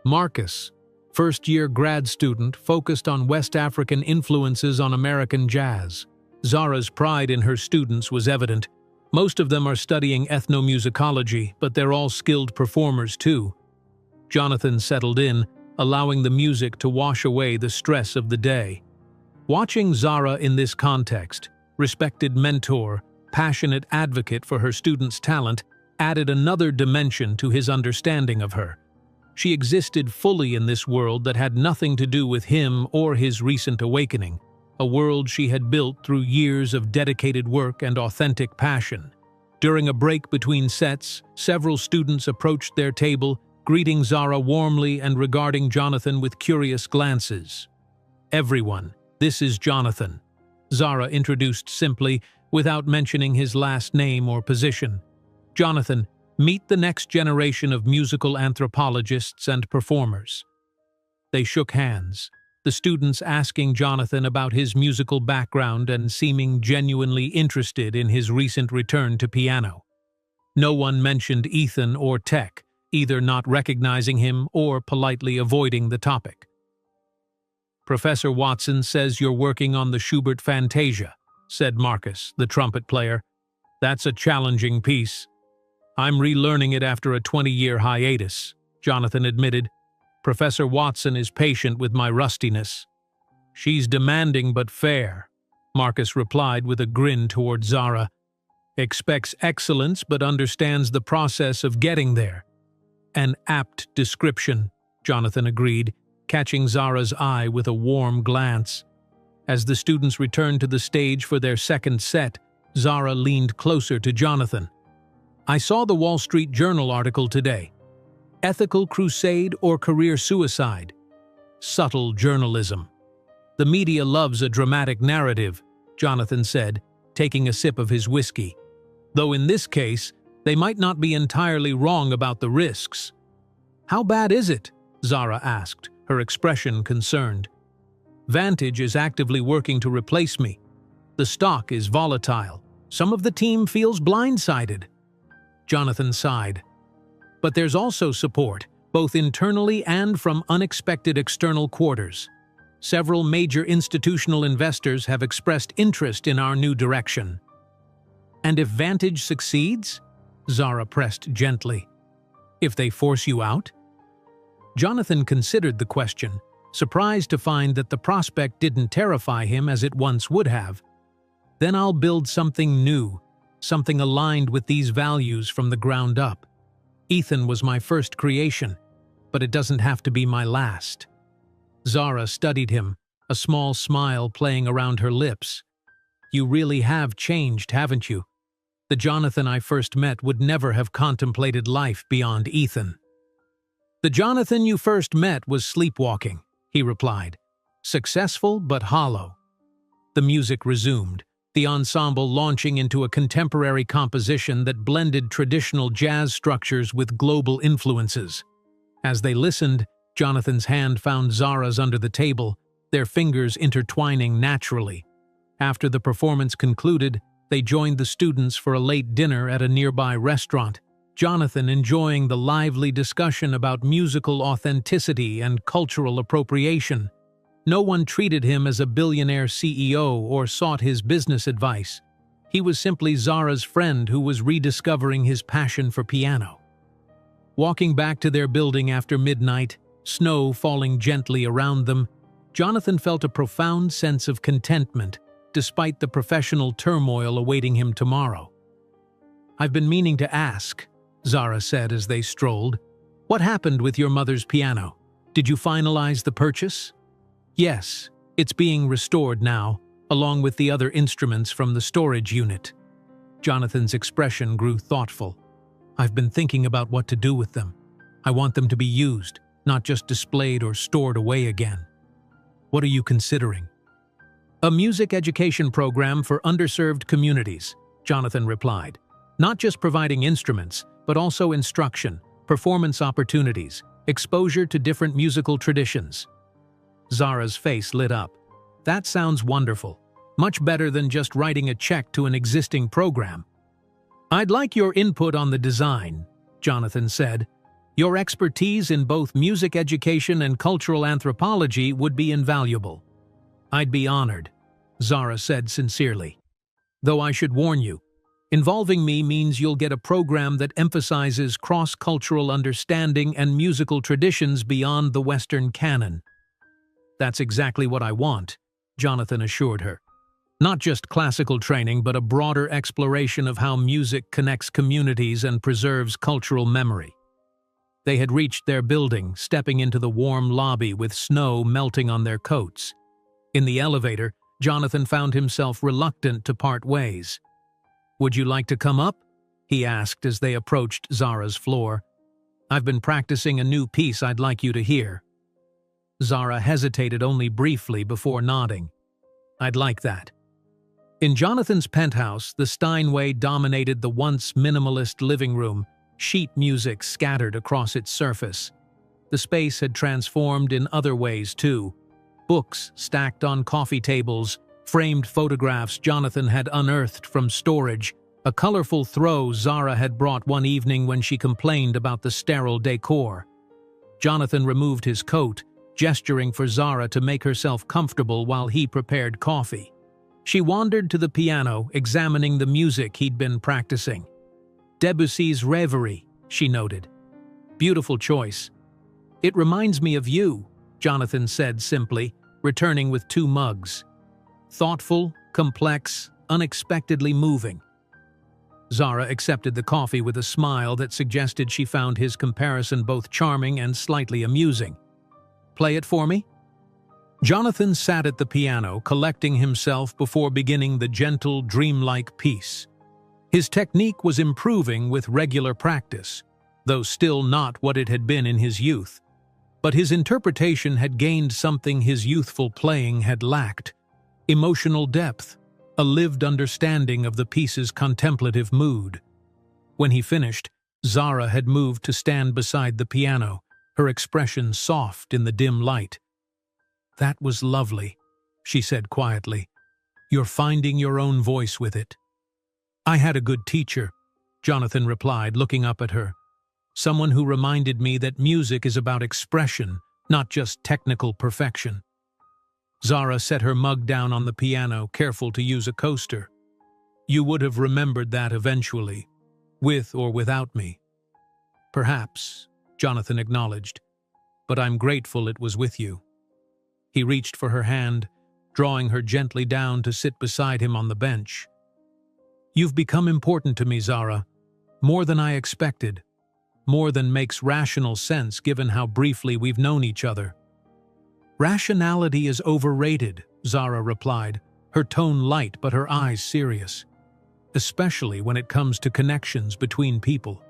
Marcus, first-year grad student, focused on West African influences on American jazz. Zara's pride in her students was evident. Most of them are studying ethnomusicology, but they're all skilled performers too. Jonathan settled in, allowing the music to wash away the stress of the day. Watching Zara in this context, respected mentor, passionate advocate for her students' talent, added another dimension to his understanding of her. She existed fully in this world that had nothing to do with him or his recent awakening, a world she had built through years of dedicated work and authentic passion. During a break between sets, several students approached their table, greeting Zara warmly and regarding Jonathan with curious glances. "Everyone, this is Jonathan," Zara introduced simply, without mentioning his last name or position. "Jonathan, meet the next generation of musical anthropologists and performers." They shook hands, the students asking Jonathan about his musical background and seeming genuinely interested in his recent return to piano. No one mentioned Ethan or tech, either not recognizing him or politely avoiding the topic. "Professor Watson says you're working on the Schubert Fantasia," said Marcus, the trumpet player. "That's a challenging piece." "I'm relearning it after a 20-year hiatus," Jonathan admitted. "Professor Watson is patient with my rustiness." "She's demanding but fair," Marcus replied with a grin toward Zara. "Expects excellence but understands the process of getting there." "An apt description," Jonathan agreed, catching Zara's eye with a warm glance. As the students returned to the stage for their second set, Zara leaned closer to Jonathan. "I saw the Wall Street Journal article today. Ethical crusade or career suicide? Subtle journalism. The media loves a dramatic narrative," Jonathan said, taking a sip of his whiskey. "Though in this case, they might not be entirely wrong about the risks." "How bad is it?" Zara asked, her expression concerned. "Vantage is actively working to replace me. The stock is volatile. Some of the team feels blindsided." Jonathan sighed. "But there's also support, both internally and from unexpected external quarters. Several major institutional investors have expressed interest in our new direction." "And if Vantage succeeds?" Zara pressed gently. "If they force you out?" Jonathan considered the question, surprised to find that the prospect didn't terrify him as it once would have. "Then I'll build something new, something aligned with these values from the ground up. Ethan was my first creation, but it doesn't have to be my last." Zara studied him, a small smile playing around her lips. "You really have changed, haven't you? The Jonathan I first met would never have contemplated life beyond Ethan." "The Jonathan you first met was sleepwalking," he replied. "Successful but hollow." The music resumed, the ensemble launching into a contemporary composition that blended traditional jazz structures with global influences. As they listened, Jonathan's hand found Zara's under the table, their fingers intertwining naturally. After the performance concluded, they joined the students for a late dinner at a nearby restaurant, Jonathan enjoying the lively discussion about musical authenticity and cultural appropriation. No one treated him as a billionaire CEO or sought his business advice. He was simply Zara's friend who was rediscovering his passion for piano. Walking back to their building after midnight, snow falling gently around them, Jonathan felt a profound sense of contentment, despite the professional turmoil awaiting him tomorrow. "I've been meaning to ask," Zara said as they strolled. "What happened with your mother's piano? Did you finalize the purchase?" "Yes, it's being restored now, along with the other instruments from the storage unit." Jonathan's expression grew thoughtful. "I've been thinking about what to do with them. I want them to be used, not just displayed or stored away again." "What are you considering?" "A music education program for underserved communities," Jonathan replied. "Not just providing instruments, but also instruction, performance opportunities, exposure to different musical traditions." Zara's face lit up. "That sounds wonderful. Much better than just writing a check to an existing program." "I'd like your input on the design," Jonathan said. "Your expertise in both music education and cultural anthropology would be invaluable." "I'd be honored," Zara said sincerely. "Though I should warn you, involving me means you'll get a program that emphasizes cross-cultural understanding and musical traditions beyond the Western canon." "That's exactly what I want," Jonathan assured her. "Not just classical training, but a broader exploration of how music connects communities and preserves cultural memory." They had reached their building, stepping into the warm lobby with snow melting on their coats. In the elevator, Jonathan found himself reluctant to part ways. "Would you like to come up?" he asked as they approached Zara's floor. "I've been practicing a new piece I'd like you to hear." Zara hesitated only briefly before nodding. "I'd like that." In Jonathan's penthouse, the Steinway dominated the once minimalist living room, sheet music scattered across its surface. The space had transformed in other ways too. Books stacked on coffee tables, framed photographs Jonathan had unearthed from storage, a colorful throw Zara had brought one evening when she complained about the sterile decor. Jonathan removed his coat, gesturing for Zara to make herself comfortable while he prepared coffee. She wandered to the piano, examining the music he'd been practicing. "Debussy's Reverie," she noted. "Beautiful choice." "It reminds me of you," Jonathan said simply, returning with 2 mugs. Thoughtful, complex, unexpectedly moving. Zara accepted the coffee with a smile that suggested she found his comparison both charming and slightly amusing. "Play it for me?" Jonathan sat at the piano, collecting himself before beginning the gentle, dreamlike piece. His technique was improving with regular practice, though still not what it had been in his youth. But his interpretation had gained something his youthful playing had lacked: emotional depth, a lived understanding of the piece's contemplative mood. When he finished, Zara had moved to stand beside the piano, her expression soft in the dim light. "That was lovely," she said quietly. "You're finding your own voice with it." "I had a good teacher," Jonathan replied, looking up at her. "Someone who reminded me that music is about expression, not just technical perfection." Zara set her mug down on the piano, careful to use a coaster. "You would have remembered that eventually, with or without me." "Perhaps," Jonathan acknowledged, "but I'm grateful it was with you." He reached for her hand, drawing her gently down to sit beside him on the bench. "You've become important to me, Zara, more than I expected, more than makes rational sense given how briefly we've known each other." "Rationality is overrated," Zara replied, her tone light but her eyes serious, "especially when it comes to connections between people."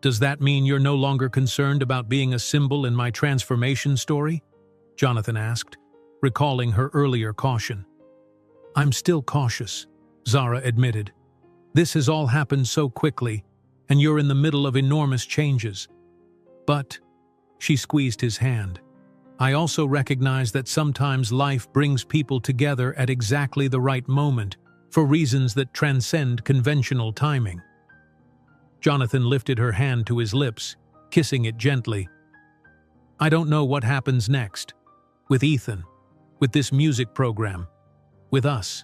"Does that mean you're no longer concerned about being a symbol in my transformation story?" Jonathan asked, recalling her earlier caution. "I'm still cautious," Zara admitted. "This has all happened so quickly, and you're in the middle of enormous changes. But," she squeezed his hand, I also recognize that sometimes life brings people together at exactly the right moment, for reasons that transcend conventional timing. Jonathan lifted her hand to his lips, kissing it gently. I don't know what happens next. With Ethan, with this music program, with us.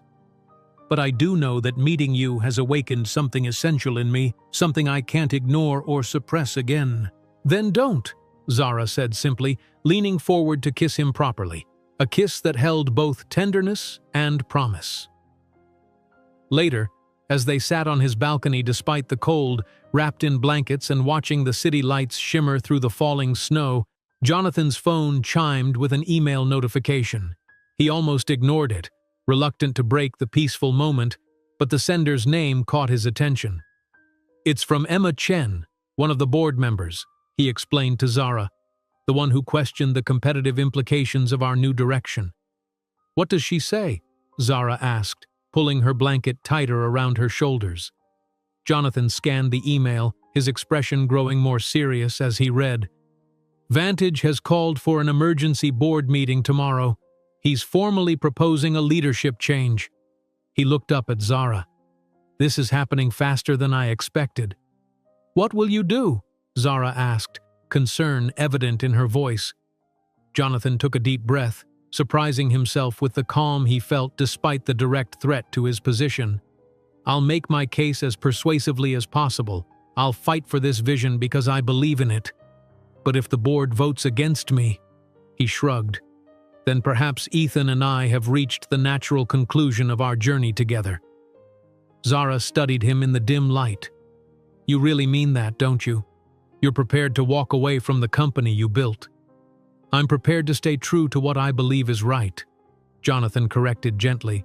But I do know that meeting you has awakened something essential in me, something I can't ignore or suppress again. Then don't, Zara said simply, leaning forward to kiss him properly, a kiss that held both tenderness and promise. Later, as they sat on his balcony despite the cold, wrapped in blankets and watching the city lights shimmer through the falling snow, Jonathan's phone chimed with an email notification. He almost ignored it, reluctant to break the peaceful moment, but the sender's name caught his attention. It's from Emma Chen, one of the board members, he explained to Zara, the one who questioned the competitive implications of our new direction. What does she say? Zara asked, pulling her blanket tighter around her shoulders. Jonathan scanned the email, his expression growing more serious as he read. Vantage has called for an emergency board meeting tomorrow. He's formally proposing a leadership change. He looked up at Zara. This is happening faster than I expected. What will you do? Zara asked, concern evident in her voice. Jonathan took a deep breath, surprising himself with the calm he felt despite the direct threat to his position. I'll make my case as persuasively as possible. I'll fight for this vision because I believe in it. But if the board votes against me, he shrugged, then perhaps Ethan and I have reached the natural conclusion of our journey together. Zara studied him in the dim light. You really mean that, don't you? You're prepared to walk away from the company you built. I'm prepared to stay true to what I believe is right, Jonathan corrected gently,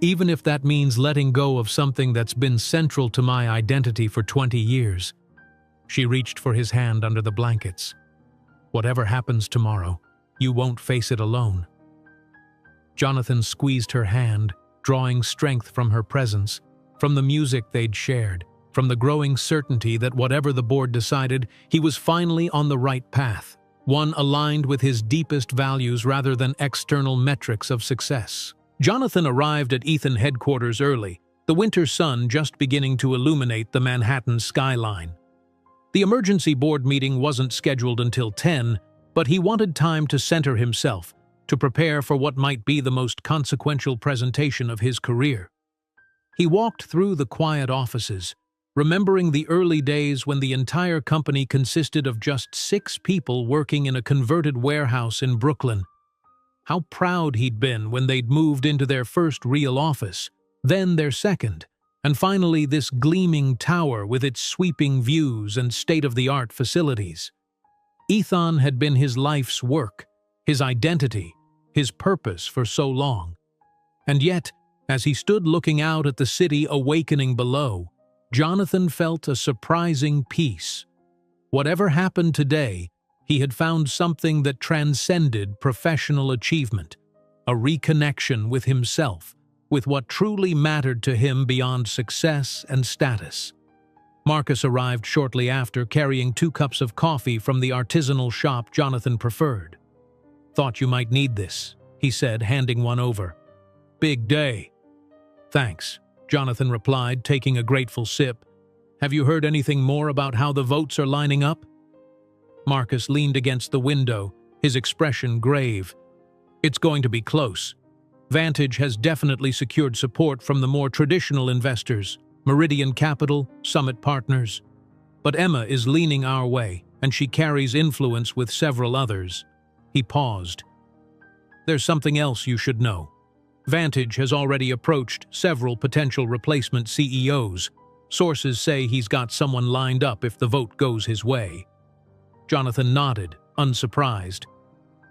even if that means letting go of something that's been central to my identity for 20 years. She reached for his hand under the blankets. Whatever happens tomorrow, you won't face it alone. Jonathan squeezed her hand, drawing strength from her presence, from the music they'd shared, from the growing certainty that whatever the board decided, he was finally on the right path, one aligned with his deepest values rather than external metrics of success. Jonathan arrived at Ethan headquarters early, the winter sun just beginning to illuminate the Manhattan skyline. The emergency board meeting wasn't scheduled until 10, but he wanted time to center himself, to prepare for what might be the most consequential presentation of his career. He walked through the quiet offices, remembering the early days when the entire company consisted of just 6 people working in a converted warehouse in Brooklyn. How proud he'd been when they'd moved into their first real office, then their second, and finally this gleaming tower with its sweeping views and state-of-the-art facilities. Ethan had been his life's work, his identity, his purpose for so long. And yet, as he stood looking out at the city awakening below, Jonathan felt a surprising peace. Whatever happened today, he had found something that transcended professional achievement, a reconnection with himself, with what truly mattered to him beyond success and status. Marcus arrived shortly after, carrying 2 cups of coffee from the artisanal shop Jonathan preferred. Thought you might need this, he said, handing one over. Big day. Thanks, Jonathan replied, taking a grateful sip. Have you heard anything more about how the votes are lining up? Marcus leaned against the window, his expression grave. It's going to be close. Vantage has definitely secured support from the more traditional investors, Meridian Capital, Summit Partners. But Emma is leaning our way, and she carries influence with several others. He paused. There's something else you should know. Vantage has already approached several potential replacement CEOs. Sources say he's got someone lined up if the vote goes his way. Jonathan nodded, unsurprised.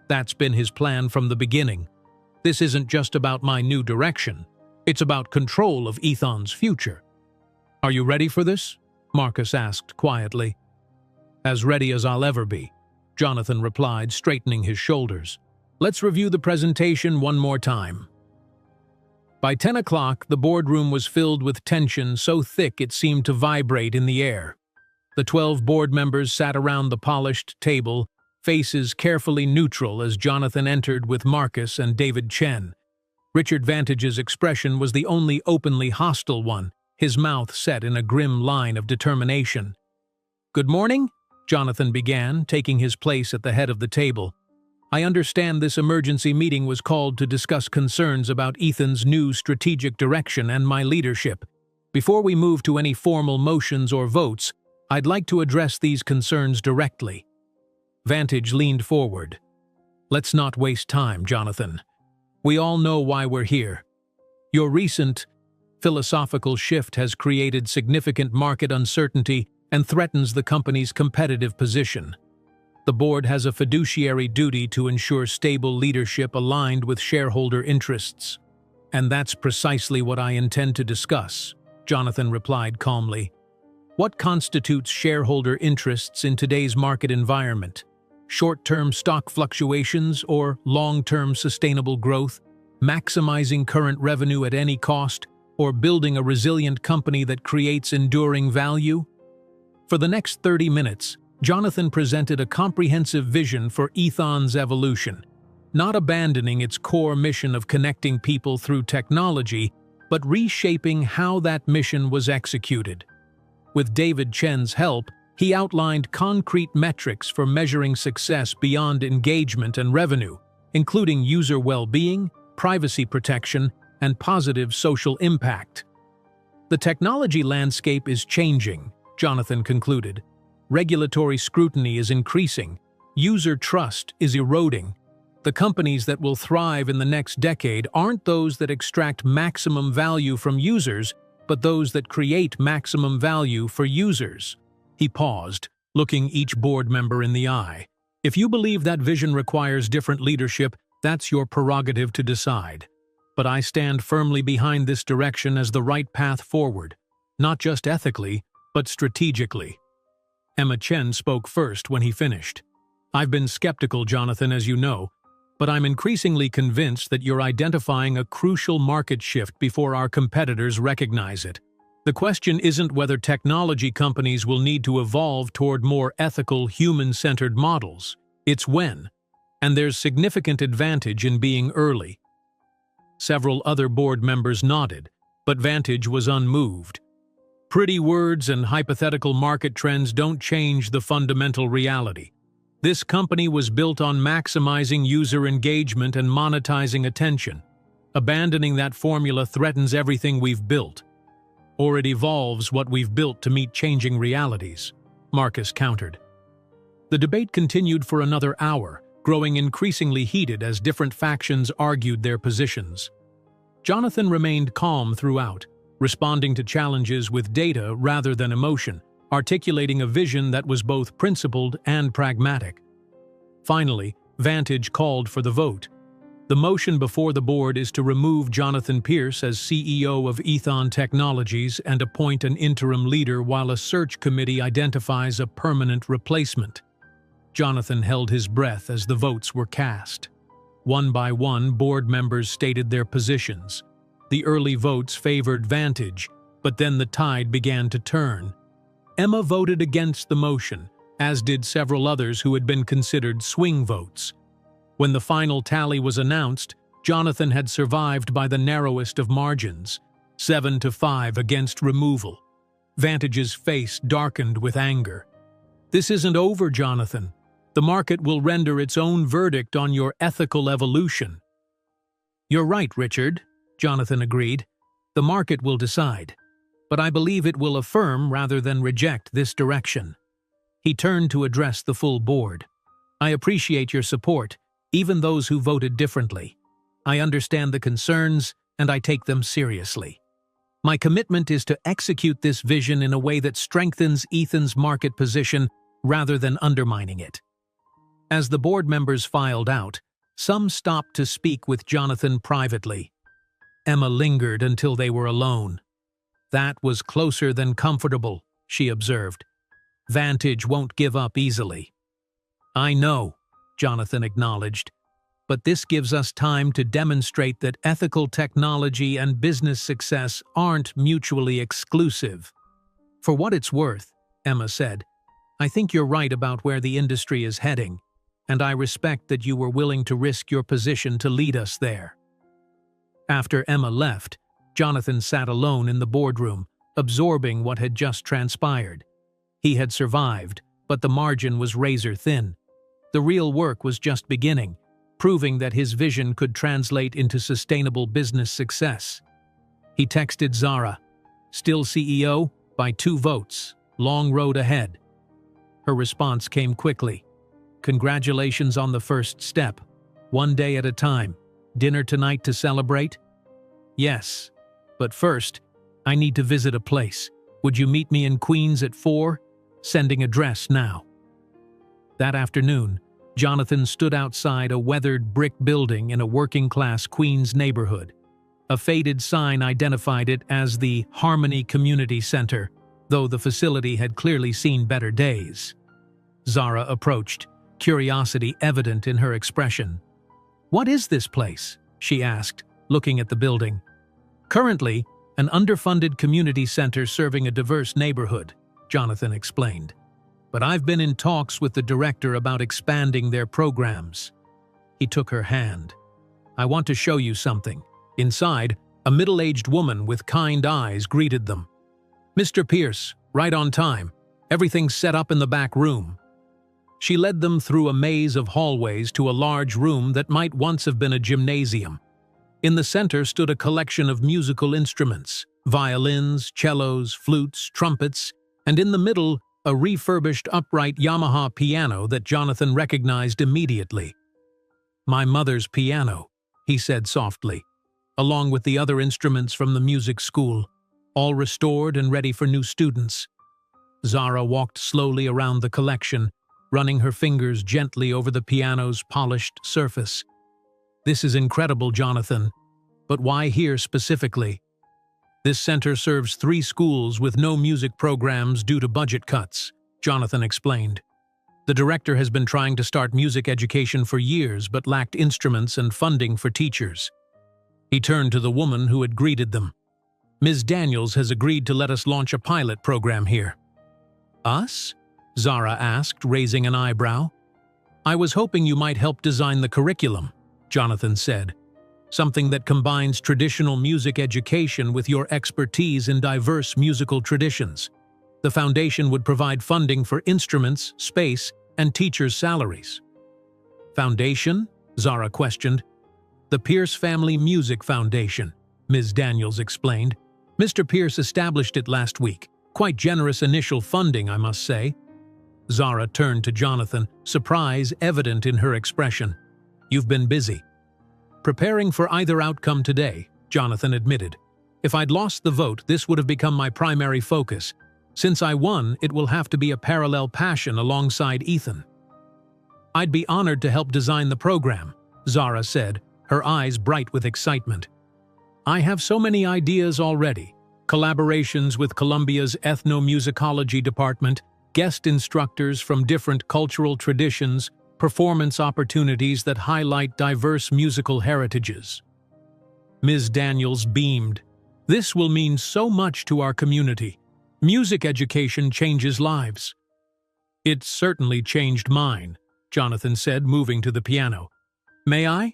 That's been his plan from the beginning. This isn't just about my new direction. It's about control of Ethan's future. Are you ready for this? Marcus asked quietly. As ready as I'll ever be, Jonathan replied, straightening his shoulders. Let's review the presentation one more time. By 10 o'clock, the boardroom was filled with tension so thick it seemed to vibrate in the air. The 12 board members sat around the polished table, faces carefully neutral as Jonathan entered with Marcus and David Chen. Richard Vantage's expression was the only openly hostile one, his mouth set in a grim line of determination. "Good morning," Jonathan began, taking his place at the head of the table. "I understand this emergency meeting was called to discuss concerns about Ethan's new strategic direction and my leadership. Before we move to any formal motions or votes, I'd like to address these concerns directly." Vantage leaned forward. "Let's not waste time, Jonathan. We all know why we're here. Your recent philosophical shift has created significant market uncertainty and threatens the company's competitive position. The board has a fiduciary duty to ensure stable leadership aligned with shareholder interests. And that's precisely what I intend to discuss," Jonathan replied calmly. "What constitutes shareholder interests in today's market environment? Short-term stock fluctuations or long-term sustainable growth, maximizing current revenue at any cost, or building a resilient company that creates enduring value?" For the next 30 minutes, Jonathan presented a comprehensive vision for Ethan's evolution, not abandoning its core mission of connecting people through technology, but reshaping how that mission was executed. With David Chen's help, he outlined concrete metrics for measuring success beyond engagement and revenue, including user well-being, privacy protection, and positive social impact. "The technology landscape is changing," Jonathan concluded. "Regulatory scrutiny is increasing. User trust is eroding. The companies that will thrive in the next decade aren't those that extract maximum value from users, but those that create maximum value for users." He paused, looking each board member in the eye. "If you believe that vision requires different leadership, that's your prerogative to decide. But I stand firmly behind this direction as the right path forward, not just ethically, but strategically." Emma Chen spoke first when he finished. "I've been skeptical, Jonathan, as you know, but I'm increasingly convinced that you're identifying a crucial market shift before our competitors recognize it. The question isn't whether technology companies will need to evolve toward more ethical, human-centered models. It's when. And there's significant advantage in being early." Several other board members nodded, but Vantage was unmoved. "Pretty words and hypothetical market trends don't change the fundamental reality. This company was built on maximizing user engagement and monetizing attention. Abandoning that formula threatens everything we've built. Or it evolves what we've built to meet changing realities," Marcus countered. The debate continued for another hour, growing increasingly heated as different factions argued their positions. Jonathan remained calm throughout, responding to challenges with data rather than emotion, articulating a vision that was both principled and pragmatic. Finally, Vantage called for the vote. The motion before the board is to remove Jonathan Pierce as CEO of Ethan Technologies and appoint an interim leader while a search committee identifies a permanent replacement. Jonathan held his breath as the votes were cast. One by one, board members stated their positions. The early votes favored Vantage, but then the tide began to turn. Emma voted against the motion, as did several others who had been considered swing votes. When the final tally was announced, Jonathan had survived by the narrowest of margins, 7-5 against removal. Vantage's face darkened with anger. "This isn't over, Jonathan. The market will render its own verdict on your ethical evolution." "You're right, Richard," Jonathan agreed. "The market will decide. But I believe it will affirm rather than reject this direction." He turned to address the full board. "I appreciate your support, even those who voted differently. I understand the concerns, and I take them seriously. My commitment is to execute this vision in a way that strengthens Ethan's market position rather than undermining it." As the board members filed out, some stopped to speak with Jonathan privately. Emma lingered until they were alone. "That was closer than comfortable," she observed. "Vantage won't give up easily." "I know," Jonathan acknowledged, "but this gives us time to demonstrate that ethical technology and business success aren't mutually exclusive." "For what it's worth," Emma said, "I think you're right about where the industry is heading. and I respect that you were willing to risk your position to lead us there." After Emma left, Jonathan sat alone in the boardroom, absorbing what had just transpired. He had survived, but the margin was razor-thin. The real work was just beginning, proving that his vision could translate into sustainable business success. He texted Zara, "Still CEO? By 2 votes. Long road ahead." Her response came quickly. "Congratulations on the first step. One day at a time. Dinner tonight to celebrate?" "Yes. But first, I need to visit a place. Would you meet me in Queens at 4? Sending address now." That afternoon, Jonathan stood outside a weathered brick building in a working-class Queens neighborhood. A faded sign identified it as the Harmony Community Center, though the facility had clearly seen better days. Zara approached, curiosity evident in her expression. "What is this place?" she asked, looking at the building. "Currently, an underfunded community center serving a diverse neighborhood," Jonathan explained. "But I've been in talks with the director about expanding their programs." He took her hand. "I want to show you something." Inside, a middle-aged woman with kind eyes greeted them. "Mr. Pierce, right on time. Everything's set up in the back room." She led them through a maze of hallways to a large room that might once have been a gymnasium. In the center stood a collection of musical instruments, violins, cellos, flutes, trumpets, and in the middle, a refurbished upright Yamaha piano that Jonathan recognized immediately. "My mother's piano," he said softly, "along with the other instruments from the music school, all restored and ready for new students." Zara walked slowly around the collection, running her fingers gently over the piano's polished surface. "This is incredible, Jonathan. But why here specifically?" "This center serves 3 schools with no music programs due to budget cuts," Jonathan explained. "The director has been trying to start music education for years but lacked instruments and funding for teachers." He turned to the woman who had greeted them. "Ms. Daniels has agreed to let us launch a pilot program here." "Us?" Zara asked, raising an eyebrow. "I was hoping you might help design the curriculum," Jonathan said. "Something that combines traditional music education with your expertise in diverse musical traditions. The foundation would provide funding for instruments, space, and teachers' salaries." "Foundation?" Zara questioned. "The Pierce Family Music Foundation," Ms. Daniels explained. "Mr. Pierce established it last week. Quite generous initial funding, I must say." Zara turned to Jonathan, surprise evident in her expression. "You've been busy." "Preparing for either outcome today," Jonathan admitted. "If I'd lost the vote, this would have become my primary focus. Since I won, it will have to be a parallel passion alongside Ethan." "I'd be honored to help design the program," Zara said, her eyes bright with excitement. "I have so many ideas already. Collaborations with Columbia's ethnomusicology department, guest instructors from different cultural traditions, performance opportunities that highlight diverse musical heritages." Ms. Daniels beamed. "This will mean so much to our community. Music education changes lives." "It certainly changed mine," Jonathan said, moving to the piano. "May I?"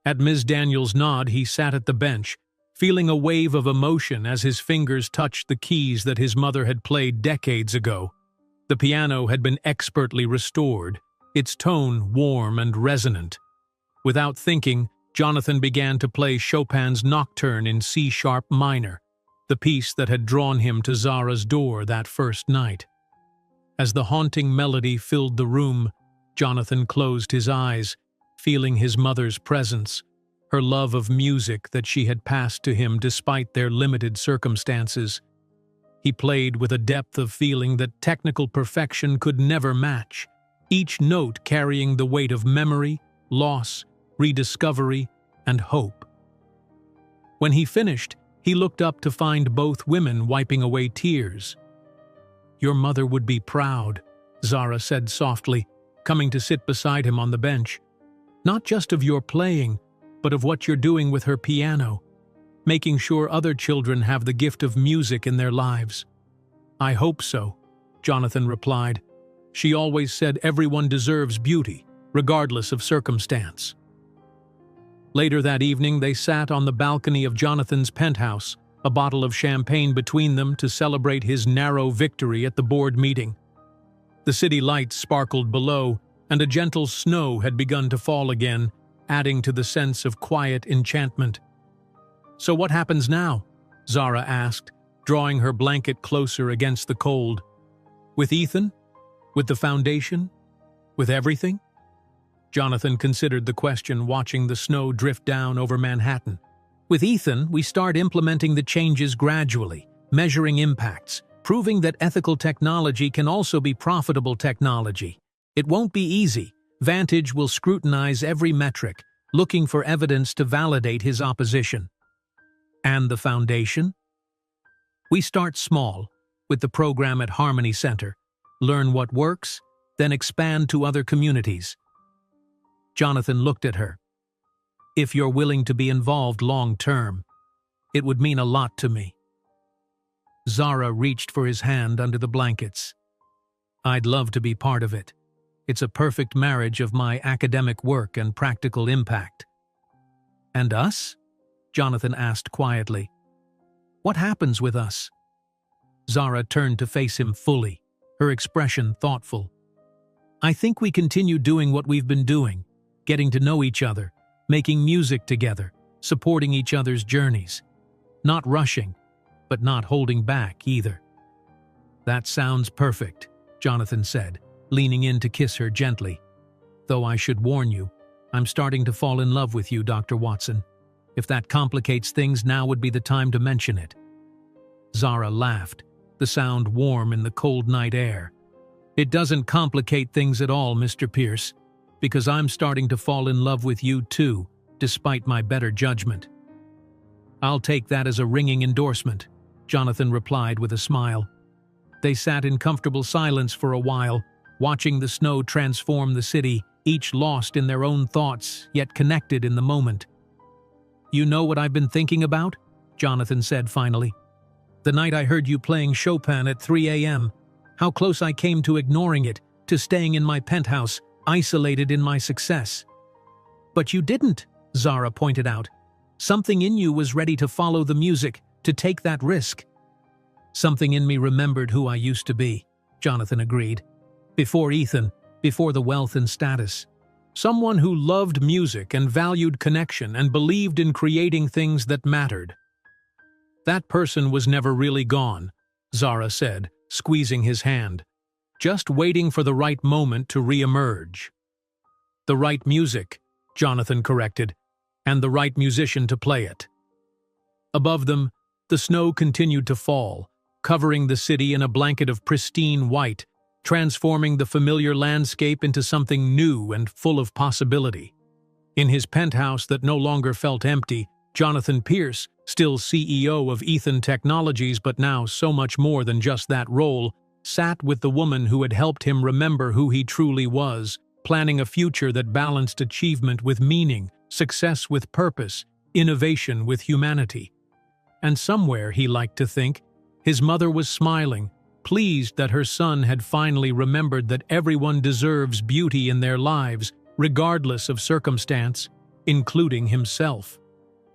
At Ms. Daniels' nod, he sat at the bench, feeling a wave of emotion as his fingers touched the keys that his mother had played decades ago. The piano had been expertly restored, its tone warm and resonant. Without thinking, Jonathan began to play Chopin's Nocturne in C-sharp minor, the piece that had drawn him to Zara's door that first night. As the haunting melody filled the room, Jonathan closed his eyes, feeling his mother's presence, her love of music that she had passed to him despite their limited circumstances. He played with a depth of feeling that technical perfection could never match, each note carrying the weight of memory, loss, rediscovery, and hope. When he finished, he looked up to find both women wiping away tears. "Your mother would be proud," Zara said softly, coming to sit beside him on the bench. "Not just of your playing, but of what you're doing with her piano, making sure other children have the gift of music in their lives." "I hope so," Jonathan replied. "She always said everyone deserves beauty, regardless of circumstance. Later that evening, they sat on the balcony of Jonathan's penthouse, a bottle of champagne between them to celebrate his narrow victory at the board meeting. The city lights sparkled below, and a gentle snow had begun to fall again, adding to the sense of quiet enchantment. "So what happens now?" Zara asked, drawing her blanket closer against the cold. "With Ethan? With the foundation? With everything?" Jonathan considered the question, watching the snow drift down over Manhattan. "With Ethan, we start implementing the changes gradually, measuring impacts, proving that ethical technology can also be profitable technology. It won't be easy. Vantage will scrutinize every metric, looking for evidence to validate his opposition." "And the foundation?" "We start small, with the program at Harmony Center, learn what works, then expand to other communities." Jonathan looked at her. "If you're willing to be involved long-term, it would mean a lot to me." Zara reached for his hand under the blankets. "I'd love to be part of it. It's a perfect marriage of my academic work and practical impact." "And us?" Jonathan asked quietly. "What happens with us?" Zara turned to face him fully, her expression thoughtful. "I think we continue doing what we've been doing, getting to know each other, making music together, supporting each other's journeys. Not rushing, but not holding back either." "That sounds perfect," Jonathan said, leaning in to kiss her gently. "Though I should warn you, I'm starting to fall in love with you, Dr. Watson. If that complicates things, now would be the time to mention it." Zara laughed, the sound warm in the cold night air. "It doesn't complicate things at all, Mr. Pierce, because I'm starting to fall in love with you too, despite my better judgment." "I'll take that as a ringing endorsement," Jonathan replied with a smile. They sat in comfortable silence for a while, watching the snow transform the city, each lost in their own thoughts, yet connected in the moment. "You know what I've been thinking about?" Jonathan said finally. "The night I heard you playing Chopin at 3 a.m., how close I came to ignoring it, to staying in my penthouse, isolated in my success." "But you didn't," Zara pointed out. "Something in you was ready to follow the music, to take that risk." "Something in me remembered who I used to be," Jonathan agreed. "Before Ethan, before the wealth and status. Someone who loved music and valued connection and believed in creating things that mattered." "That person was never really gone," Zara said, squeezing his hand. "Just waiting for the right moment to re-emerge." "The right music," Jonathan corrected, "and the right musician to play it." Above them, the snow continued to fall, covering the city in a blanket of pristine white, transforming the familiar landscape into something new and full of possibility. In his penthouse that no longer felt empty, Jonathan Pierce, still CEO of Ethan Technologies but now so much more than just that role, sat with the woman who had helped him remember who he truly was, planning a future that balanced achievement with meaning, success with purpose, innovation with humanity. And somewhere, he liked to think, his mother was smiling, pleased that her son had finally remembered that everyone deserves beauty in their lives, regardless of circumstance, including himself.